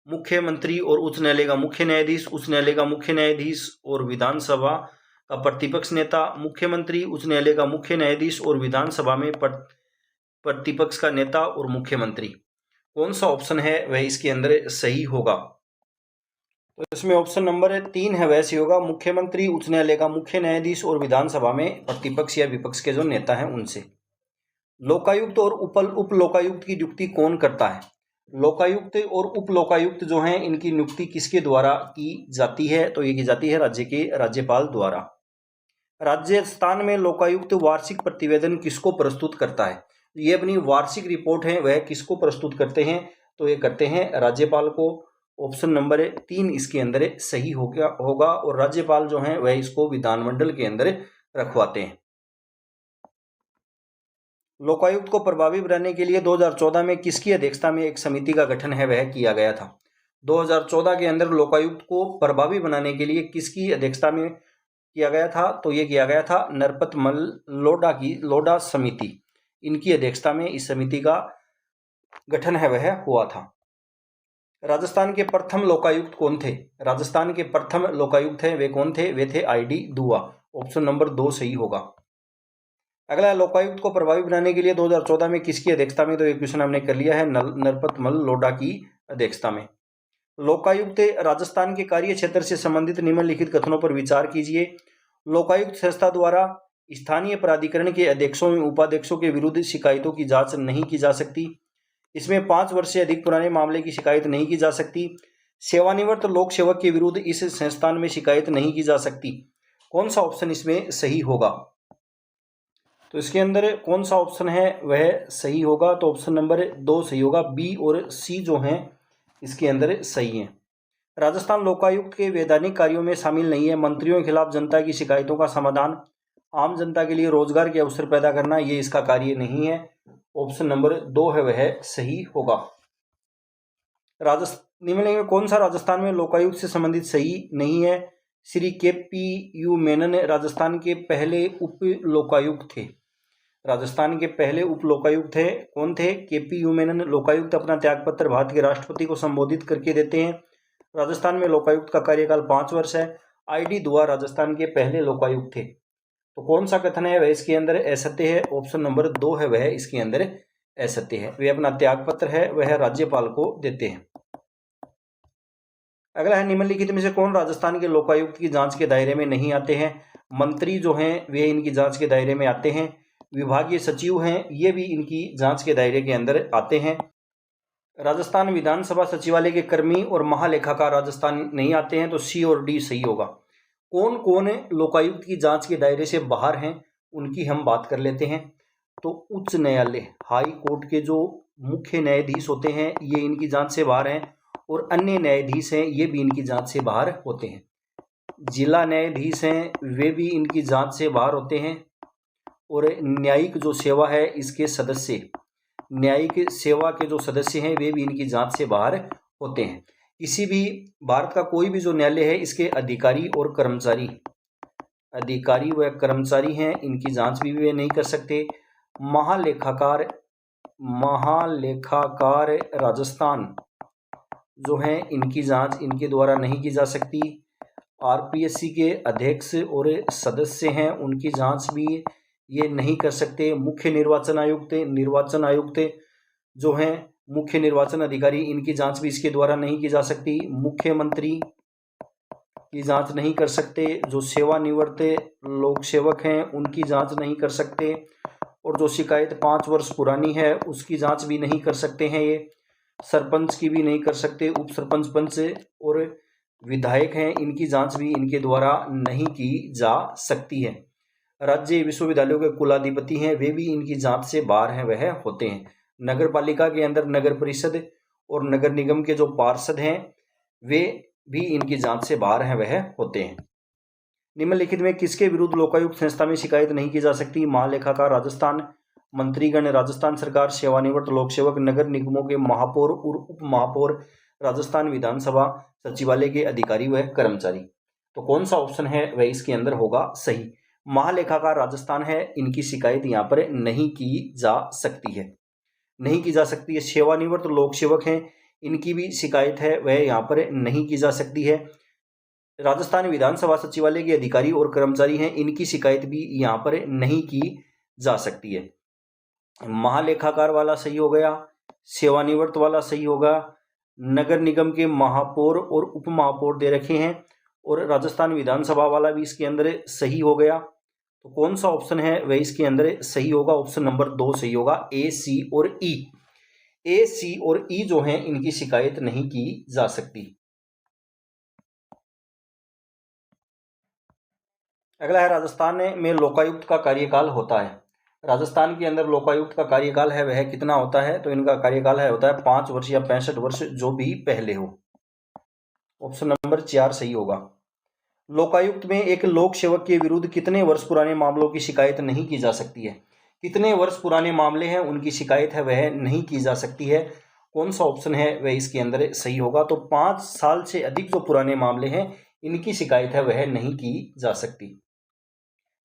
मुख्यमंत्री और उच्च न्यायालय का मुख्य न्यायाधीश, उच्च न्यायालय का मुख्य न्यायाधीश और विधानसभा का प्रतिपक्ष नेता, मुख्यमंत्री, उच्च न्यायालय का मुख्य न्यायाधीश और विधानसभा में प्रतिपक्ष का नेता और मुख्यमंत्री। कौन सा ऑप्शन है वह इसके अंदर सही होगा? तो इसमें ऑप्शन नंबर 3 है वह सही होगा। मुख्यमंत्री, उच्च न्यायालय का मुख्य न्यायाधीश और विधानसभा में प्रतिपक्ष या विपक्ष के जो नेता हैं उनसे। लोकायुक्त और उप लोकायुक्त की नियुक्ति कौन करता है? लोकायुक्त और उप लोकायुक्त जो हैं इनकी नियुक्ति किसके द्वारा की जाती है? तो ये की जाती है राज्य के राज्यपाल द्वारा। राजस्थान में लोकायुक्त वार्षिक प्रतिवेदन किसको प्रस्तुत करता है? ये अपनी वार्षिक रिपोर्ट है वह किसको प्रस्तुत करते हैं? तो ये करते हैं राज्यपाल को। ऑप्शन नंबर 3 इसके अंदर सही होगा और राज्यपाल जो हैं वह इसको विधानमंडल के अंदर रखवाते हैं। लोकायुक्त को प्रभावी बनाने के लिए 2014 में किसकी अध्यक्षता में एक समिति का गठन है वह किया गया था? 2014 के अंदर लोकायुक्त को प्रभावी बनाने के लिए किसकी अध्यक्षता में किया गया था? तो ये किया गया था नरपत मल लोढ़ा समिति, इनकी अध्यक्षता में इस समिति का गठन है वह हुआ था। राजस्थान के प्रथम लोकायुक्त कौन थे? राजस्थान के प्रथम लोकायुक्त हैं वे कौन थे? वे थे ID दुआ। ऑप्शन नंबर 2 सही होगा। अगला, लोकायुक्त को प्रभावी बनाने के लिए 2014 में किसकी अध्यक्षता में? तो ये क्वेश्चन हमने कर लिया है, नरपत मल लोढ़ा की अध्यक्षता में। लोकायुक्त राजस्थान के कार्य क्षेत्र से संबंधित निम्नलिखित कथनों पर विचार कीजिए। लोकायुक्त संस्था द्वारा स्थानीय प्राधिकरण के अध्यक्षों एवं उपाध्यक्षों के विरुद्ध शिकायतों की जांच नहीं की जा सकती। इसमें 5 वर्ष से अधिक पुराने मामले की शिकायत नहीं की जा सकती। सेवानिवृत्त लोक सेवक के विरुद्ध इस संस्थान में शिकायत नहीं की जा सकती। कौन सा ऑप्शन इसमें सही होगा? तो इसके अंदर कौन सा ऑप्शन है वह सही होगा? तो ऑप्शन नंबर 2 सही होगा। बी और सी जो हैं इसके अंदर सही हैं। राजस्थान लोकायुक्त के वैधानिक कार्यों में शामिल नहीं है। मंत्रियों के खिलाफ जनता की शिकायतों का समाधान, आम जनता के लिए रोजगार के अवसर पैदा करना, ये इसका कार्य नहीं है। ऑप्शन नंबर 2 है वह सही होगा। निम्नलिखित में कौन सा राजस्थान में लोकायुक्त से संबंधित सही नहीं है? श्री KPU मेनन राजस्थान के पहले उप लोकायुक्त थे। राजस्थान के पहले उप लोकायुक्त थे, कौन थे? KPU मेनन। लोकायुक्त अपना त्यागपत्र भारत के राष्ट्रपति को संबोधित करके देते हैं। राजस्थान में लोकायुक्त का कार्यकाल 5 वर्ष है। ID दुआ राजस्थान के पहले लोकायुक्त थे। तो कौन सा कथन है वह इसके अंदर असत्य है? ऑप्शन नंबर 2 है वह इसके अंदर असत्य है। वे अपना त्यागपत्र है वह राज्यपाल को देते हैं। अगला है, निम्नलिखित में से कौन राजस्थान के लोकायुक्त की जांच के दायरे में नहीं आते हैं? मंत्री जो हैं वे इनकी जांच के दायरे में आते हैं। विभागीय सचिव हैं ये भी इनकी जांच के दायरे के अंदर आते हैं। राजस्थान विधानसभा सचिवालय के कर्मी और महालेखाकार राजस्थान नहीं आते हैं। तो C और D सही होगा। कौन कौन लोकायुक्त की जांच के दायरे से बाहर हैं उनकी हम बात कर लेते हैं। तो उच्च न्यायालय, हाई कोर्ट के जो मुख्य न्यायाधीश होते हैं ये इनकी जांच से बाहर हैं और अन्य न्यायाधीश हैं ये भी इनकी जांच से बाहर होते हैं। जिला न्यायाधीश हैं वे भी इनकी जांच से बाहर होते हैं और न्यायिक जो सेवा है इसके सदस्य, न्यायिक सेवा के जो सदस्य हैं वे भी इनकी जांच से बाहर होते हैं। किसी भी भारत का कोई भी जो न्यायालय है इसके अधिकारी और कर्मचारी, अधिकारी व कर्मचारी हैं इनकी जांच भी वे नहीं कर सकते। महालेखाकार राजस्थान जो हैं इनकी जांच इनके द्वारा नहीं की जा सकती। RPSC के अध्यक्ष और सदस्य हैं उनकी जांच भी ये नहीं कर सकते। मुख्य निर्वाचन आयुक्त जो हैं मुख्य निर्वाचन अधिकारी इनकी जांच भी इसके द्वारा नहीं की जा सकती। मुख्यमंत्री की जांच नहीं कर सकते। जो सेवानिवृत्त लोक सेवक हैं उनकी जांच नहीं कर सकते और जो शिकायत 5 वर्ष पुरानी है उसकी जांच भी नहीं कर सकते हैं। ये सरपंच की भी नहीं कर सकते। उप सरपंच, पंच और विधायक हैं इनकी जांच भी इनके द्वारा नहीं की जा सकती है। राज्य विश्वविद्यालयों के कुलाधिपति हैं वे भी इनकी जांच से बाहर हैं वह होते हैं। नगर पालिका के अंदर नगर परिषद और नगर निगम के जो पार्षद हैं वे भी इनकी जांच से बाहर हैं वह होते हैं। निम्नलिखित में किसके विरुद्ध लोकायुक्त संस्था में शिकायत नहीं की जा सकती? महालेखाकार राजस्थान, मंत्रीगण राजस्थान सरकार, सेवानिवृत्त लोक सेवक, नगर निगमों के महापौर और उप महापौर, राजस्थान विधानसभा सचिवालय के अधिकारी व कर्मचारी। तो कौन सा ऑप्शन है वह इसके अंदर होगा सही? महालेखाकार राजस्थान है, इनकी शिकायत यहाँ पर नहीं की जा सकती है, नहीं की जा सकती है। सेवानिवृत्त लोक सेवक हैं, इनकी भी शिकायत है वह यहाँ पर नहीं की जा सकती है। राजस्थान विधानसभा सचिवालय के अधिकारी और कर्मचारी हैं, इनकी शिकायत भी यहाँ पर नहीं की जा सकती है। महालेखाकार वाला सही हो गया, सेवानिवृत्त वाला सही होगा, नगर निगम के महापौर और उप महापौर दे रखे हैं, और राजस्थान विधानसभा वाला भी इसके अंदर सही हो गया। तो कौन सा ऑप्शन है वह इसके अंदर सही होगा? ऑप्शन नंबर 2 सही होगा, ए, सी और ई। ए, सी और ई जो हैं इनकी शिकायत नहीं की जा सकती। अगला है राजस्थान में लोकायुक्त का कार्यकाल होता है। राजस्थान के अंदर लोकायुक्त का कार्यकाल है वह कितना होता है? तो इनका कार्यकाल है होता है 5 वर्ष या 65 वर्ष, जो भी पहले हो। ऑप्शन नंबर 4 सही होगा। लोकायुक्त में एक लोक सेवक के विरुद्ध कितने वर्ष पुराने मामलों की शिकायत नहीं की जा सकती है? कितने वर्ष पुराने मामले हैं उनकी शिकायत है वह नहीं की जा सकती है। कौन सा ऑप्शन है वह इसके अंदर सही होगा? तो 5 साल से अधिक जो पुराने मामले हैं इनकी शिकायत है वह नहीं की जा सकती।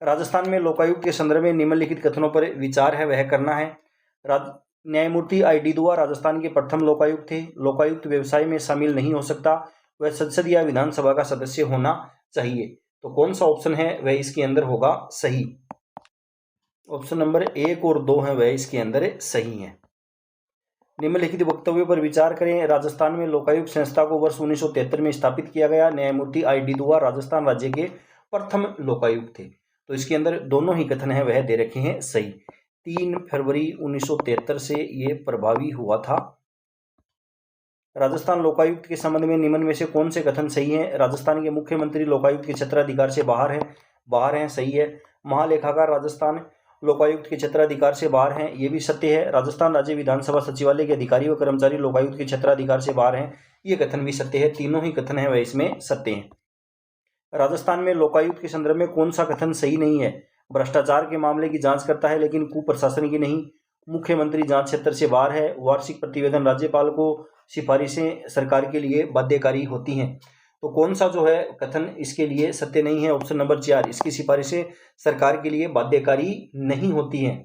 राजस्थान में लोकायुक्त के संदर्भ में निम्नलिखित कथनों पर विचार है वह करना है। न्यायमूर्ति आई.डी. दुआ राजस्थान के प्रथम लोकायुक्त थे। लोकायुक्त व्यवसाय में शामिल नहीं हो सकता, वह संसद या विधानसभा का सदस्य होना चाहिए। तो कौन सा ऑप्शन है वह इसके अंदर होगा सही? ऑप्शन नंबर 1 और 2 है वह इसके अंदर सही है। निम्नलिखित वक्तव्यों पर विचार करें। राजस्थान में लोकायुक्त संस्था को वर्ष 1973 में स्थापित किया गया। न्यायमूर्ति आई.डी. दुआ राजस्थान राज्य के प्रथम लोकायुक्त थे। तो इसके अंदर दोनों ही कथन है वह दे रखे हैं सही। 3 फरवरी 1973 से ये प्रभावी हुआ था। राजस्थान लोकायुक्त के संबंध में निम्न में से कौन से कथन सही हैं? राजस्थान के मुख्यमंत्री लोकायुक्त के क्षेत्राधिकार से बाहर हैं, सही है। महालेखाकार राजस्थान लोकायुक्त के क्षेत्राधिकार से बाहर हैं, ये भी सत्य है। राजस्थान राज्य विधानसभा सचिवालय के अधिकारी व कर्मचारी लोकायुक्त के क्षेत्राधिकार से बाहर हैं, ये कथन भी सत्य है। तीनों ही कथन है वह इसमें सत्य हैं। राजस्थान में लोकायुक्त के संदर्भ में कौन सा कथन सही नहीं है? भ्रष्टाचार के मामले की जांच करता है लेकिन कुप्रशासन की नहीं। मुख्यमंत्री जांच क्षेत्र से बाहर है। वार्षिक प्रतिवेदन राज्यपाल को सिफारिशें सरकार के लिए बाध्यकारी होती हैं। तो कौन सा जो है कथन इसके लिए सत्य नहीं है? ऑप्शन नंबर 4, इसकी सिफारिशें सरकार के लिए बाध्यकारी नहीं होती हैं।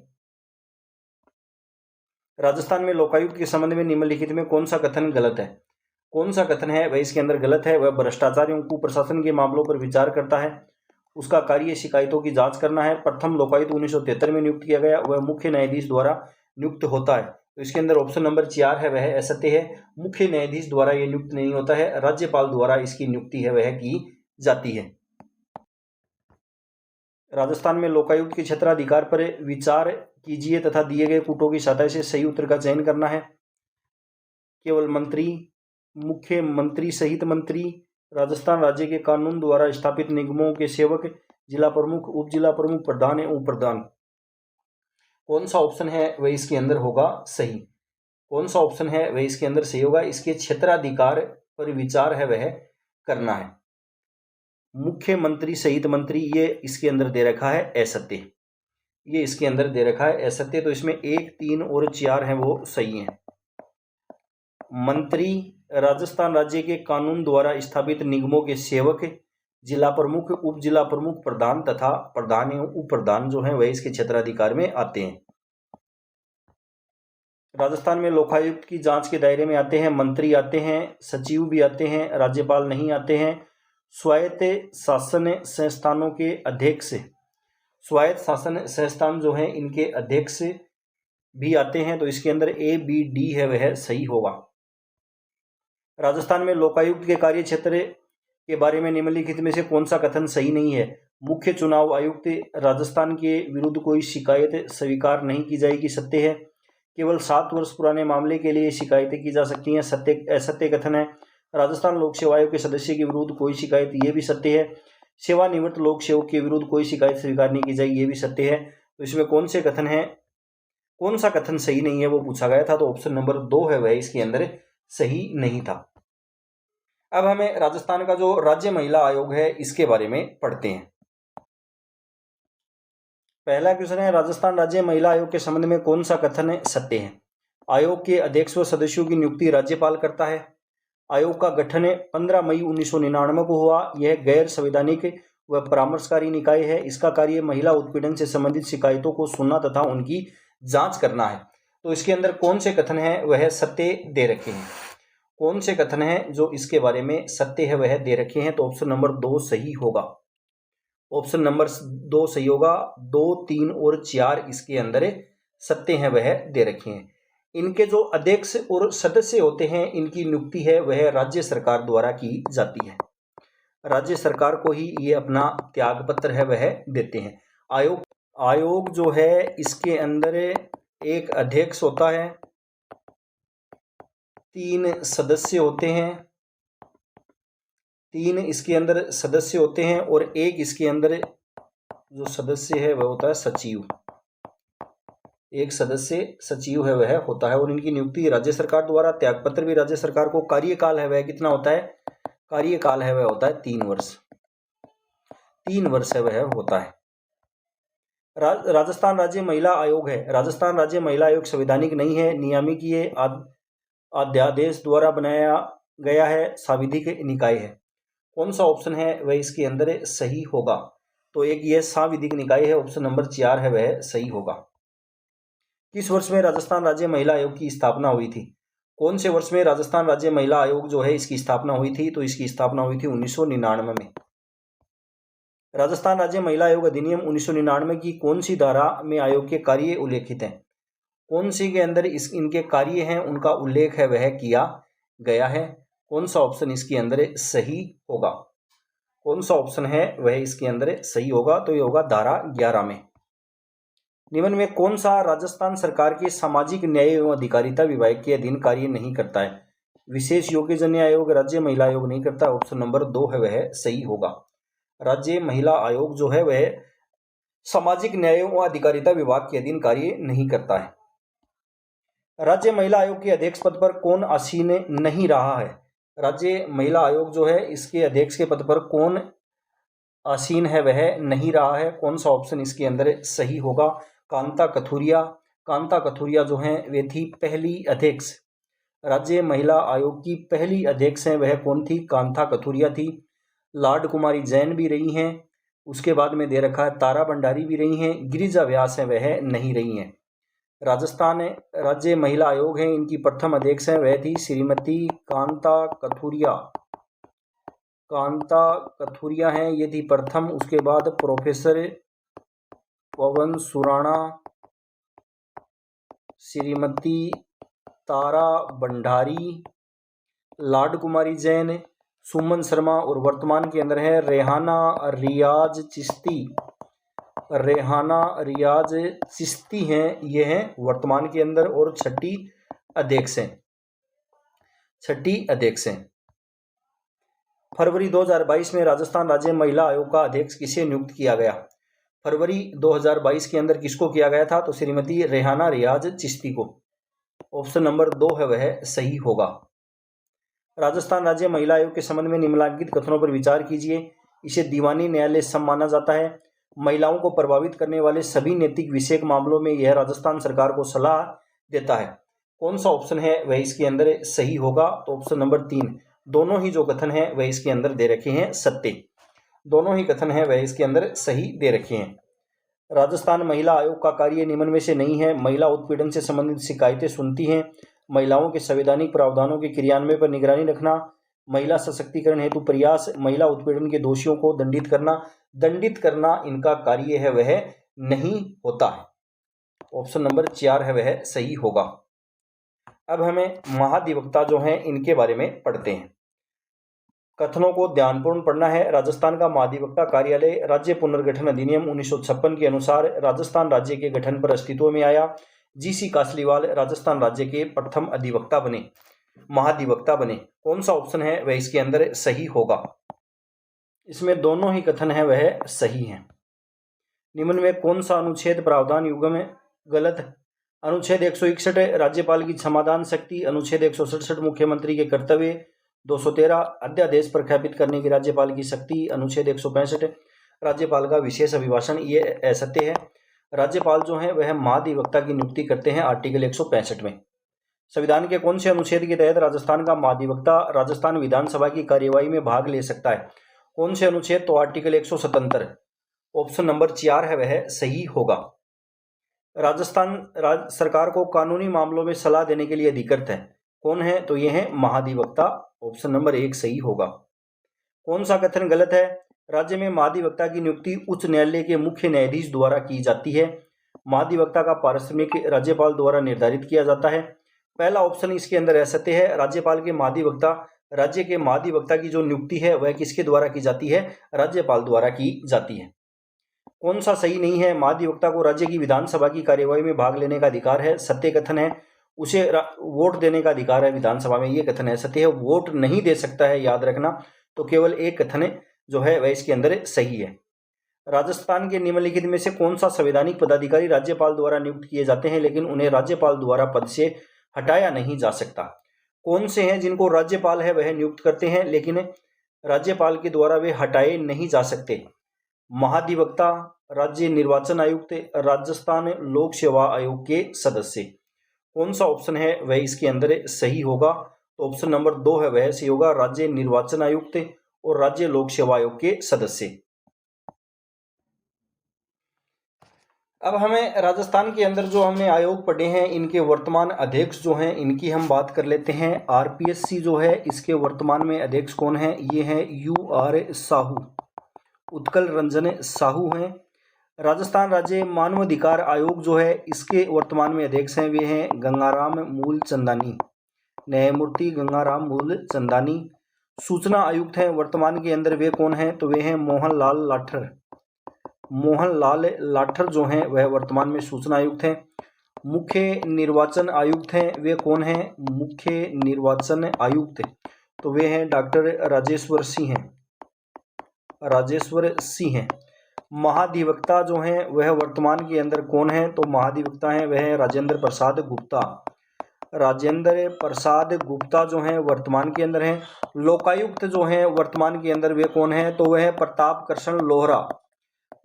राजस्थान में लोकायुक्त के संबंध में निम्नलिखित में कौन सा कथन गलत है? कौन सा कथन है वह इसके अंदर गलत है? वह भ्रष्टाचार एवं कुप्रशासन के मामलों पर विचार करता है, उसका कार्य शिकायतों की जांच करना है। प्रथम लोकायुक्त 1973 में नियुक्त किया गया, वह मुख्य न्यायाधीश द्वारा नियुक्त होता है। तो इसके अंदर ऑप्शन नंबर 4 है वह असत्य है। मुख्य न्यायाधीश द्वारा यह नियुक्त नहीं होता है, राज्यपाल द्वारा इसकी नियुक्ति है वह की जाती है। राजस्थान में लोकायुक्त के क्षेत्राधिकार पर विचार कीजिए तथा दिए गए कूटों की सहायता से सही उत्तर का चयन करना है। केवल मंत्री, मुख्यमंत्री सहित मंत्री, राजस्थान राज्य के कानून द्वारा स्थापित निगमों के सेवक, जिला प्रमुख, उप जिला प्रमुख, प्रधान एवं उप प्रधान। कौन सा ऑप्शन है वह इसके अंदर होगा सही? कौन सा ऑप्शन है वह इसके अंदर सही होगा? इसके क्षेत्राधिकार पर विचार है वह करना है। मुख्यमंत्री सहित मंत्री ये इसके अंदर दे रखा है असत्य, ये इसके अंदर दे रखा है असत्य। तो इसमें 1, 3 और 4 हैं वो सही हैं। मंत्री, राजस्थान राज्य के कानून द्वारा स्थापित निगमों के सेवक, जिला प्रमुख, उप जिला प्रमुख, प्रधान तथा प्रधान एवं उप प्रधान जो है वह इसके क्षेत्राधिकार में आते हैं। राजस्थान में लोकायुक्त की जांच के दायरे में आते हैं मंत्री, आते हैं सचिव भी आते हैं, राज्यपाल नहीं आते हैं। स्वायत्त शासन संस्थानों के अध्यक्ष, स्वायत्त शासन संस्थान जो हैं इनके अध्यक्ष भी आते हैं। तो इसके अंदर A, B, D है वह सही होगा। राजस्थान में लोकायुक्त के कार्य क्षेत्र के बारे में निम्नलिखित में से कौन सा कथन सही नहीं है? मुख्य चुनाव आयुक्त राजस्थान के विरुद्ध कोई शिकायत स्वीकार नहीं की जाएगी, सत्य है। केवल 7 वर्ष पुराने मामले के लिए शिकायतें की जा सकती हैं, असत्य कथन है। राजस्थान लोक सेवा आयोग के सदस्य के विरुद्ध कोई शिकायत, ये भी सत्य है। सेवानिवृत्त लोक सेवक के विरुद्ध कोई शिकायत स्वीकार नहीं की जाएगी, ये भी सत्य है। तो इसमें कौन से कथन है, कौन सा कथन सही नहीं है वो पूछा गया था। तो ऑप्शन नंबर 2 है वह इसके अंदर सही नहीं था। अब हमें राजस्थान का जो राज्य महिला आयोग है इसके बारे में पढ़ते हैं। पहला क्वेश्चन है, राजस्थान राज्य महिला आयोग के संबंध में कौन सा कथन सत्य है? आयोग के अध्यक्ष व सदस्यों की नियुक्ति राज्यपाल करता है। आयोग का गठन 15 मई 1999 को हुआ। यह गैर संवैधानिक व परामर्शकारी निकाय है। इसका कार्य महिला उत्पीड़न से संबंधित शिकायतों को सुनना तथा उनकी जांच करना है। तो इसके अंदर कौन से कथन हैं वह सत्य दे रखे हैं? कौन से कथन हैं जो इसके बारे में सत्य है वह दे रखे हैं? तो ऑप्शन नंबर 2 सही होगा। ऑप्शन नंबर 2 सही होगा। 2, 3 और 4 इसके अंदर सत्य हैं वह दे रखे हैं। इनके जो अध्यक्ष और सदस्य होते हैं इनकी नियुक्ति है वह राज्य सरकार द्वारा की जाती है। राज्य सरकार को ही ये अपना त्याग पत्र है वह देते हैं। आयोग जो है इसके अंदर एक अध्यक्ष होता है, 3 सदस्य होते हैं, 3 इसके अंदर सदस्य होते हैं और एक इसके अंदर जो सदस्य है वह होता है सचिव। एक सदस्य सचिव है वह होता है और इनकी नियुक्ति राज्य सरकार द्वारा। त्यागपत्र भी राज्य सरकार को। कार्यकाल है वह कितना होता है? कार्यकाल है वह होता है 3 वर्ष। 3 वर्ष है वह होता है। राजस्थान राज्य महिला आयोग है। राजस्थान राज्य महिला आयोग संवैधानिक नहीं है, नियामकीय अध्यादेश द्वारा बनाया गया है, सांविधिक निकाय है। कौन सा ऑप्शन है वह इसके अंदर सही होगा? तो एक यह सांविधिक निकाय है, ऑप्शन नंबर 4 है वह सही होगा। किस वर्ष में राजस्थान राज्य महिला आयोग की स्थापना हुई थी? कौन से वर्ष में राजस्थान राज्य महिला आयोग जो है इसकी स्थापना हुई थी? तो इसकी स्थापना हुई थी 1999 में। राजस्थान राज्य महिला आयोग अधिनियम 1999 की कौन सी धारा में आयोग के कार्य उल्लेखित हैं? कौन सी के अंदर इनके कार्य हैं उनका उल्लेख है वह किया गया है? कौन सा ऑप्शन इसके अंदर सही होगा? कौन सा ऑप्शन है वह इसके अंदर सही होगा? तो ये होगा धारा 11 में। निम्न में कौन सा राजस्थान सरकार के सामाजिक न्याय एवं अधिकारिता विभाग के अधीन कार्य नहीं करता है? विशेष योग्यजन्य आयोग राज्य महिला आयोग नहीं करता। ऑप्शन नंबर 2 है वह सही होगा। राज्य महिला आयोग जो है वह सामाजिक न्याय एवं अधिकारिता विभाग के अधीन कार्य नहीं करता है। राज्य महिला आयोग के अध्यक्ष पद पर कौन आसीन नहीं रहा है? राज्य महिला आयोग जो है इसके अध्यक्ष के पद पर कौन आसीन है वह नहीं रहा है? कौन सा ऑप्शन इसके अंदर सही होगा? कांता कथूरिया। कांता कथूरिया जो हैं वे थी पहली अध्यक्ष। राज्य महिला आयोग की पहली अध्यक्ष हैं वह कौन थी? कांता कथूरिया थी। लाड कुमारी जैन भी रही हैं। उसके बाद में दे रखा है तारा भंडारी भी रही हैं। गिरिजा व्यास हैं वह नहीं रही हैं। राजस्थान राज्य महिला आयोग है इनकी प्रथम अध्यक्ष हैं वह थी श्रीमती कांता कथूरिया। कांता कथूरिया हैं ये थी प्रथम। उसके बाद प्रोफेसर पवन सुराणा, श्रीमती तारा भंडारी, लाड कुमारी जैन, सुमन शर्मा और वर्तमान के अंदर है रेहाना रियाज चिश्ती। रेहाना रियाज चिश्ती हैं ये हैं वर्तमान के अंदर और छठी अध्यक्ष हैं। फरवरी 2022 में राजस्थान राज्य महिला आयोग का अध्यक्ष किसे नियुक्त किया गया? फरवरी 2022 के अंदर किसको किया गया था? तो श्रीमती रेहाना रियाज चिश्ती को। ऑप्शन नंबर 2 है वह सही होगा। राजस्थान राज्य महिला आयोग के संबंध में निम्नलिखित कथनों पर विचार कीजिए। इसे दीवानी न्यायालय सम माना जाता है। महिलाओं को प्रभावित करने वाले सभी नैतिक विषयक मामलों में यह राजस्थान सरकार को सलाह देता है। कौन सा ऑप्शन है वह इसके अंदर सही होगा? तो ऑप्शन नंबर 3। दोनों ही जो कथन हैं वह इसके अंदर दे रखे हैं सत्य। दोनों ही कथन हैं वह इसके अंदर सही दे रखे हैं। राजस्थान महिला आयोग का कार्य निम्न में से नहीं है। महिला उत्पीड़न से संबंधित शिकायतें सुनती हैं, महिलाओं के संवैधानिक प्रावधानों के क्रियान्वयन पर निगरानी रखना, महिला सशक्तिकरण हेतु प्रयास, महिला उत्पीड़न के दोषियों को दंडित करना इनका कार्य है वह नहीं होता है। ऑप्शन नंबर 4 है वह सही होगा। अब हमें महाधिवक्ता जो हैं इनके बारे में पढ़ते हैं। कथनों को ध्यानपूर्ण पढ़ना है। राजस्थान का महाधिवक्ता कार्यालय राज्य पुनर्गठन अधिनियम 1956 के अनुसार राजस्थान राज्य के गठन पर अस्तित्व में आया। जीसी कासलीवाल राजस्थान राज्य के प्रथम अधिवक्ता बने, महाधिवक्ता बने। कौन सा ऑप्शन है वह इसके अंदर सही होगा? इसमें दोनों ही कथन है वह सही हैं। निम्न में कौन सा अनुच्छेद प्रावधान युग में गलत? अनुच्छेद 161 राज्यपाल की क्षमादान शक्ति, अनुच्छेद 167 मुख्यमंत्री के कर्तव्य, 213 अध्यादेश प्रख्यापित करने की राज्यपाल की शक्ति, अनुच्छेद 165 राज्यपाल का विशेष अभिभाषण ये असत्य है। राज्यपाल जो हैं वह महाधिवक्ता की नियुक्ति करते हैं आर्टिकल 165 में। संविधान के कौन से अनुच्छेद के तहत राजस्थान का महाधिवक्ता राजस्थान विधानसभा की कार्यवाही में भाग ले सकता है? कौन से अनुच्छेद? तो आर्टिकल 177। ऑप्शन नंबर 4 है वह सही होगा। राजस्थान सरकार को कानूनी मामलों में सलाह देने के लिए अधिकृत है, कौन है? तो ये है महाधिवक्ता। ऑप्शन नंबर 1 सही होगा। कौन सा कथन गलत है? राज्य में महाधिवक्ता की नियुक्ति उच्च न्यायालय के मुख्य न्यायाधीश द्वारा की जाती है। महाधिवक्ता का पारिश्रमिक राज्यपाल द्वारा निर्धारित किया जाता है। पहला ऑप्शन इसके अंदर असत्य है। राज्यपाल के महाधिवक्ता राज्य के महाधिवक्ता की जो नियुक्ति है वह किसके द्वारा की जाती है? राज्यपाल द्वारा की जाती है। कौन सा सही नहीं है? महाधिवक्ता को राज्य की विधानसभा की कार्यवाही में भाग लेने का अधिकार है, सत्य कथन है। उसे वोट देने का अधिकार है विधानसभा में, ये कथन है सत्य है। वोट नहीं दे सकता है, याद रखना। तो केवल एक कथन जो है वह इसके अंदर सही है। राजस्थान के निम्नलिखित में से कौन सा संवैधानिक पदाधिकारी राज्यपाल द्वारा नियुक्त किए जाते हैं लेकिन उन्हें राज्यपाल द्वारा पद से हटाया नहीं जा सकता? कौन से हैं जिनको राज्यपाल है वह नियुक्त करते हैं लेकिन राज्यपाल के द्वारा वे हटाए नहीं जा सकते? महाधिवक्ता, राज्य निर्वाचन आयुक्त, राजस्थान लोक सेवा आयोग के सदस्य। कौन सा ऑप्शन है वह इसके अंदर सही होगा? तो ऑप्शन नंबर 2 है वह सही होगा, राज्य निर्वाचन आयुक्त और राज्य लोक सेवा आयोग के सदस्य। अब हमें राजस्थान के अंदर जो हमने आयोग पढ़े हैं इनके वर्तमान अध्यक्ष जो हैं इनकी हम बात कर लेते हैं। आरपीएससी जो है इसके वर्तमान में अध्यक्ष कौन है? ये है UR साहू, उत्कल रंजन साहू हैं। राजस्थान राज्य मानवाधिकार आयोग जो है इसके वर्तमान में अध्यक्ष हैं वे हैं गंगाराम मूलचंदानी, न्यायमूर्ति गंगाराम मूलचंदानी। सूचना आयुक्त हैं वर्तमान के अंदर वे कौन हैं? तो वे हैं मोहनलाल लाठर। मोहनलाल लाठर जो हैं वह वर्तमान में सूचना आयुक्त हैं। मुख्य निर्वाचन आयुक्त हैं वे कौन हैं? मुख्य निर्वाचन आयुक्त तो वे हैं डॉक्टर राजेश्वर सिंह हैं, राजेश्वर सिंह हैं। महाधिवक्ता जो हैं वह वर्तमान के अंदर कौन है? तो महाधिवक्ता हैं वह है राजेंद्र प्रसाद गुप्ता, राजेंद्र प्रसाद गुप्ता जो हैं वर्तमान के अंदर हैं। लोकायुक्त जो हैं वर्तमान के अंदर वे कौन है? तो वह है प्रताप कृष्ण लोहरा,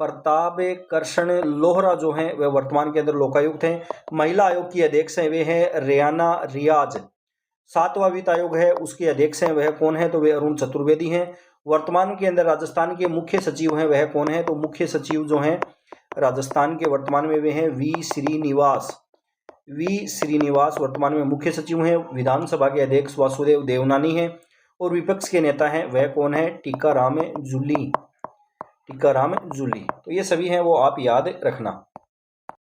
प्रताप कृष्ण लोहरा जो हैं वह वर्तमान के अंदर लोकायुक्त हैं। महिला आयोग की अध्यक्ष हैं वे हैं रेयाना रियाज। 7वां वित्त आयोग है उसके अध्यक्ष हैं वह कौन है? तो वे अरुण चतुर्वेदी हैं। वर्तमान के अंदर राजस्थान के मुख्य सचिव हैं वह कौन है? तो मुख्य सचिव जो हैं राजस्थान के वर्तमान में वे हैं वी श्रीनिवास वर्तमान में मुख्य सचिव हैं। विधानसभा के अध्यक्ष वासुदेव देवनानी हैं और विपक्ष के नेता हैं वह कौन है? टीकाराम जूली। तो ये सभी हैं वो आप याद रखना।